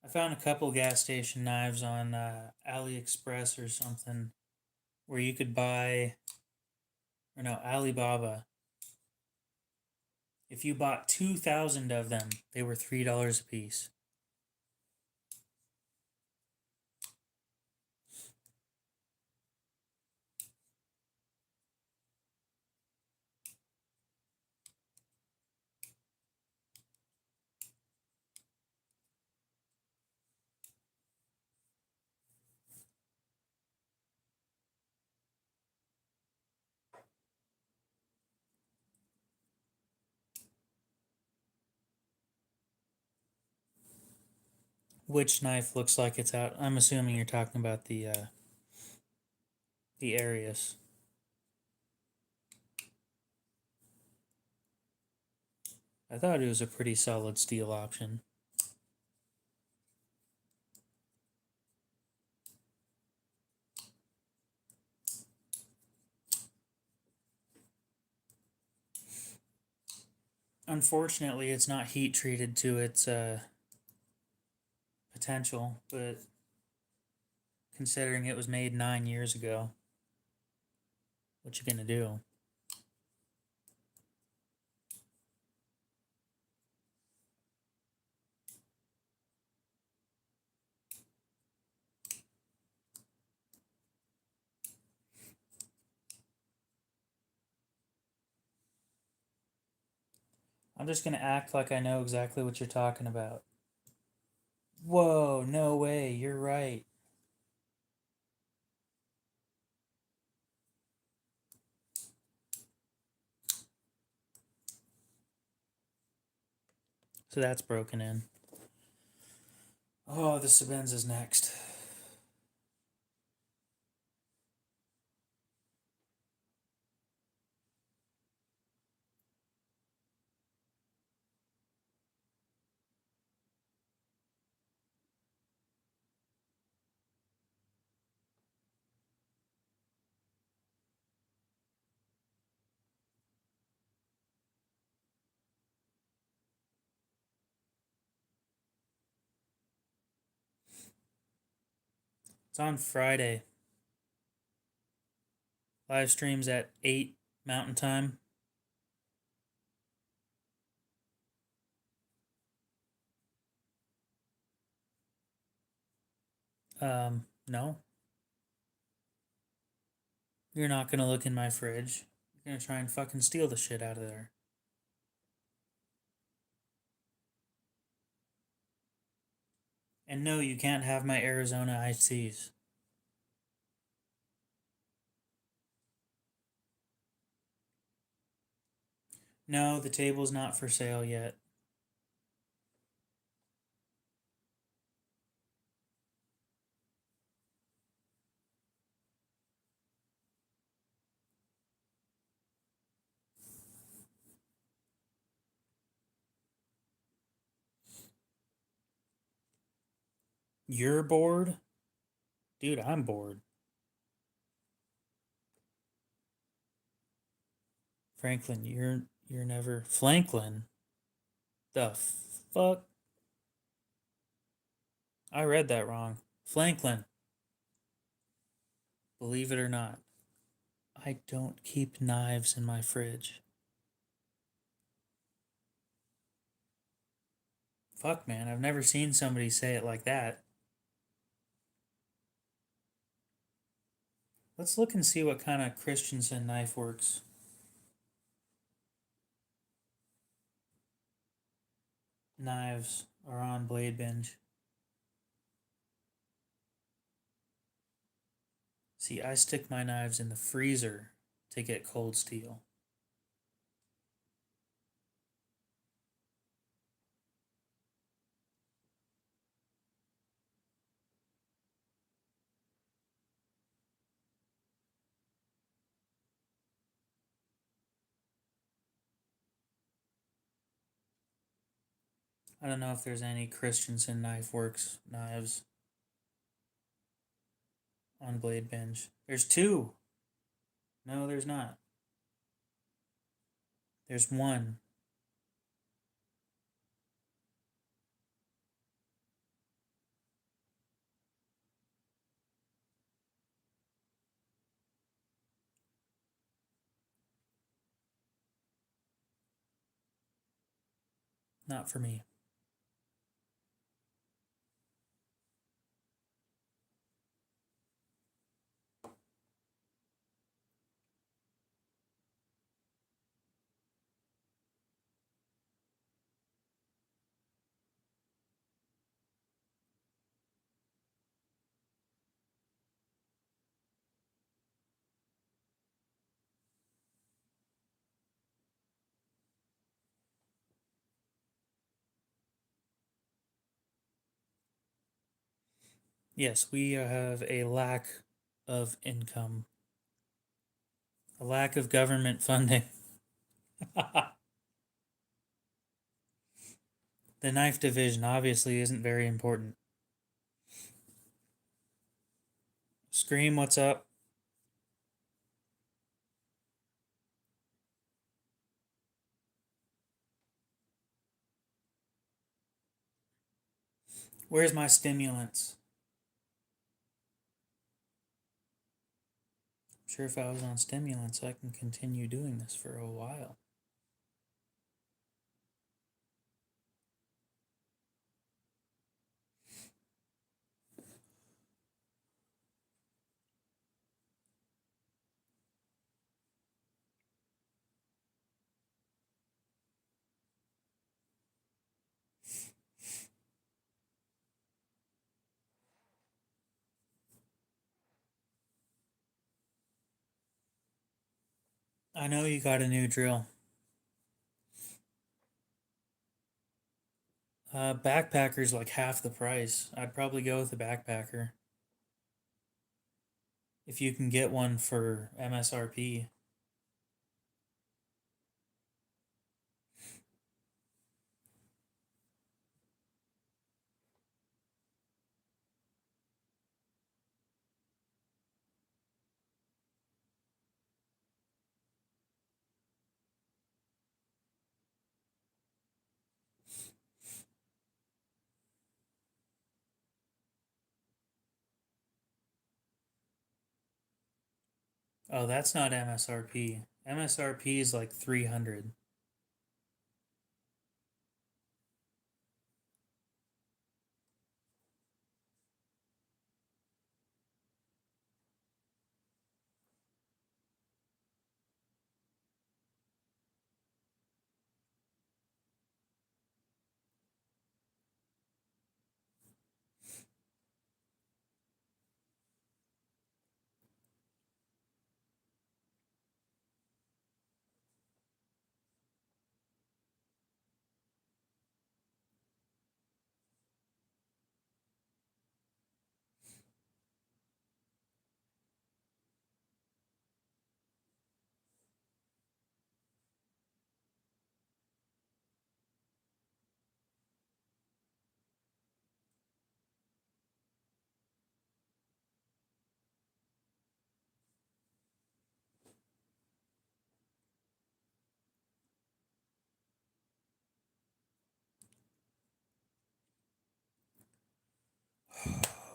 I found a couple gas station knives on AliExpress or something where you could buy, or no, Alibaba. If you bought 2,000 of them, they were $3 a piece. Which knife looks like it's out? I'm assuming you're talking about the Arius. I thought it was a pretty solid steel option. Unfortunately, it's not heat treated to its potential, but considering it was made 9 years ago, what you gonna do? I'm just gonna act like I know exactly what you're talking about. Whoa, no way, you're right. So that's broken in. Oh, the Sebenza's next. It's on Friday. Live streams at 8 Mountain Time. No. You're not gonna look in my fridge. You're gonna try and fucking steal the shit out of there. And no, you can't have my Arizona iced teas. No, the table's not for sale yet. You're bored? Dude, I'm bored. Franklin, you're never Franklin. The fuck? I read that wrong. Franklin. Believe it or not, I don't keep knives in my fridge. Fuck, man, I've never seen somebody say it like that. Let's look and see what kind of Christensen knife works. Knives are on Blade Binge. See, I stick my knives in the freezer to get cold steel. I don't know if there's any Christensen Knife Works knives on Blade Binge. There's two. No, there's not. There's one. Not for me. Yes, we have a lack of income, a lack of government funding. The knife division obviously isn't very important. Scream, what's up? Where's my stimulants? I'm sure if I was on stimulants, I can continue doing this for a while. I know you got a new drill. Backpacker's like half the price. I'd probably go with a backpacker. If you can get one for MSRP. Oh, that's not MSRP. MSRP is like 300.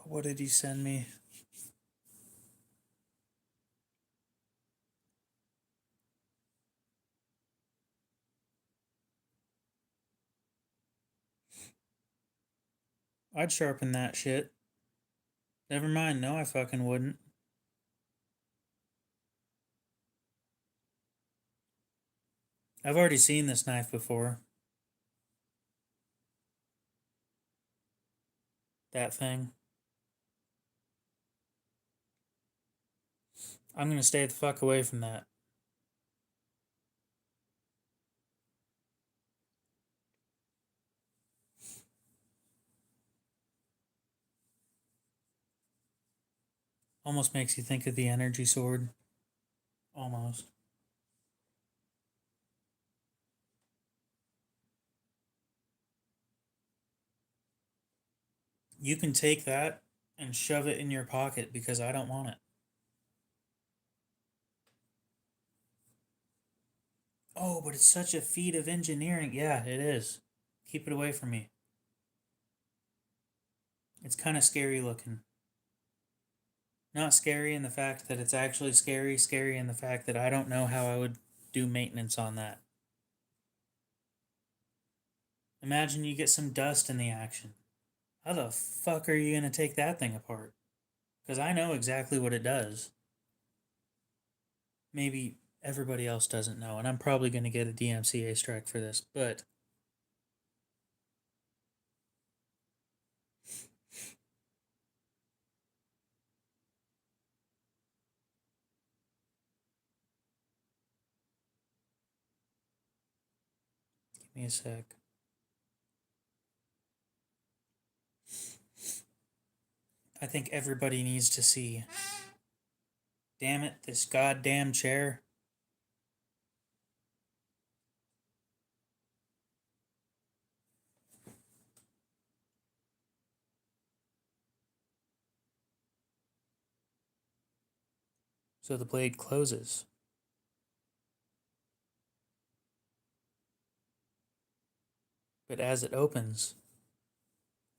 What did he send me? I'd sharpen that shit. Never mind, no, I fucking wouldn't. I've already seen this knife before. That thing. I'm gonna stay the fuck away from that. Almost makes you think of the energy sword. Almost. You can take that and shove it in your pocket because I don't want it. Oh, but it's such a feat of engineering. Yeah, it is. Keep it away from me. It's kind of scary looking. Not scary in the fact that it's actually scary, scary in the fact that I don't know how I would do maintenance on that. Imagine you get some dust in the action. How the fuck are you going to take that thing apart? Because I know exactly what it does. Maybe everybody else doesn't know, and I'm probably going to get a DMCA strike for this, but give me a sec. I think everybody needs to see. Damn it, this goddamn chair. So the blade closes. But as it opens,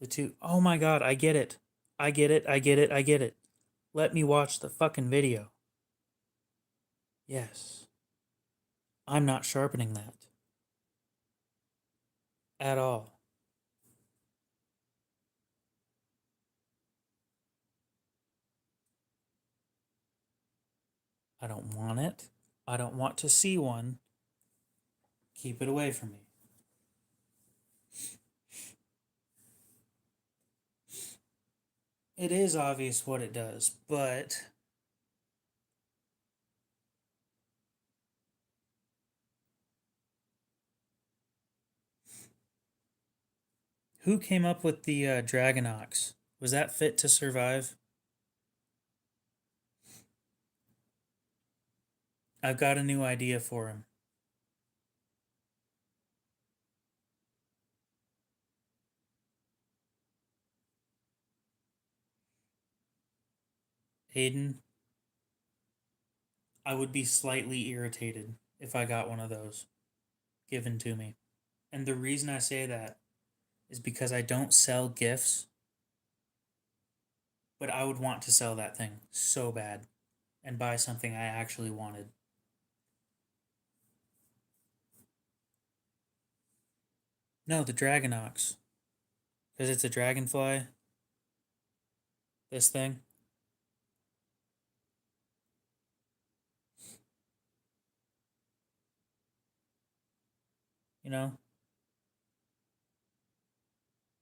the two. Oh my god, I get it. I get it, I get it, I get it. Let me watch the fucking video. Yes. I'm not sharpening that. At all. I don't want it. I don't want to see one. Keep it away from me. It is obvious what it does, but who came up with the Dragon Ox? Was that fit to survive? I've got a new idea for him. Hayden, I would be slightly irritated if I got one of those given to me. And the reason I say that is because I don't sell gifts, but I would want to sell that thing so bad. and buy something I actually wanted. No, the Dragonox. Because it's a dragonfly. This thing. You know?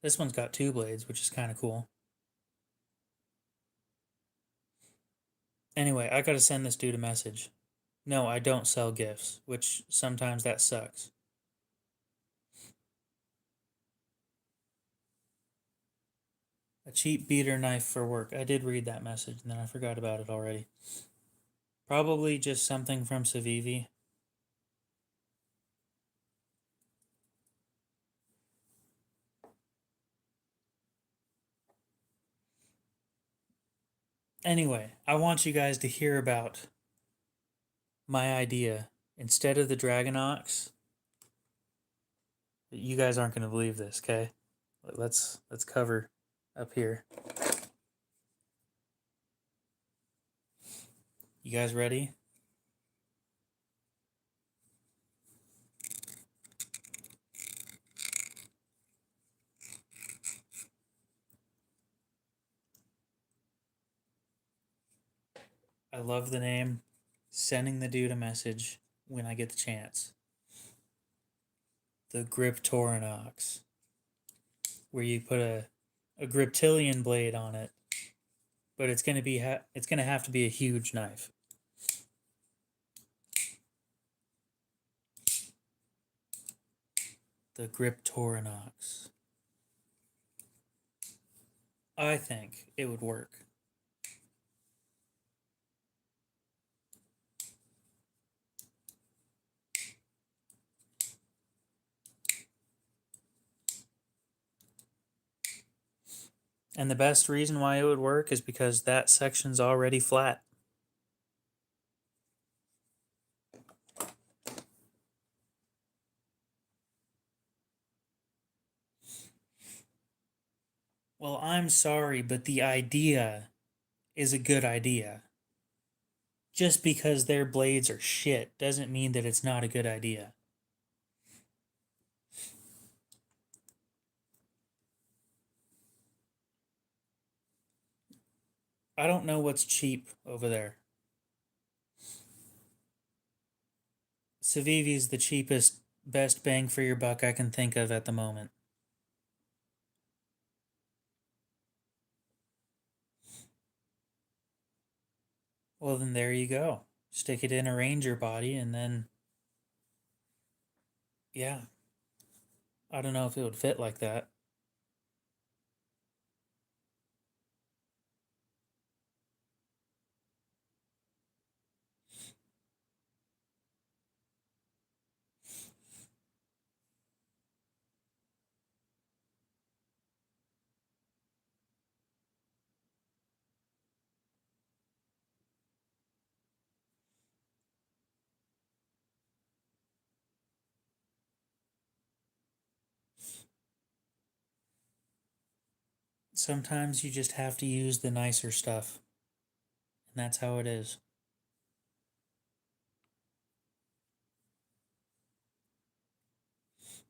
This one's got two blades, which is kind of cool. Anyway, I gotta send this dude a message. No, I don't sell gifts, which sometimes that sucks. A cheap beater knife for work. I did read that message and then I forgot about it already. Probably just something from Civivi. Anyway, I want you guys to hear about my idea. Instead of the Dragonox, you guys aren't going to believe this, okay? Let's cover up here. You guys ready? I love the name. Sending the dude a message when I get the chance. The Griptorinox, where you put a Griptilian blade on it, but it's gonna be it's gonna have to be a huge knife. The Griptorinox. I think it would work. And the best reason why it would work is because that section's already flat. Well, I'm sorry, but the idea is a good idea. Just because their blades are shit doesn't mean that it's not a good idea. I don't know what's cheap over there. Civivi's the cheapest, best bang for your buck I can think of at the moment. Well, then there you go. Stick it in a ranger body and then, yeah. I don't know if it would fit like that. Sometimes you just have to use the nicer stuff. And that's how it is.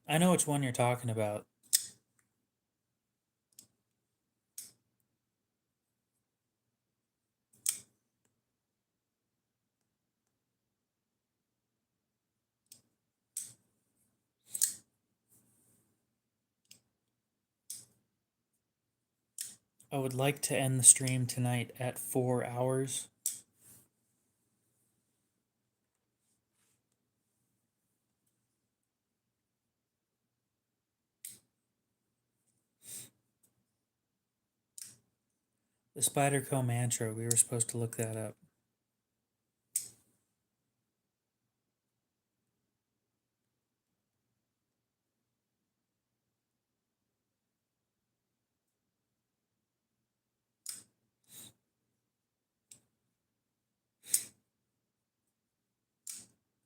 I know which one you're talking about. I would like to end the stream tonight at 4 hours. The Spyderco Mantra, we were supposed to look that up.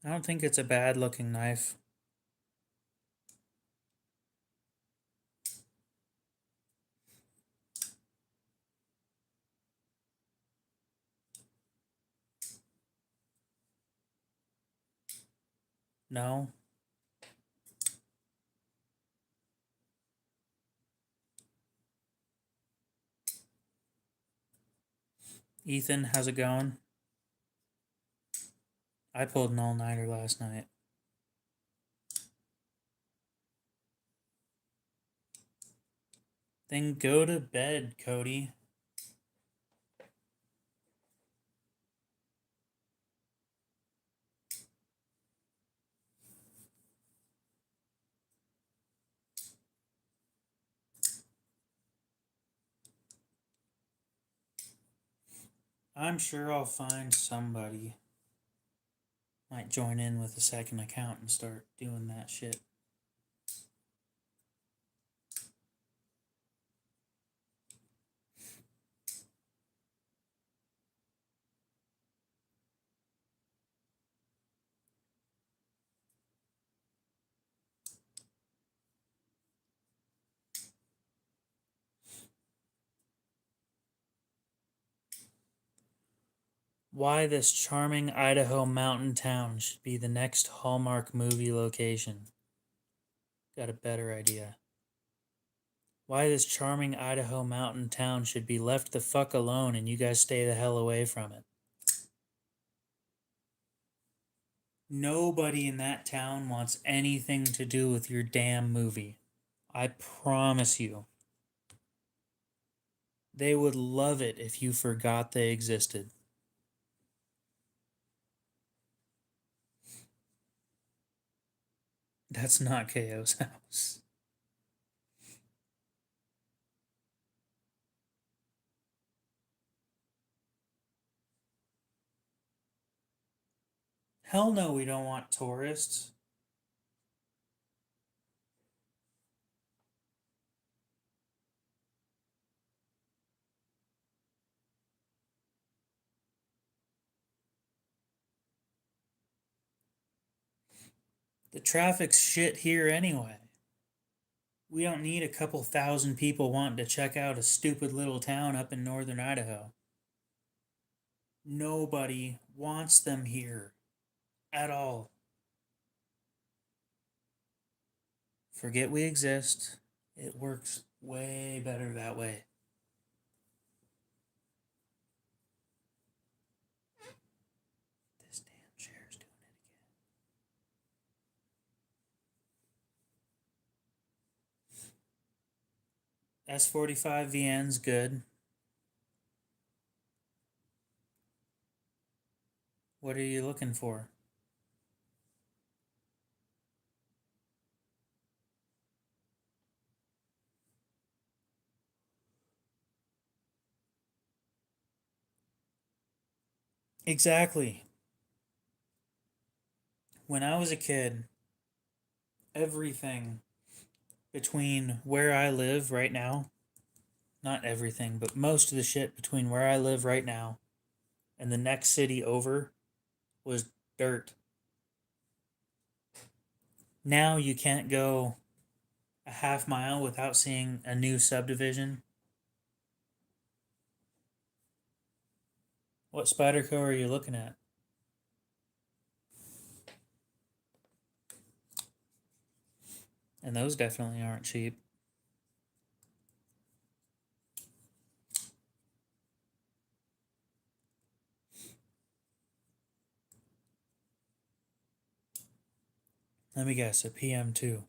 I don't think it's a bad looking knife. No? Ethan, how's it going? I pulled an all-nighter last night. Then go to bed, Cody. I'm sure I'll find somebody. Might join in with a second account and start doing that shit. Why this charming Idaho mountain town should be the next Hallmark movie location. Got a better idea. Why this charming Idaho mountain town should be left the fuck alone and you guys stay the hell away from it. Nobody in that town wants anything to do with your damn movie. I promise you. They would love it if you forgot they existed. That's not KO's house. Hell no, we don't want tourists. The traffic's shit here anyway. We don't need a couple thousand people wanting to check out a stupid little town up in northern Idaho. Nobody wants them here at all. Forget we exist. It works way better that way. This damn chair's doing it again. S45 VN's good. What are you looking for? Exactly. When I was a kid, everything between where I live right now, not everything, but most of the shit between where I live right now and the next city over was dirt. Now you can't go a half mile without seeing a new subdivision. What Spyderco are you looking at? And those definitely aren't cheap. Let me guess, a PM2.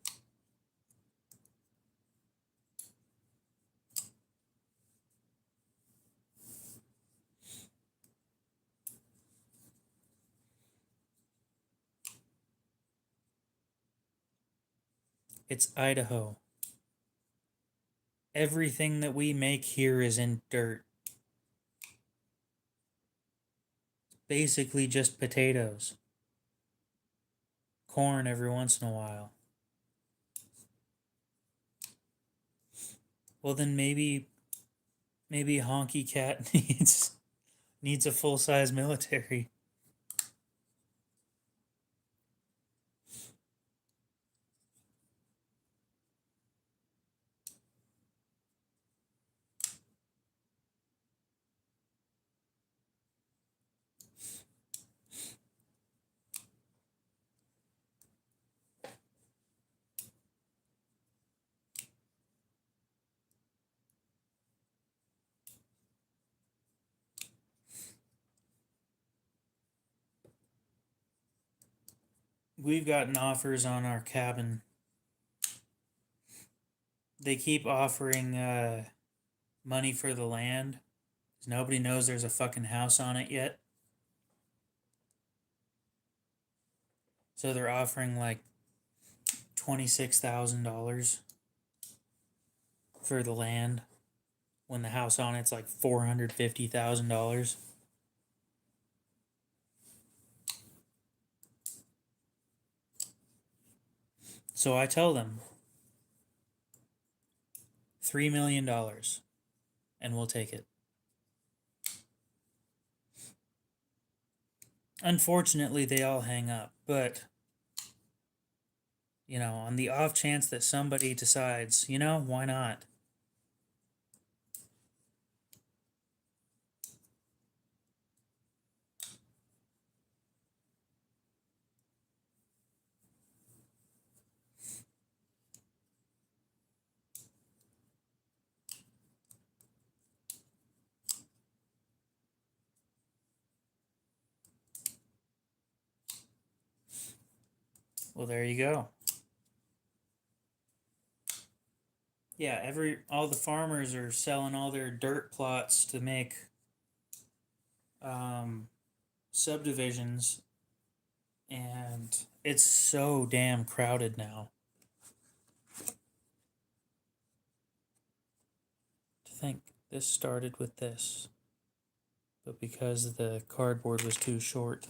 It's Idaho. Everything that we make here is in dirt. Basically just potatoes. Corn every once in a while. Well then maybe Honky Cat needs a full-size military. we've gotten offers on our cabin. They keep offering money for the land. Nobody knows there's a fucking house on it yet. So they're offering like $26,000 for the land when the house on it's like $450,000. So I tell them $3 million and we'll take it. Unfortunately, they all hang up, but you know, on the off chance that somebody decides, you know, why not? Well, there you go. Yeah, all the farmers are selling all their dirt plots to make um, subdivisions, and it's so damn crowded now. To think this started with this, but because the cardboard was too short,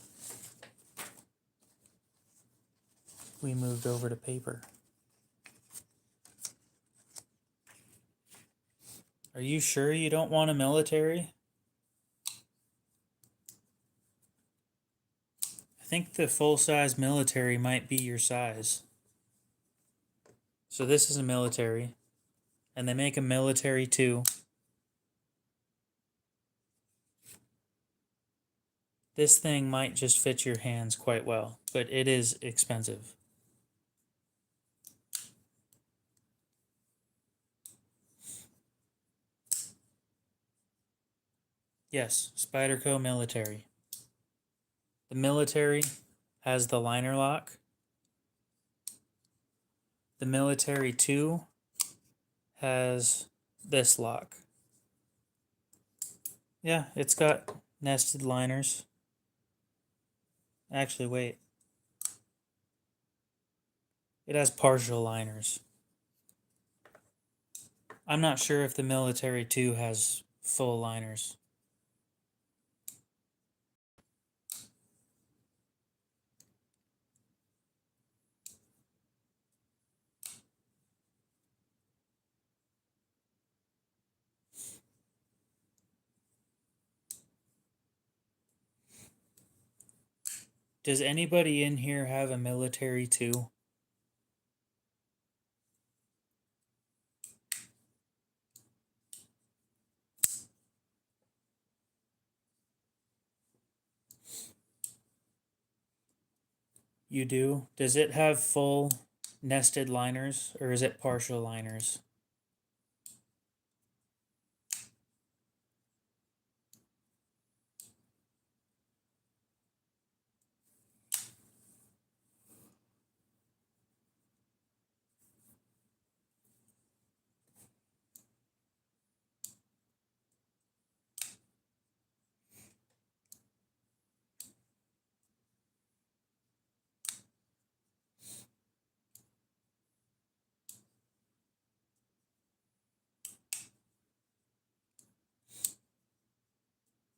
we moved over to paper. Are you sure you don't want a military? I think the full-size military might be your size. So this is a military, and they make a military too. This thing might just fit your hands quite well, but it is expensive. Yes, Spyderco military. The military has the liner lock. The military 2 has this lock. Yeah, it's got nested liners. Actually, wait. It has partial liners. I'm not sure if the military 2 has full liners. Does anybody in here have a military 2? You do? Does it have full nested liners, or is it partial liners?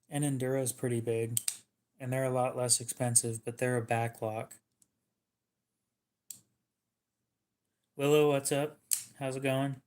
And Endura's pretty big, and they're a lot less expensive, but they're a backlock. Willow, what's up? How's it going?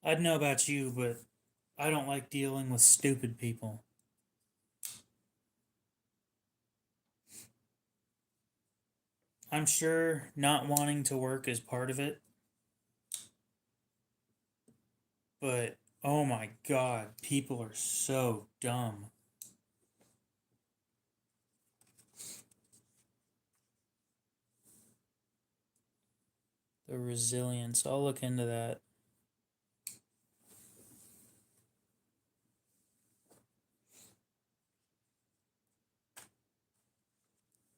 I don't know about you, but I don't like dealing with stupid people. I'm sure not wanting to work is part of it, but oh my god, people are so dumb. The resilience, I'll look into that.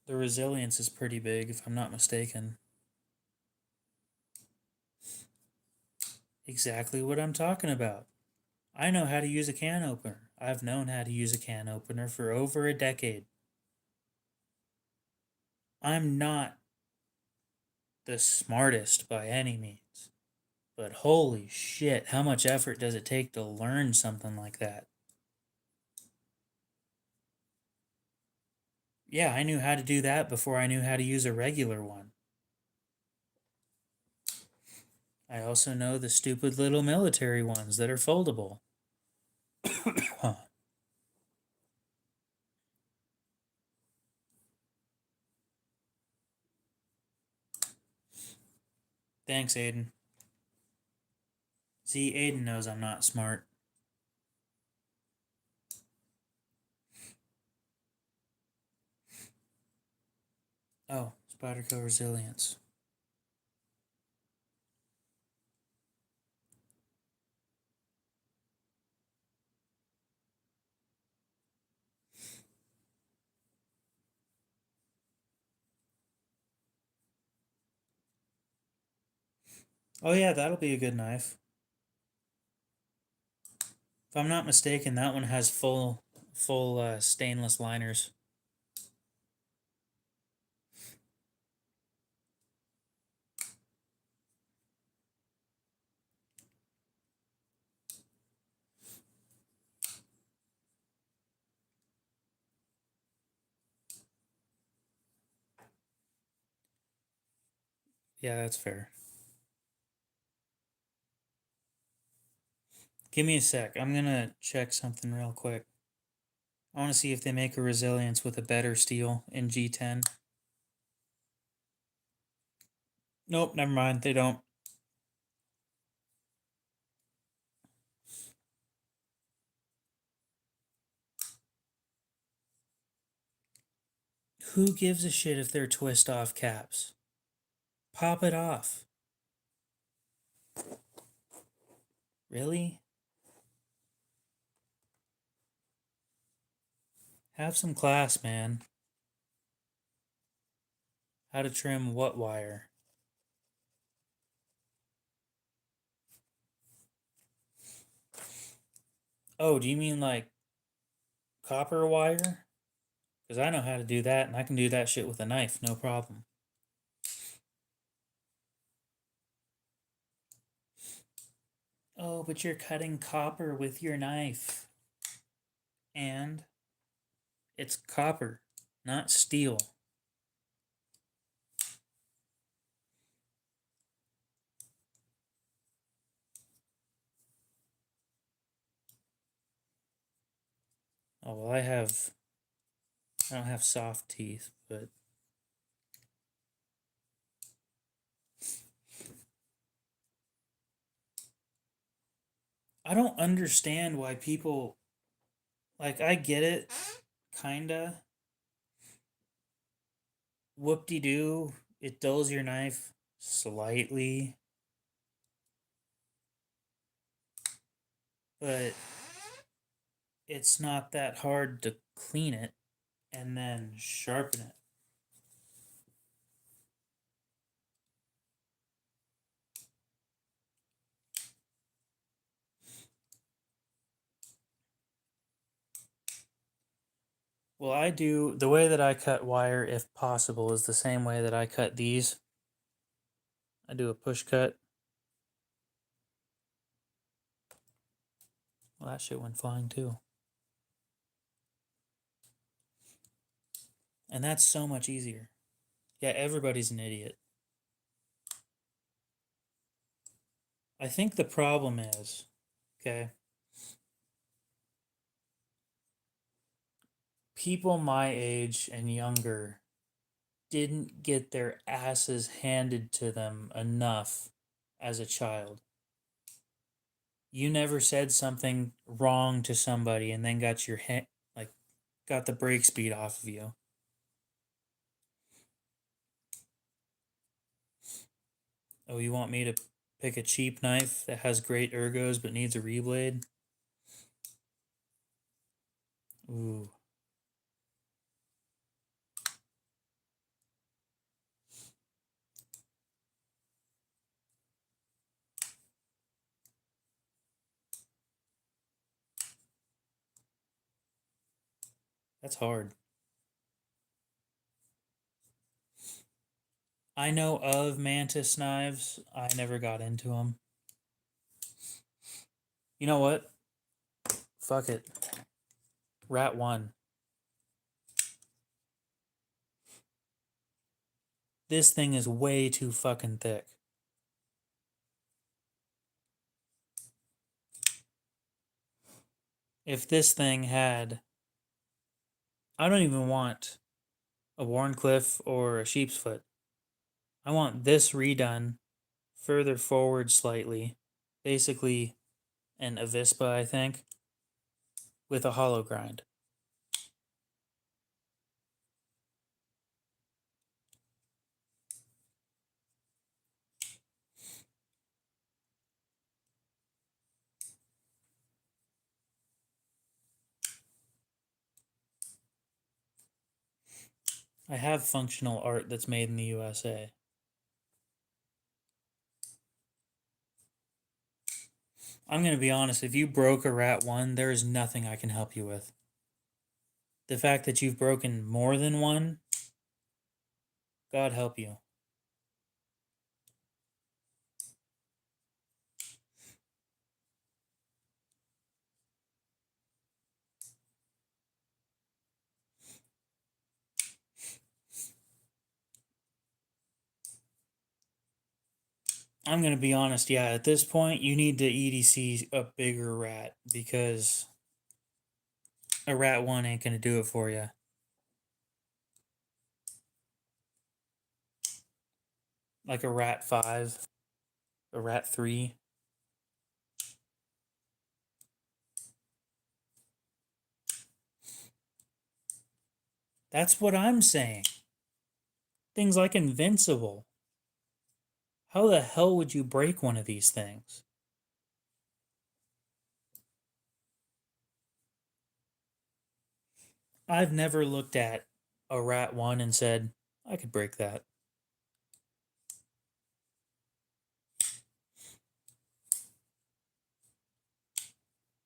The resilience is pretty big, if I'm not mistaken. Exactly what I'm talking about. I know how to use a can opener. I've known how to use a can opener for over a decade. I'm not the smartest by any means, but holy shit, how much effort does it take to learn something like that? Yeah, I knew how to do that before I knew how to use a regular one. I also know the stupid little military ones that are foldable. Huh. Thanks, Aiden. See, Aiden knows I'm not smart. Oh, Spyderco Resilience. Oh yeah, that'll be a good knife. If I'm not mistaken, that one has full stainless liners. Yeah, that's fair. Give me a sec. I'm gonna check something real quick. I want to see if they make a resilience with a better steel in G10. Nope, never mind. They don't. Who gives a shit if they're twist off caps? Pop it off. Really? Have some class, man. How to trim what wire? Oh, do you mean like copper wire? Because I know how to do that, and I can do that shit with a knife, no problem. Oh, but you're cutting copper with your knife. And it's copper, not steel. Oh, well, I don't have soft teeth, but I don't understand why people, like, I get it, kinda. Whoop-de-doo, it dulls your knife slightly, but it's not that hard to clean it and then sharpen it. Well, I do, the way that I cut wire, if possible, is the same way that I cut these. I do a push cut. Well, that shit went flying too. And that's so much easier. Yeah, everybody's an idiot. I think the problem is, okay, people my age and younger didn't get their asses handed to them enough as a child. You never said something wrong to somebody and then got your like got the brakes beat off of you. Oh, you want me to pick a cheap knife that has great ergos but needs a reblade? Ooh. That's hard. I know of mantis knives. I never got into them. You know what? Fuck it. Rat 1. This thing is way too fucking thick. If this thing had... I don't even want a Warncliffe or a sheep's foot. I want this redone further forward slightly. Basically an Avispa, I think, with a hollow grind. I have functional art that's made in the USA. I'm going to be honest, if you broke a Rat 1, there is nothing I can help you with. The fact that you've broken more than one, God help you. I'm going to be honest, yeah, at this point, you need to EDC a bigger rat because a Rat 1 ain't going to do it for you. Like a Rat 5, a Rat 3. That's what I'm saying. Things like Invincible. How the hell would you break one of these things? I've never looked at a Rat 1 and said, I could break that.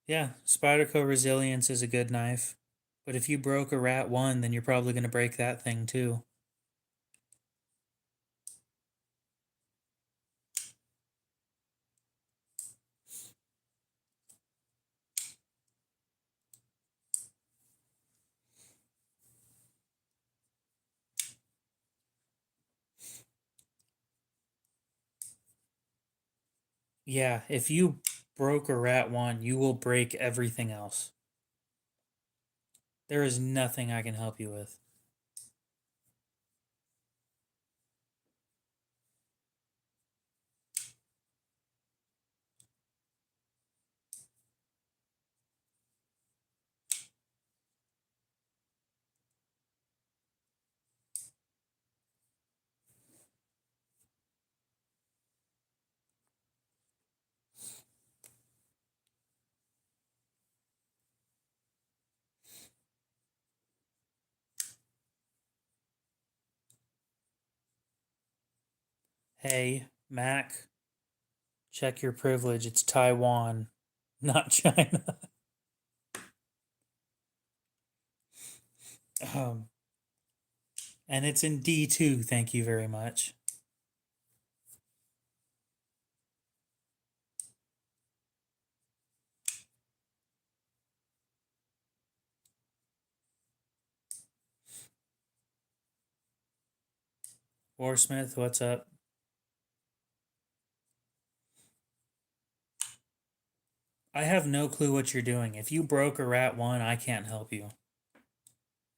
Yeah, Spyderco Resilience is a good knife. But if you broke a Rat 1, then you're probably going to break that thing too. Yeah, if you broke a Rat 1, you will break everything else. There is nothing I can help you with. Hey, Mac, check your privilege. It's Taiwan, not China. um, and it's in D2, thank you very much. Warsmith, what's up? I have no clue what you're doing. If you broke a Rat 1, I can't help you.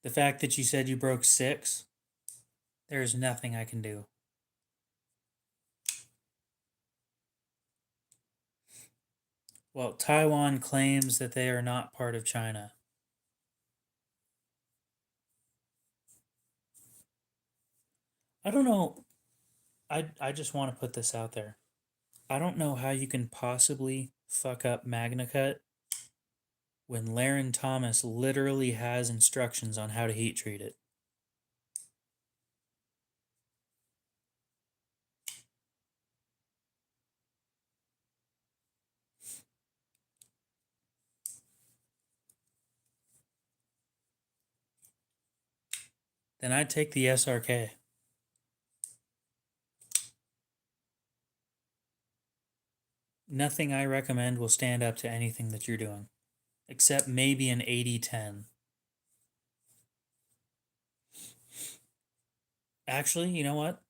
The fact that you said you broke 6, There's nothing I can do. Well, Taiwan claims that they are not part of China. I don't know. I just want to put this out there. I don't know how you can possibly fuck up Magna Cut when Laren Thomas literally has instructions on how to heat treat it. Then I'd take the SRK. Nothing I recommend will stand up to anything that you're doing, except maybe an 80-10. Actually, you know what?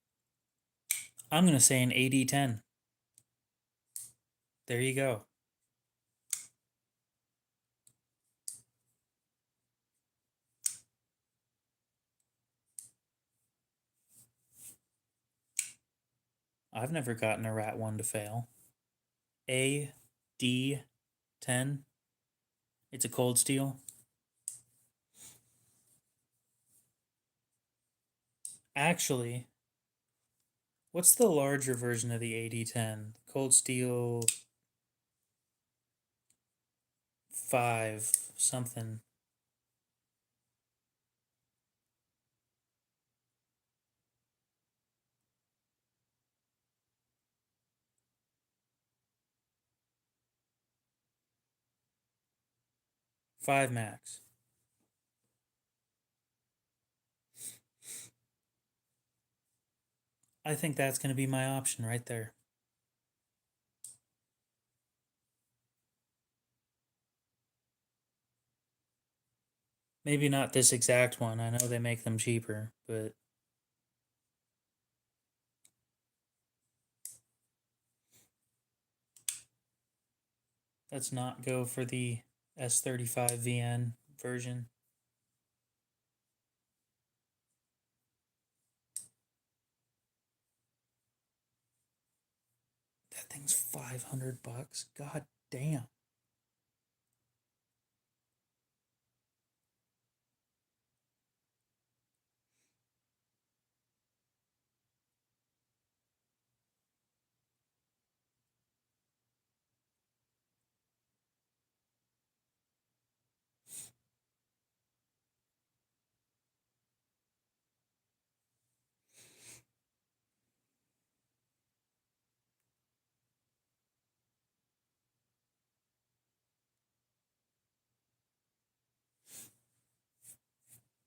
I'm going to say an 80-10. There you go. I've never gotten a rat one to fail. AD10. It's a cold steel. Actually, what's the larger version of the AD10? Cold steel 5 something. Five max. I think that's going to be my option right there. Maybe not this exact one. I know they make them cheaper, but let's not go for the S35VN version. That thing's $500. God damn.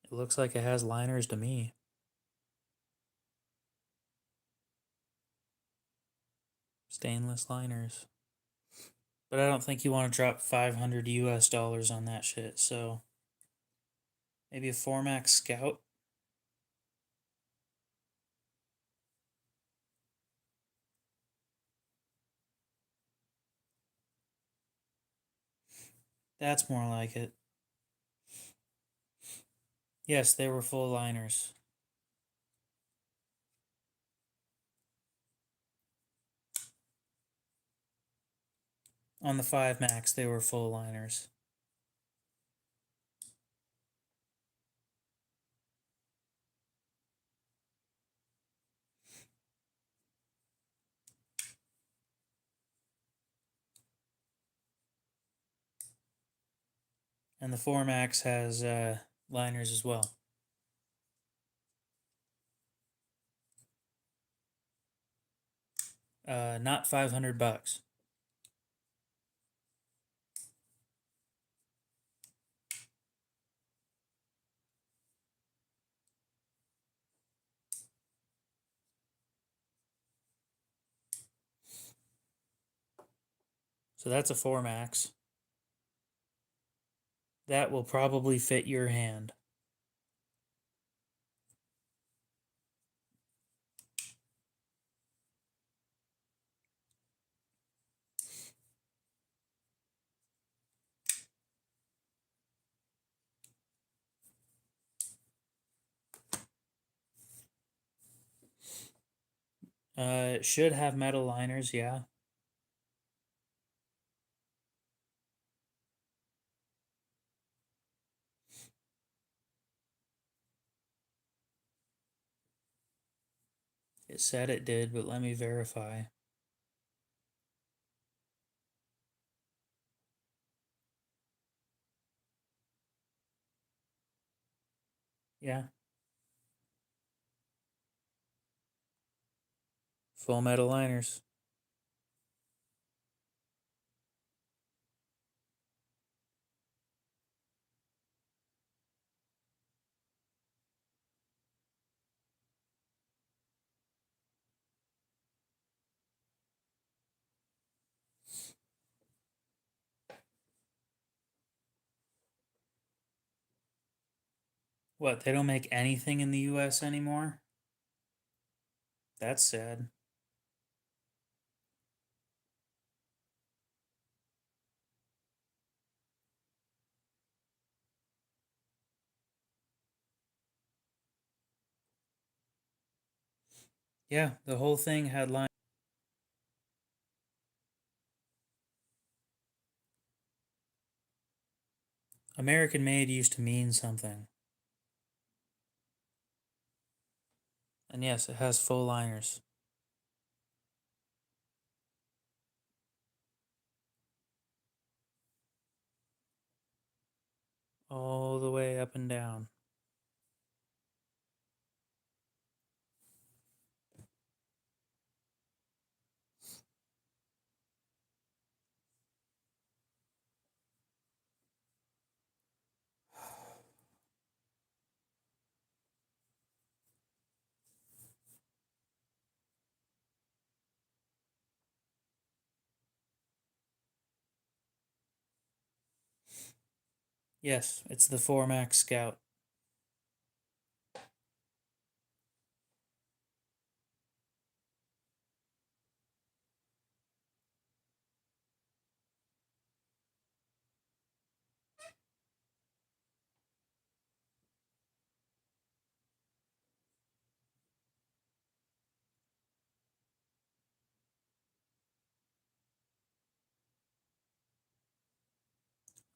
It looks like it has liners to me. Stainless liners. But I don't think you want to drop 500 US dollars on that shit, so maybe a Formax Scout. That's more like it. Yes, they were full liners. On the 5 Max, they were full liners. And the 4 Max has liners as well. Not $500. So that's a 4 Max. That will probably fit your hand. It should have metal liners, yeah. It said it did, but let me verify. Yeah, full metal liners. What, they don't make anything in the US anymore? That's sad. Yeah, the whole thing had lines. American made used to mean something. And yes, it has full liners. All the way up and down. Yes, it's the 4 Max Scout.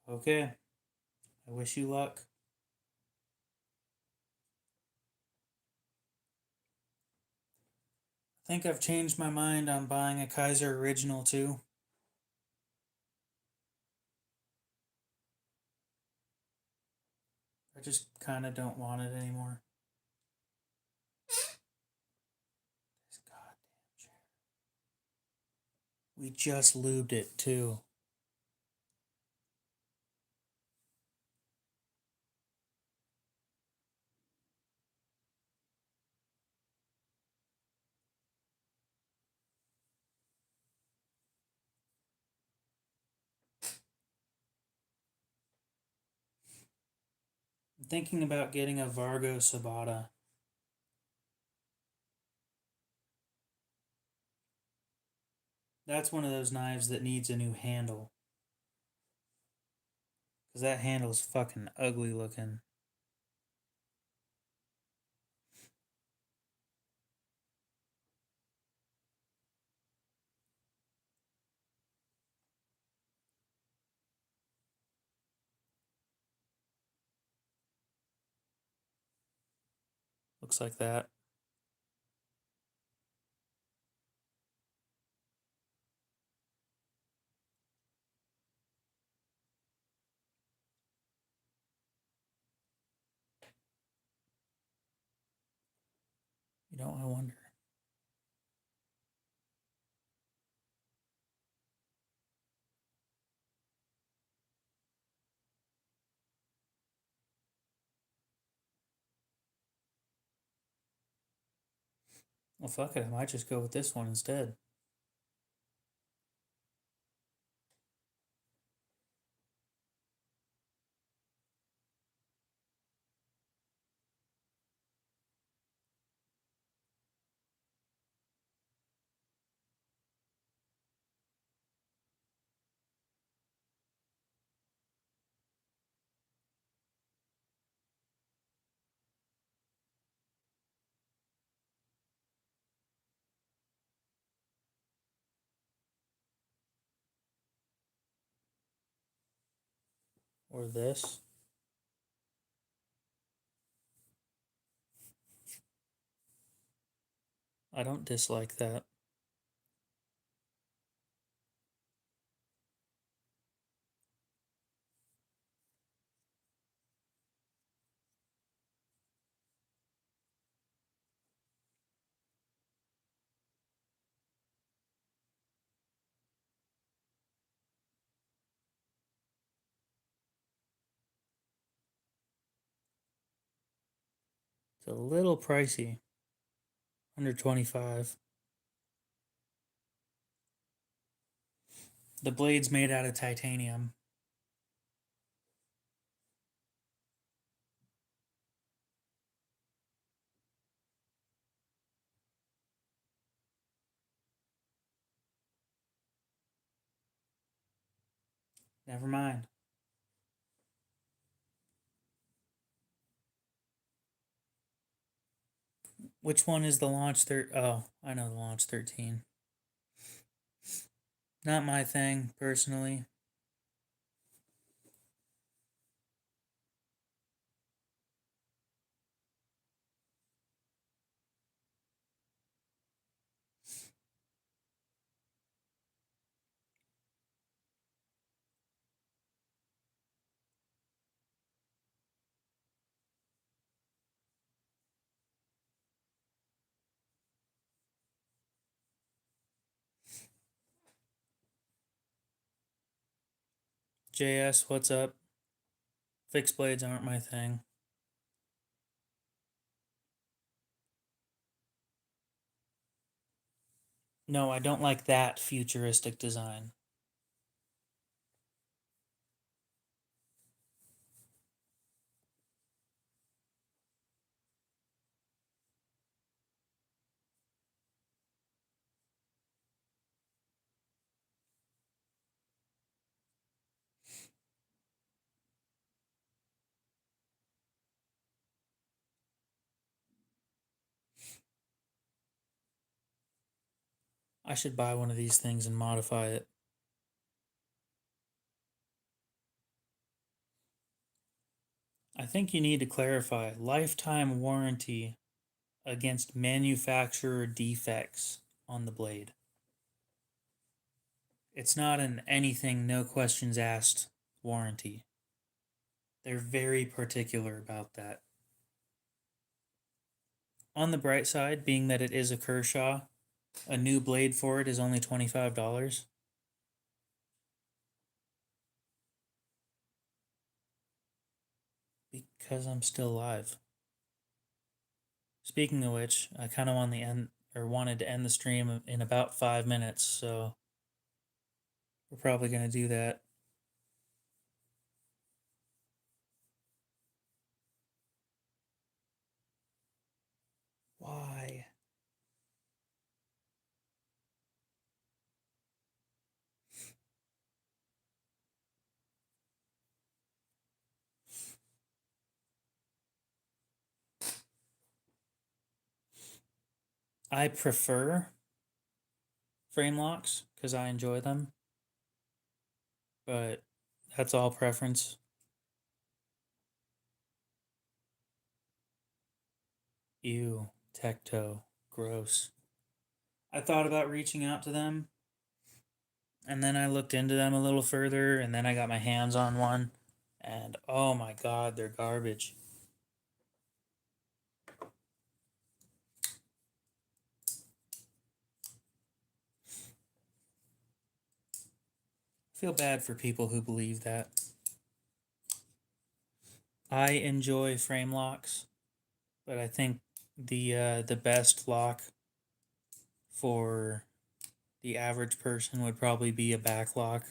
Okay, I wish you luck. I think I've changed my mind on buying a Kaiser Original too. I just kind of don't want it anymore. This goddamn chair. We just lubed it too. I'm thinking about getting a Vargo Sabata. That's one of those knives that needs a new handle. Because that handle's fucking ugly looking. Looks like that. You know, I wonder. Well, fuck it. I might just go with this one instead. Or this. I don't dislike that. It's a little pricey. Under 25. The blade's made out of titanium. Never mind. Which one is the launch Oh, I know the launch 13. Not my thing, personally. JS, what's up? Fixed blades aren't my thing. No, I don't like that futuristic design. I should buy one of these things and modify it. I think you need to clarify lifetime warranty against manufacturer defects on the blade. It's not an anything, no questions asked warranty. They're very particular about that. On the bright side, being that it is a Kershaw, a new blade for it is only $25. Because I'm still alive. Speaking of which, I kind of wanted to end the stream in about 5 minutes, so we're probably gonna do that. Why? I prefer frame locks because I enjoy them, but that's all preference. Ew, Tecto, gross. I thought about reaching out to them, and then I looked into them a little further, and then I got my hands on one, and oh my god, they're garbage. I feel bad for people who believe that. I enjoy frame locks, but I think the best lock for the average person would probably be a back lock.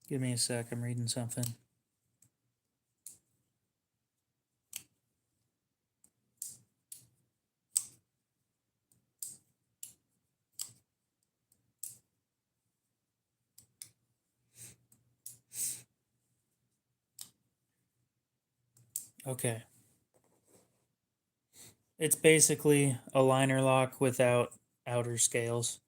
Give me a sec, I'm reading something. Okay. It's basically a liner lock without outer scales.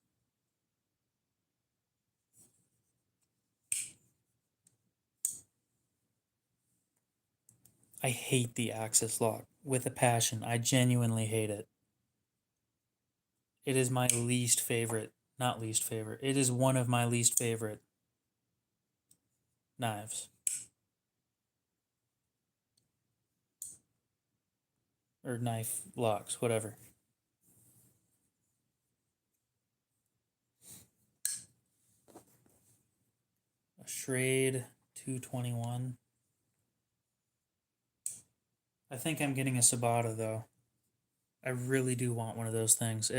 I hate the axis lock with a passion. I genuinely hate it. It is my least favorite. Not least favorite. It is one of my least favorite knives. Or knife locks, whatever. A Schrade 221. I think I'm getting a Sabata though. I really do want one of those things.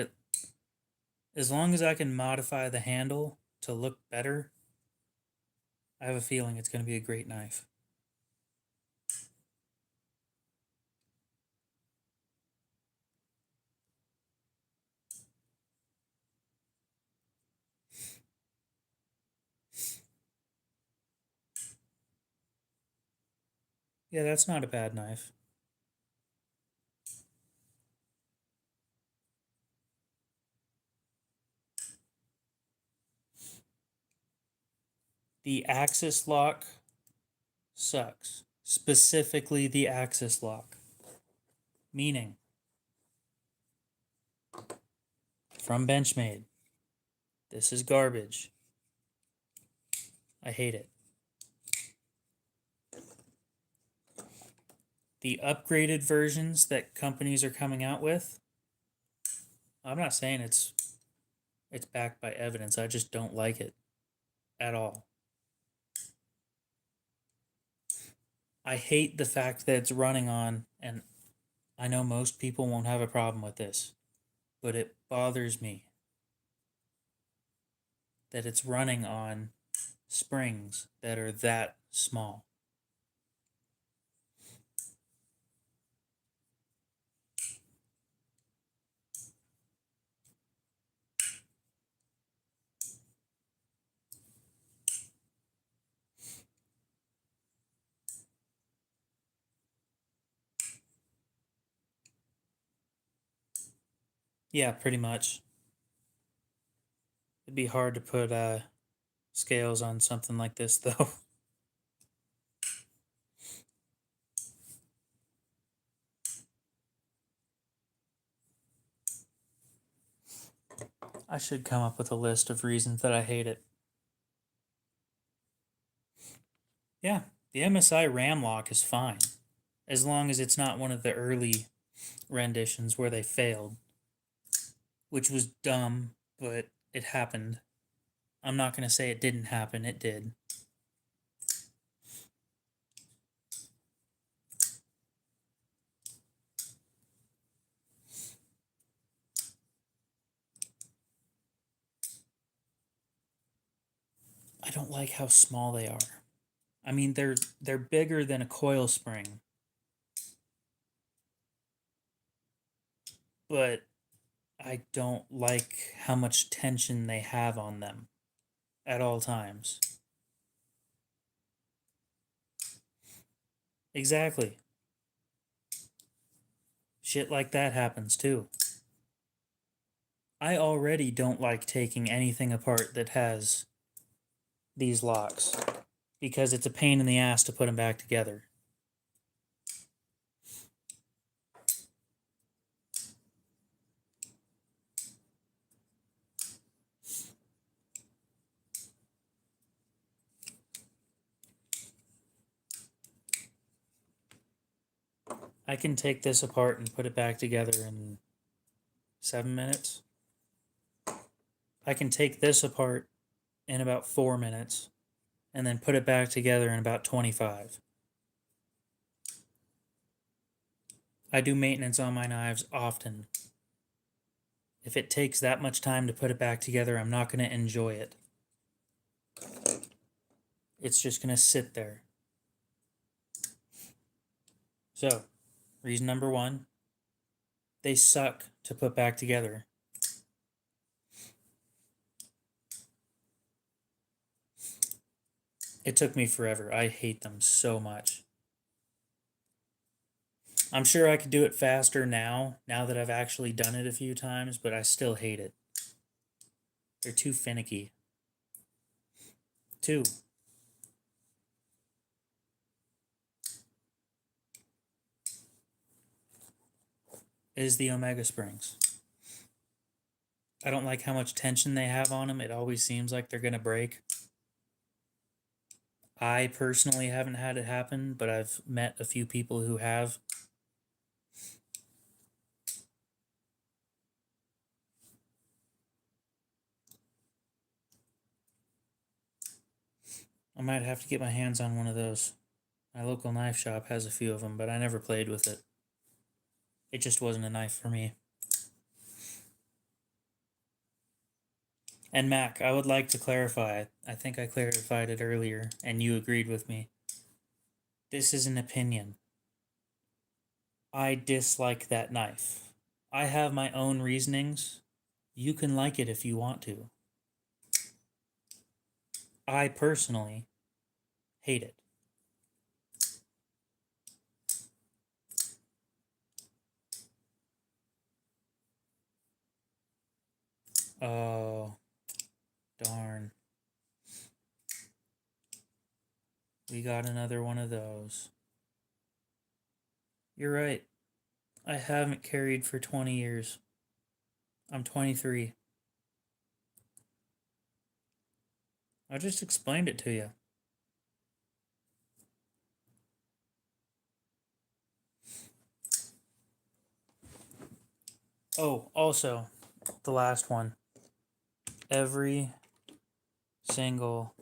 As long as I can modify the handle to look better, I have a feeling it's going to be a great knife. Yeah, that's not a bad knife. The axis lock sucks. Specifically, the axis lock. Meaning, from Benchmade, this is garbage. I hate it. The upgraded versions that companies are coming out with, I'm not saying it's backed by evidence. I just don't like it at all. I hate the fact that it's running on, and I know most people won't have a problem with this, but it bothers me that it's running on springs that are that small. Yeah, pretty much. It'd be hard to put scales on something like this, though. I should come up with a list of reasons that I hate it. Yeah, the MSI RAM lock is fine, as long as it's not one of the early renditions where they failed, which was dumb, but it happened. I'm not going to say it didn't happen, it did. I don't like how small they are. I mean, they're bigger than a coil spring, but I don't like how much tension they have on them at all times. Exactly. Shit like that happens too. I already don't like taking anything apart that has these locks because it's a pain in the ass to put them back together. I can take this apart and put it back together in 7 minutes. I can take this apart in about 4 minutes and then put it back together in about 25. I do maintenance on my knives often. If it takes that much time to put it back together, I'm not going to enjoy it. It's just going to sit there. So, reason number one, they suck to put back together. It took me forever. I hate them so much. I'm sure I could do it faster now that I've actually done it a few times, but I still hate it. They're too finicky. 2, is the Omega Springs. I don't like how much tension they have on them. It always seems like they're going to break. I personally haven't had it happen, but I've met a few people who have. I might have to get my hands on one of those. My local knife shop has a few of them, but I never played with it. It just wasn't a knife for me. And Mac, I would like to clarify, I think I clarified it earlier, and you agreed with me. This is an opinion. I dislike that knife. I have my own reasonings. You can like it if you want to. I personally hate it. Oh, darn. We got another one of those. You're right. I haven't carried for 20 years. I'm 23. I just explained it to you. Oh, also, the last one. Every single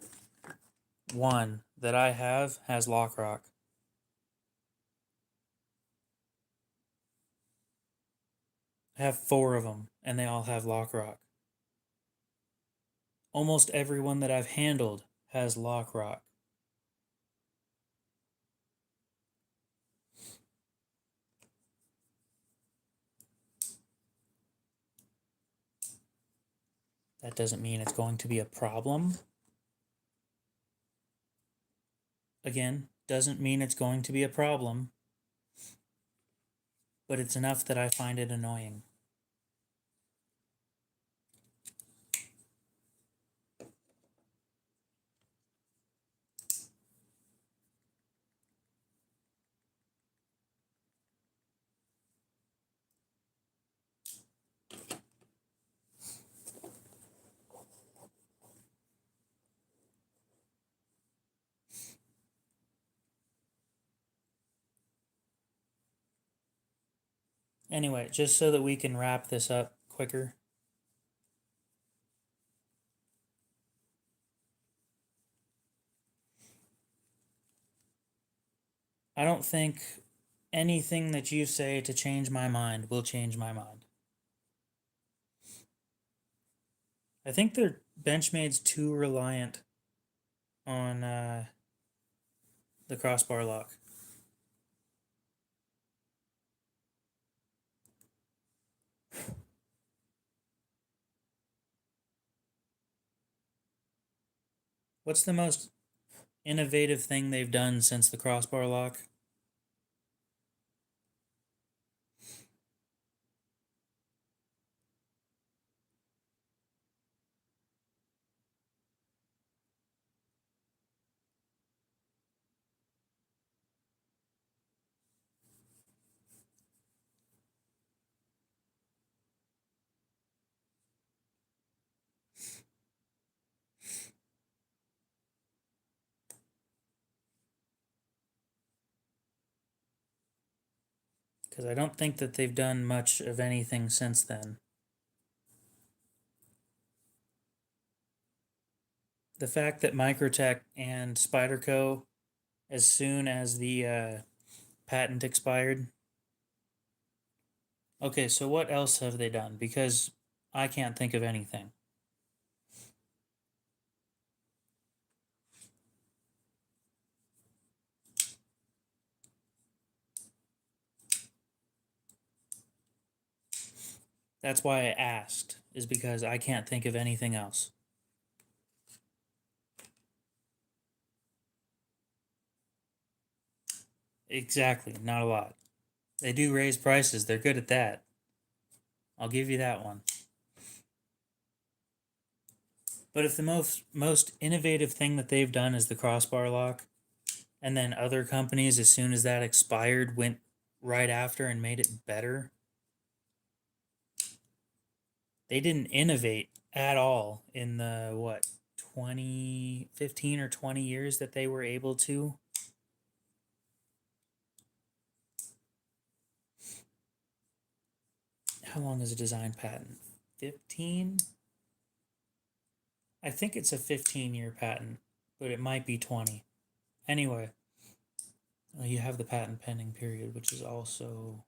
one that I have has lock rock. I have 4 of them, and they all have lock rock. Almost everyone that I've handled has lock rock. That doesn't mean it's going to be a problem. Again, doesn't mean it's going to be a problem. But it's enough that I find it annoying. Anyway, just so that we can wrap this up quicker. I don't think anything that you say to change my mind will change my mind. I think their Benchmade's too reliant on the crossbar lock. What's the most innovative thing they've done since the crossbar lock? Because I don't think that they've done much of anything since then. The fact that Microtech and Spyderco, as soon as the patent expired. Okay, so what else have they done? Because I can't think of anything. That's why I asked, is because I can't think of anything else. Exactly, not a lot. They do raise prices, they're good at that. I'll give you that one. But if the most innovative thing that they've done is the crossbar lock, and then other companies, as soon as that expired, went right after and made it better, they didn't innovate at all in the, what, 2015 or 20 years that they were able to. How long is a design patent? 15? I think it's a 15-year patent, but it might be 20. Anyway, you have the patent pending period, which is also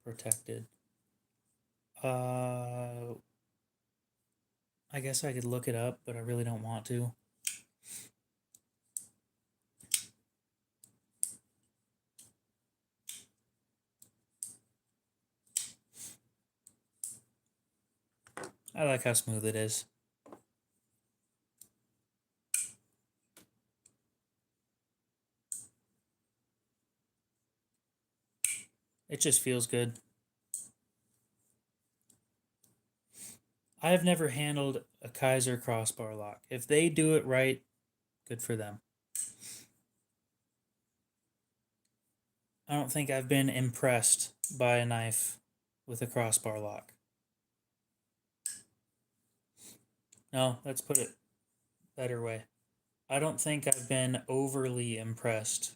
protected. I guess I could look it up, but I really don't want to. I like how smooth it is. It just feels good. I have never handled a Kaiser crossbar lock. If they do it right, good for them. I don't think I've been impressed by a knife with a crossbar lock. No, let's put it better way. I don't think I've been overly impressed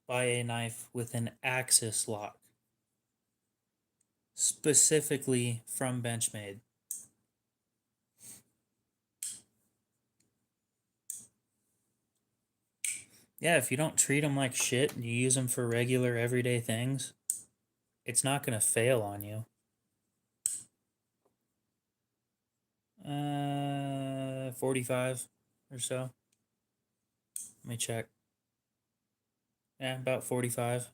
by a knife with an axis lock, specifically from Benchmade. Yeah, if you don't treat them like shit and you use them for regular everyday things, it's not going to fail on you. 45 or so. Let me check. Yeah, about 45.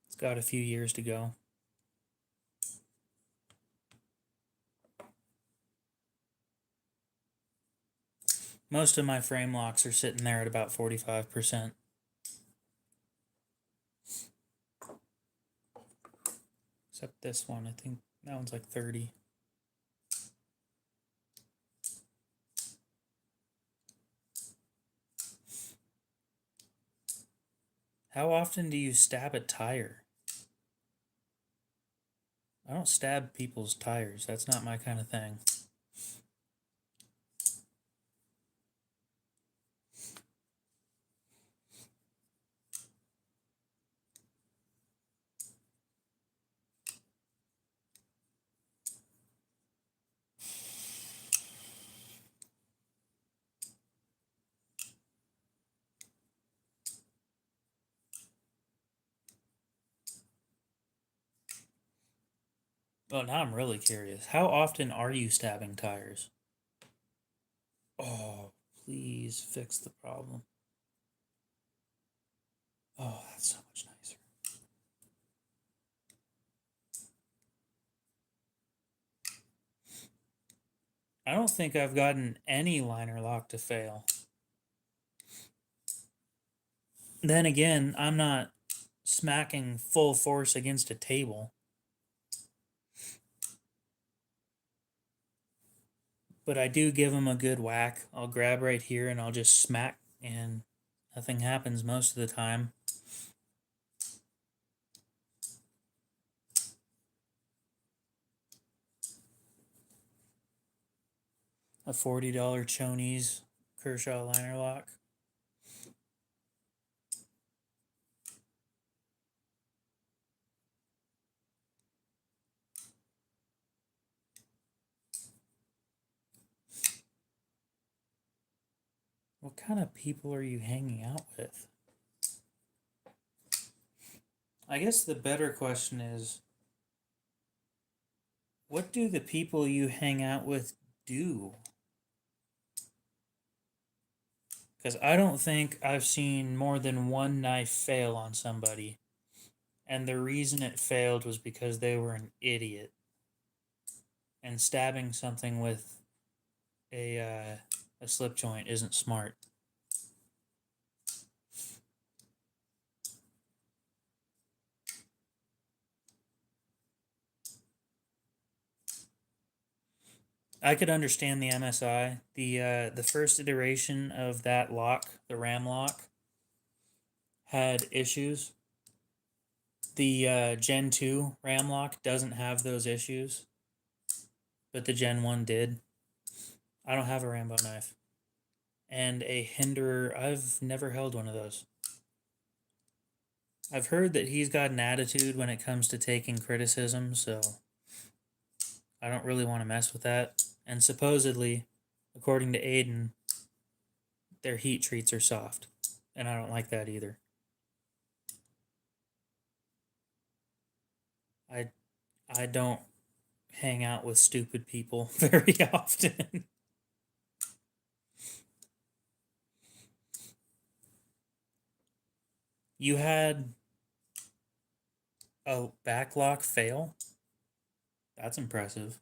It's got a few years to go. Most of my frame locks are sitting there at about 45%. Except this one, I think that one's like 30. How often do you stab a tire? I don't stab people's tires. That's not my kind of thing. Well, now I'm really curious. How often are you stabbing tires? Oh, please fix the problem. Oh, that's so much nicer. I don't think I've gotten any liner lock to fail. Then again, I'm not smacking full force against a table. But I do give them a good whack. I'll grab right here and I'll just smack, and nothing happens most of the time. A $40 Chonese Kershaw liner lock. What kind of people are you hanging out with? I guess the better question is, what do the people you hang out with do? Because I don't think I've seen more than one knife fail on somebody. And the reason it failed was because they were an idiot. And stabbing something with a slip joint isn't smart. I could understand the MSI. The first iteration of that lock, the RAM lock, had issues. The Gen 2 RAM lock doesn't have those issues, but the Gen 1 did. I don't have a Rambo knife. And a Hinderer, I've never held one of those. I've heard that he's got an attitude when it comes to taking criticism, so I don't really want to mess with that. And supposedly, according to Aiden, their heat treats are soft. And I don't like that either. I I don't hang out with stupid people very often. You had a backlock fail? That's impressive.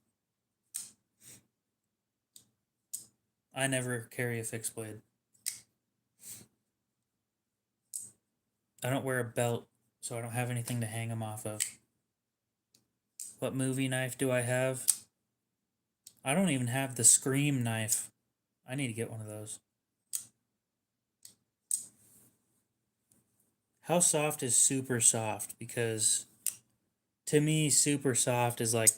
I never carry a fixed blade. I don't wear a belt, so I don't have anything to hang them off of. What movie knife do I have? I don't even have the Scream knife. I need to get one of those. How soft is super soft? Because to me, super soft is like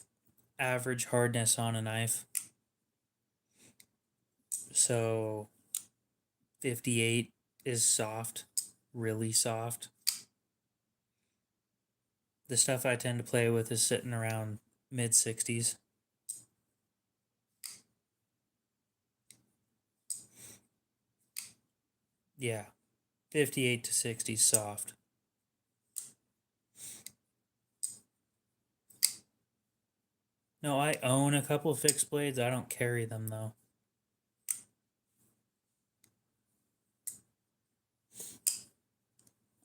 average hardness on a knife. So 58 is soft, really soft. The stuff I tend to play with is sitting around mid 60s. Yeah, 58 to 60 soft. No, I own a couple of fixed blades. I don't carry them though.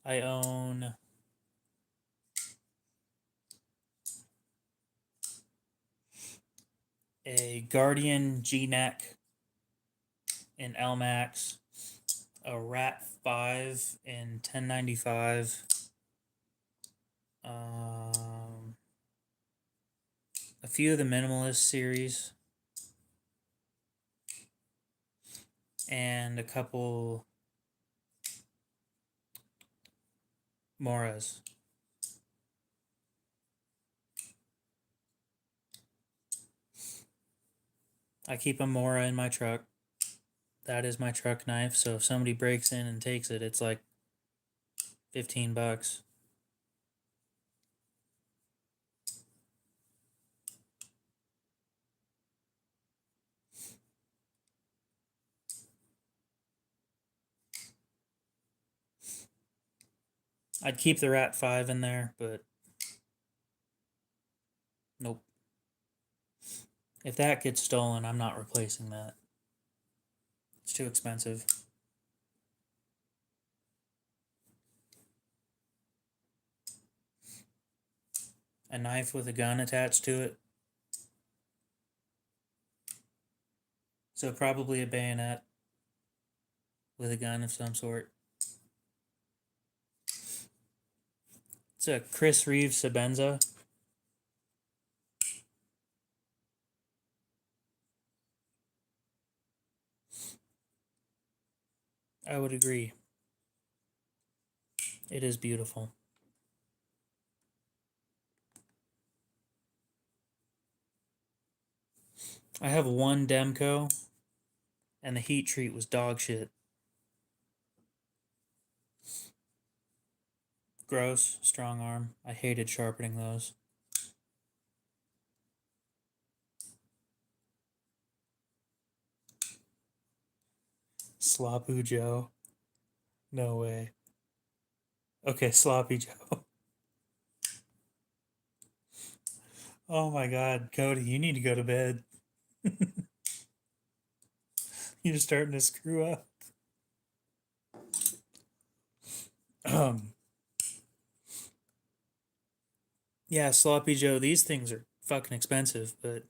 I own a Guardian G-neck in LMAX, a Rat 5 in 1095, a few of the Minimalist series, and a couple Moras. I keep a Mora in my truck. That is my truck knife, so if somebody breaks in and takes it, it's like 15 bucks. I'd keep the Rat 5 in there, but nope. If that gets stolen, I'm not replacing that. It's too expensive. A knife with a gun attached to it. So probably a bayonet with a gun of some sort. It's a Chris Reeves Sebenza. I would agree. It is beautiful. I have one Demco, and the heat treat was dog shit. Gross, strong arm. I hated sharpening those. Sloppy Joe. No way. Okay, Sloppy Joe. Oh my god, Cody, you need to go to bed. You're starting to screw up. Yeah, Sloppy Joe, these things are fucking expensive, but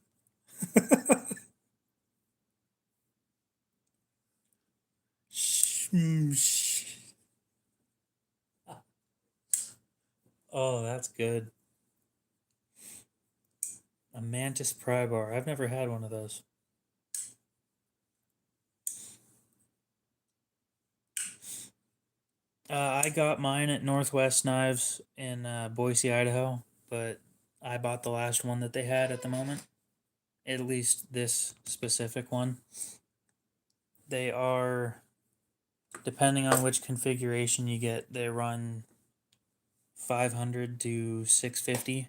oh, that's good. A mantis pry bar. I've never had one of those. I got mine at Northwest Knives in Boise, Idaho, but I bought the last one that they had at the moment. At least this specific one. They are, depending on which configuration you get, they run 500 to 650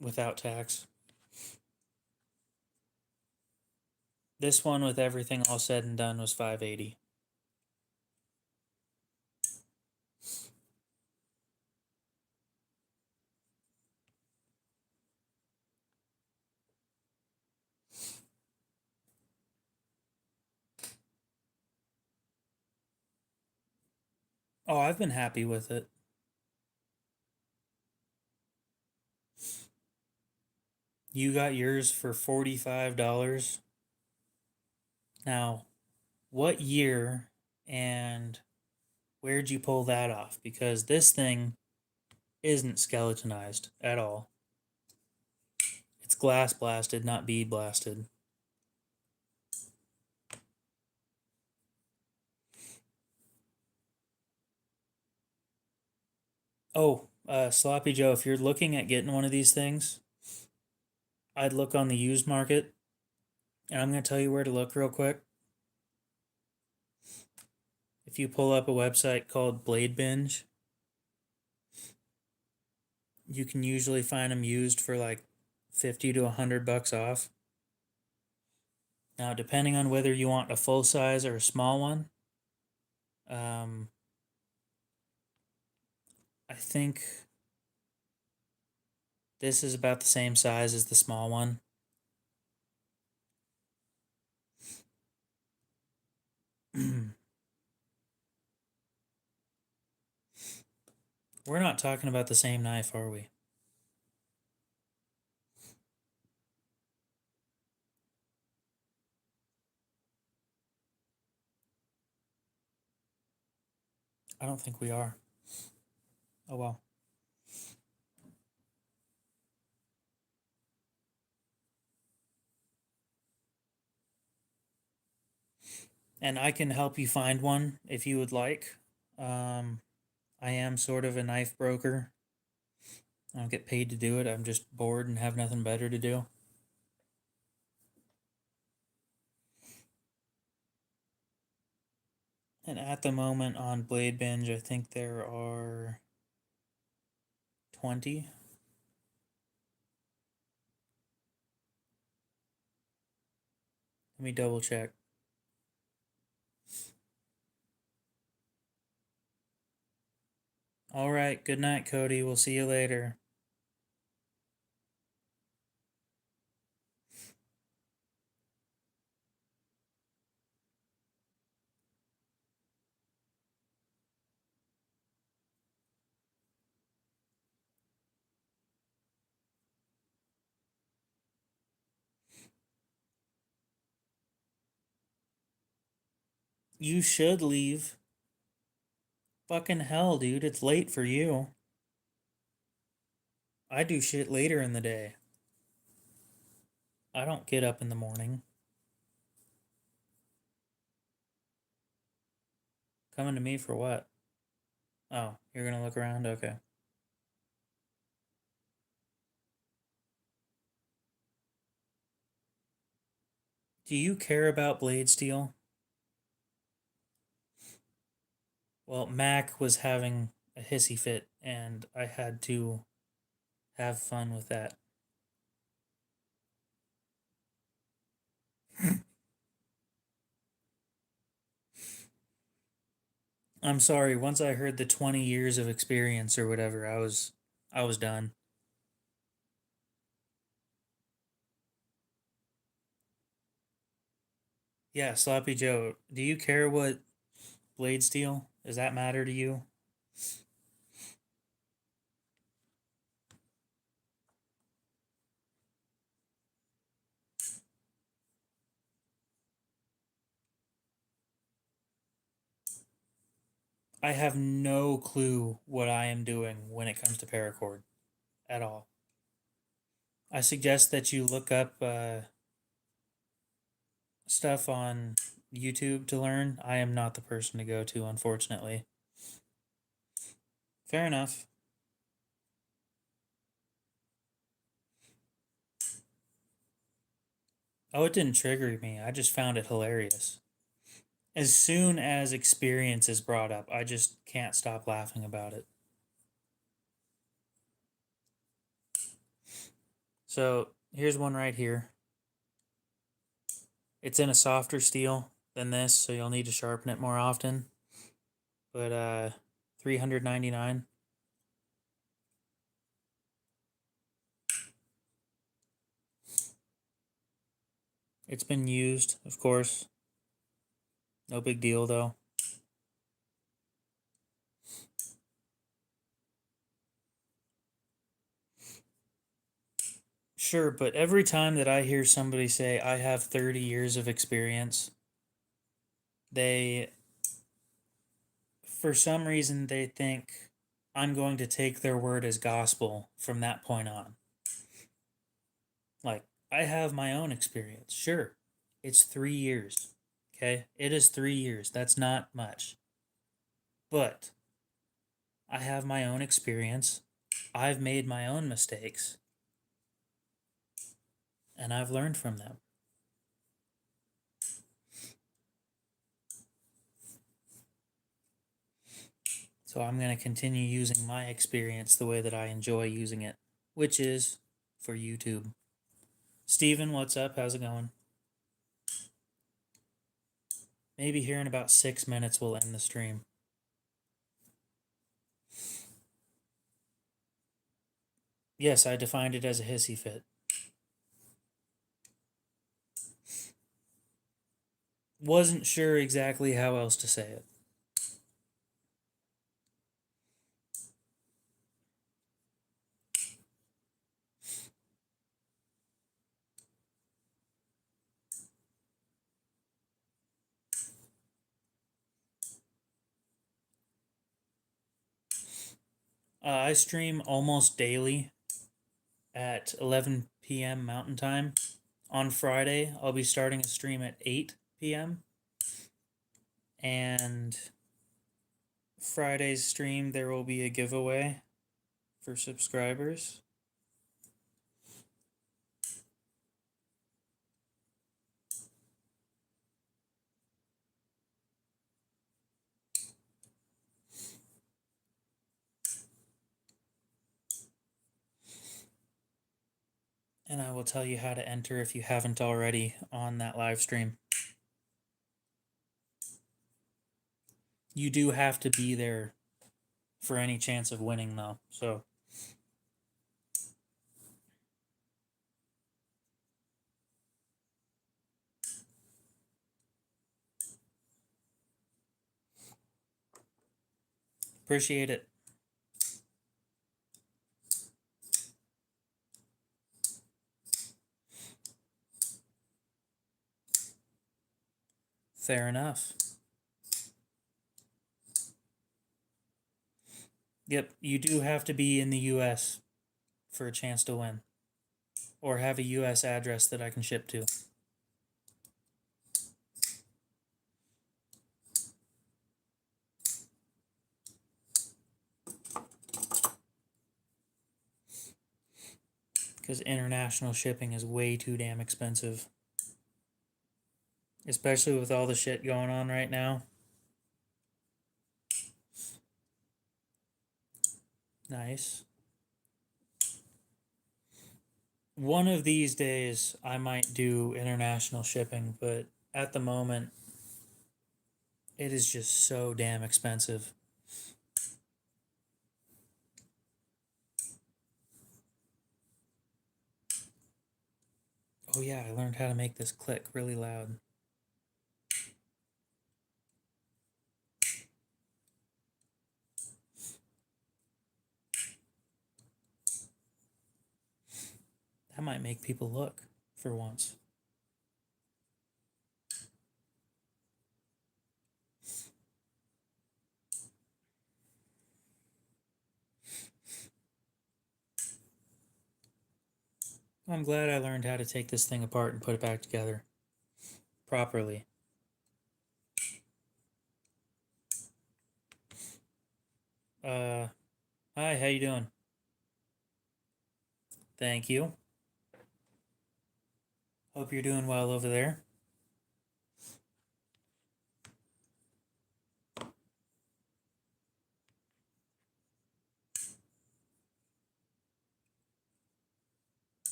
without tax. This one with everything all said and done was 580. Oh, I've been happy with it. You got yours for $45. Now, what year and where'd you pull that off? Because this thing isn't skeletonized at all. It's glass blasted, not bead blasted. Oh, Sloppy Joe, if you're looking at getting one of these things, I'd look on the used market, and I'm going to tell you where to look real quick. If you pull up a website called Blade Binge, you can usually find them used for like 50 to $100 off. Now, depending on whether you want a full size or a small one, um, I think this is about the same size as the small one. We're not talking about the same knife, are we? I don't think we are. Oh well. And I can help you find one if you would like. Um, I am sort of a knife broker. I don't get paid to do it. I'm just bored and have nothing better to do. And at the moment on Blade Binge, I think there are 20. Let me double check. All right. Good night, Cody. We'll see you later. You should leave. Fucking hell, dude. It's late for you. I do shit later in the day. I don't get up in the morning. Coming to me for what? Oh, you're gonna look around? Okay. Do you care about blade steel? Well, Mac was having a hissy fit, and I had to have fun with that. I'm sorry, once I heard the 20 years of experience or whatever, I was done. Yeah, Sloppy Joe, do you care what blade steel? Does that matter to you? I have no clue what I am doing when it comes to paracord at all. I suggest that you look up stuff on YouTube to learn. I am not the person to go to, unfortunately. Fair enough. Oh, it didn't trigger me. I just found it hilarious. As soon as experience is brought up, I just can't stop laughing about it. So here's one right here. It's in a softer steel than this, so you'll need to sharpen it more often. But 399. It's been used, of course. No big deal though. Sure, but every time that I hear somebody say I have 30 years of experience, they for some reason they think I'm going to take their word as gospel from that point on. Like, I have my own experience. Sure, it's 3 years. Okay, it is 3 years. That's not much. But I have my own experience. I've made my own mistakes. And I've learned from them. So I'm going to continue using my experience the way that I enjoy using it, which is for YouTube. Steven, what's up? How's it going? Maybe here in about 6 minutes we'll end the stream. Yes, I defined it as a hissy fit. Wasn't sure exactly how else to say it. I stream almost daily at 11 p.m. Mountain Time. On Friday, I'll be starting a stream at 8 p.m. And Friday's stream, there will be a giveaway for subscribers. And I will tell you how to enter if you haven't already on that live stream. You do have to be there for any chance of winning, though. So appreciate it. Fair enough. Yep, you do have to be in the US for a chance to win, or have a US address that I can ship to. Because international shipping is way too damn expensive. Especially with all the shit going on right now. Nice. One of these days, I might do international shipping, but at the moment, it is just so damn expensive. Oh yeah, I learned how to make this click really loud. That might make people look for once. I'm glad I learned how to take this thing apart and put it back together properly. Hi, how you doing? Thank you. Hope you're doing well over there.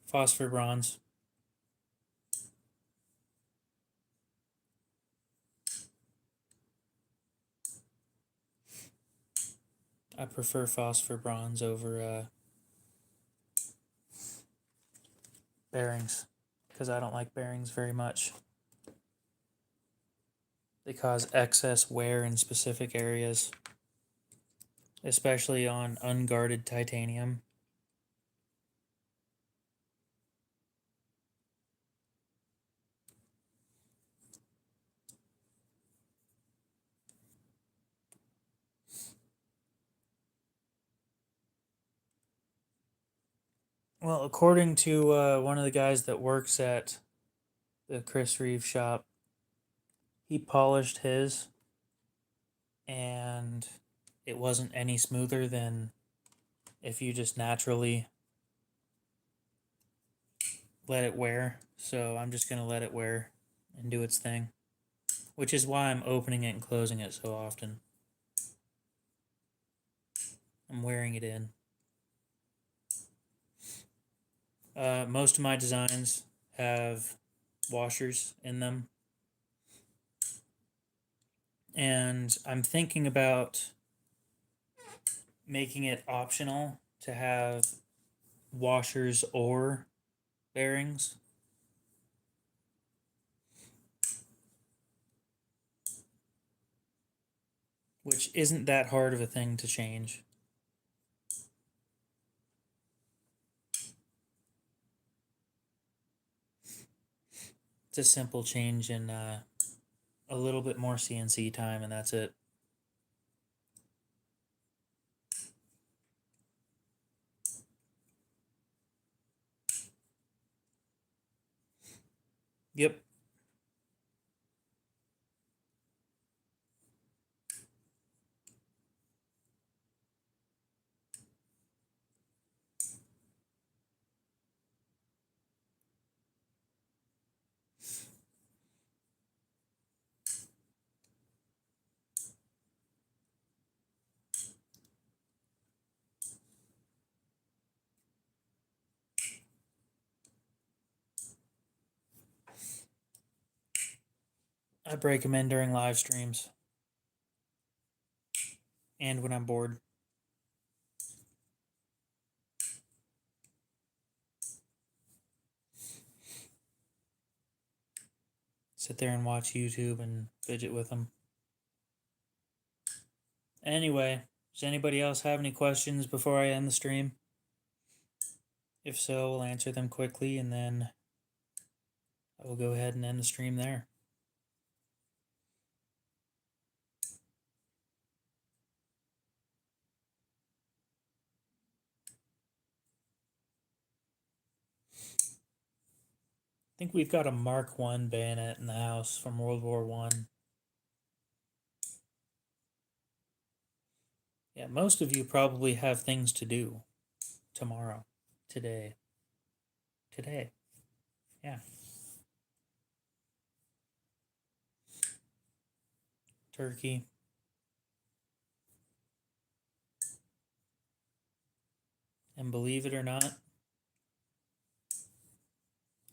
Phosphor bronze. I prefer phosphor bronze over bearings because I don't like bearings very much. They cause excess wear in specific areas, especially on unguarded titanium. Well, according to one of the guys that works at the Chris Reeve shop, he polished his and it wasn't any smoother than if you just naturally let it wear. So I'm just going to let it wear and do its thing, which is why I'm opening it and closing it so often. I'm wearing it in. Most of my designs have washers in them. And I'm thinking about making it optional to have washers or bearings. Which isn't that hard of a thing to change. It's a simple change in a little bit more CNC time, and that's it. Yep. I break them in during live streams and when I'm bored. Sit there and watch YouTube and fidget with them. Anyway, does anybody else have any questions before I end the stream? If so, we'll answer them quickly and then I will go ahead and end the stream there. I think we've got a Mark I bayonet in the house from World War I. Yeah, most of you probably have things to do tomorrow, today. Yeah. Turkey. And believe it or not,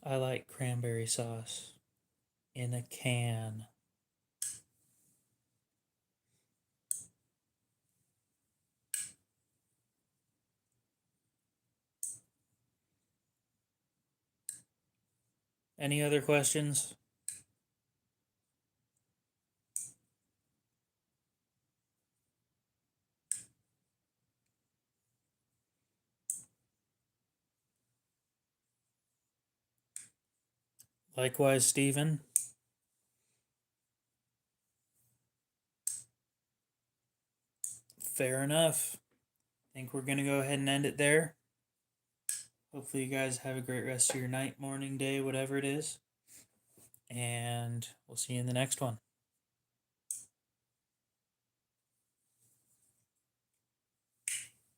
I like cranberry sauce in a can. Any other questions? Likewise, Stephen. Fair enough. I think we're going to go ahead and end it there. Hopefully, you guys have a great rest of your night, morning, day, whatever it is. And we'll see you in the next one.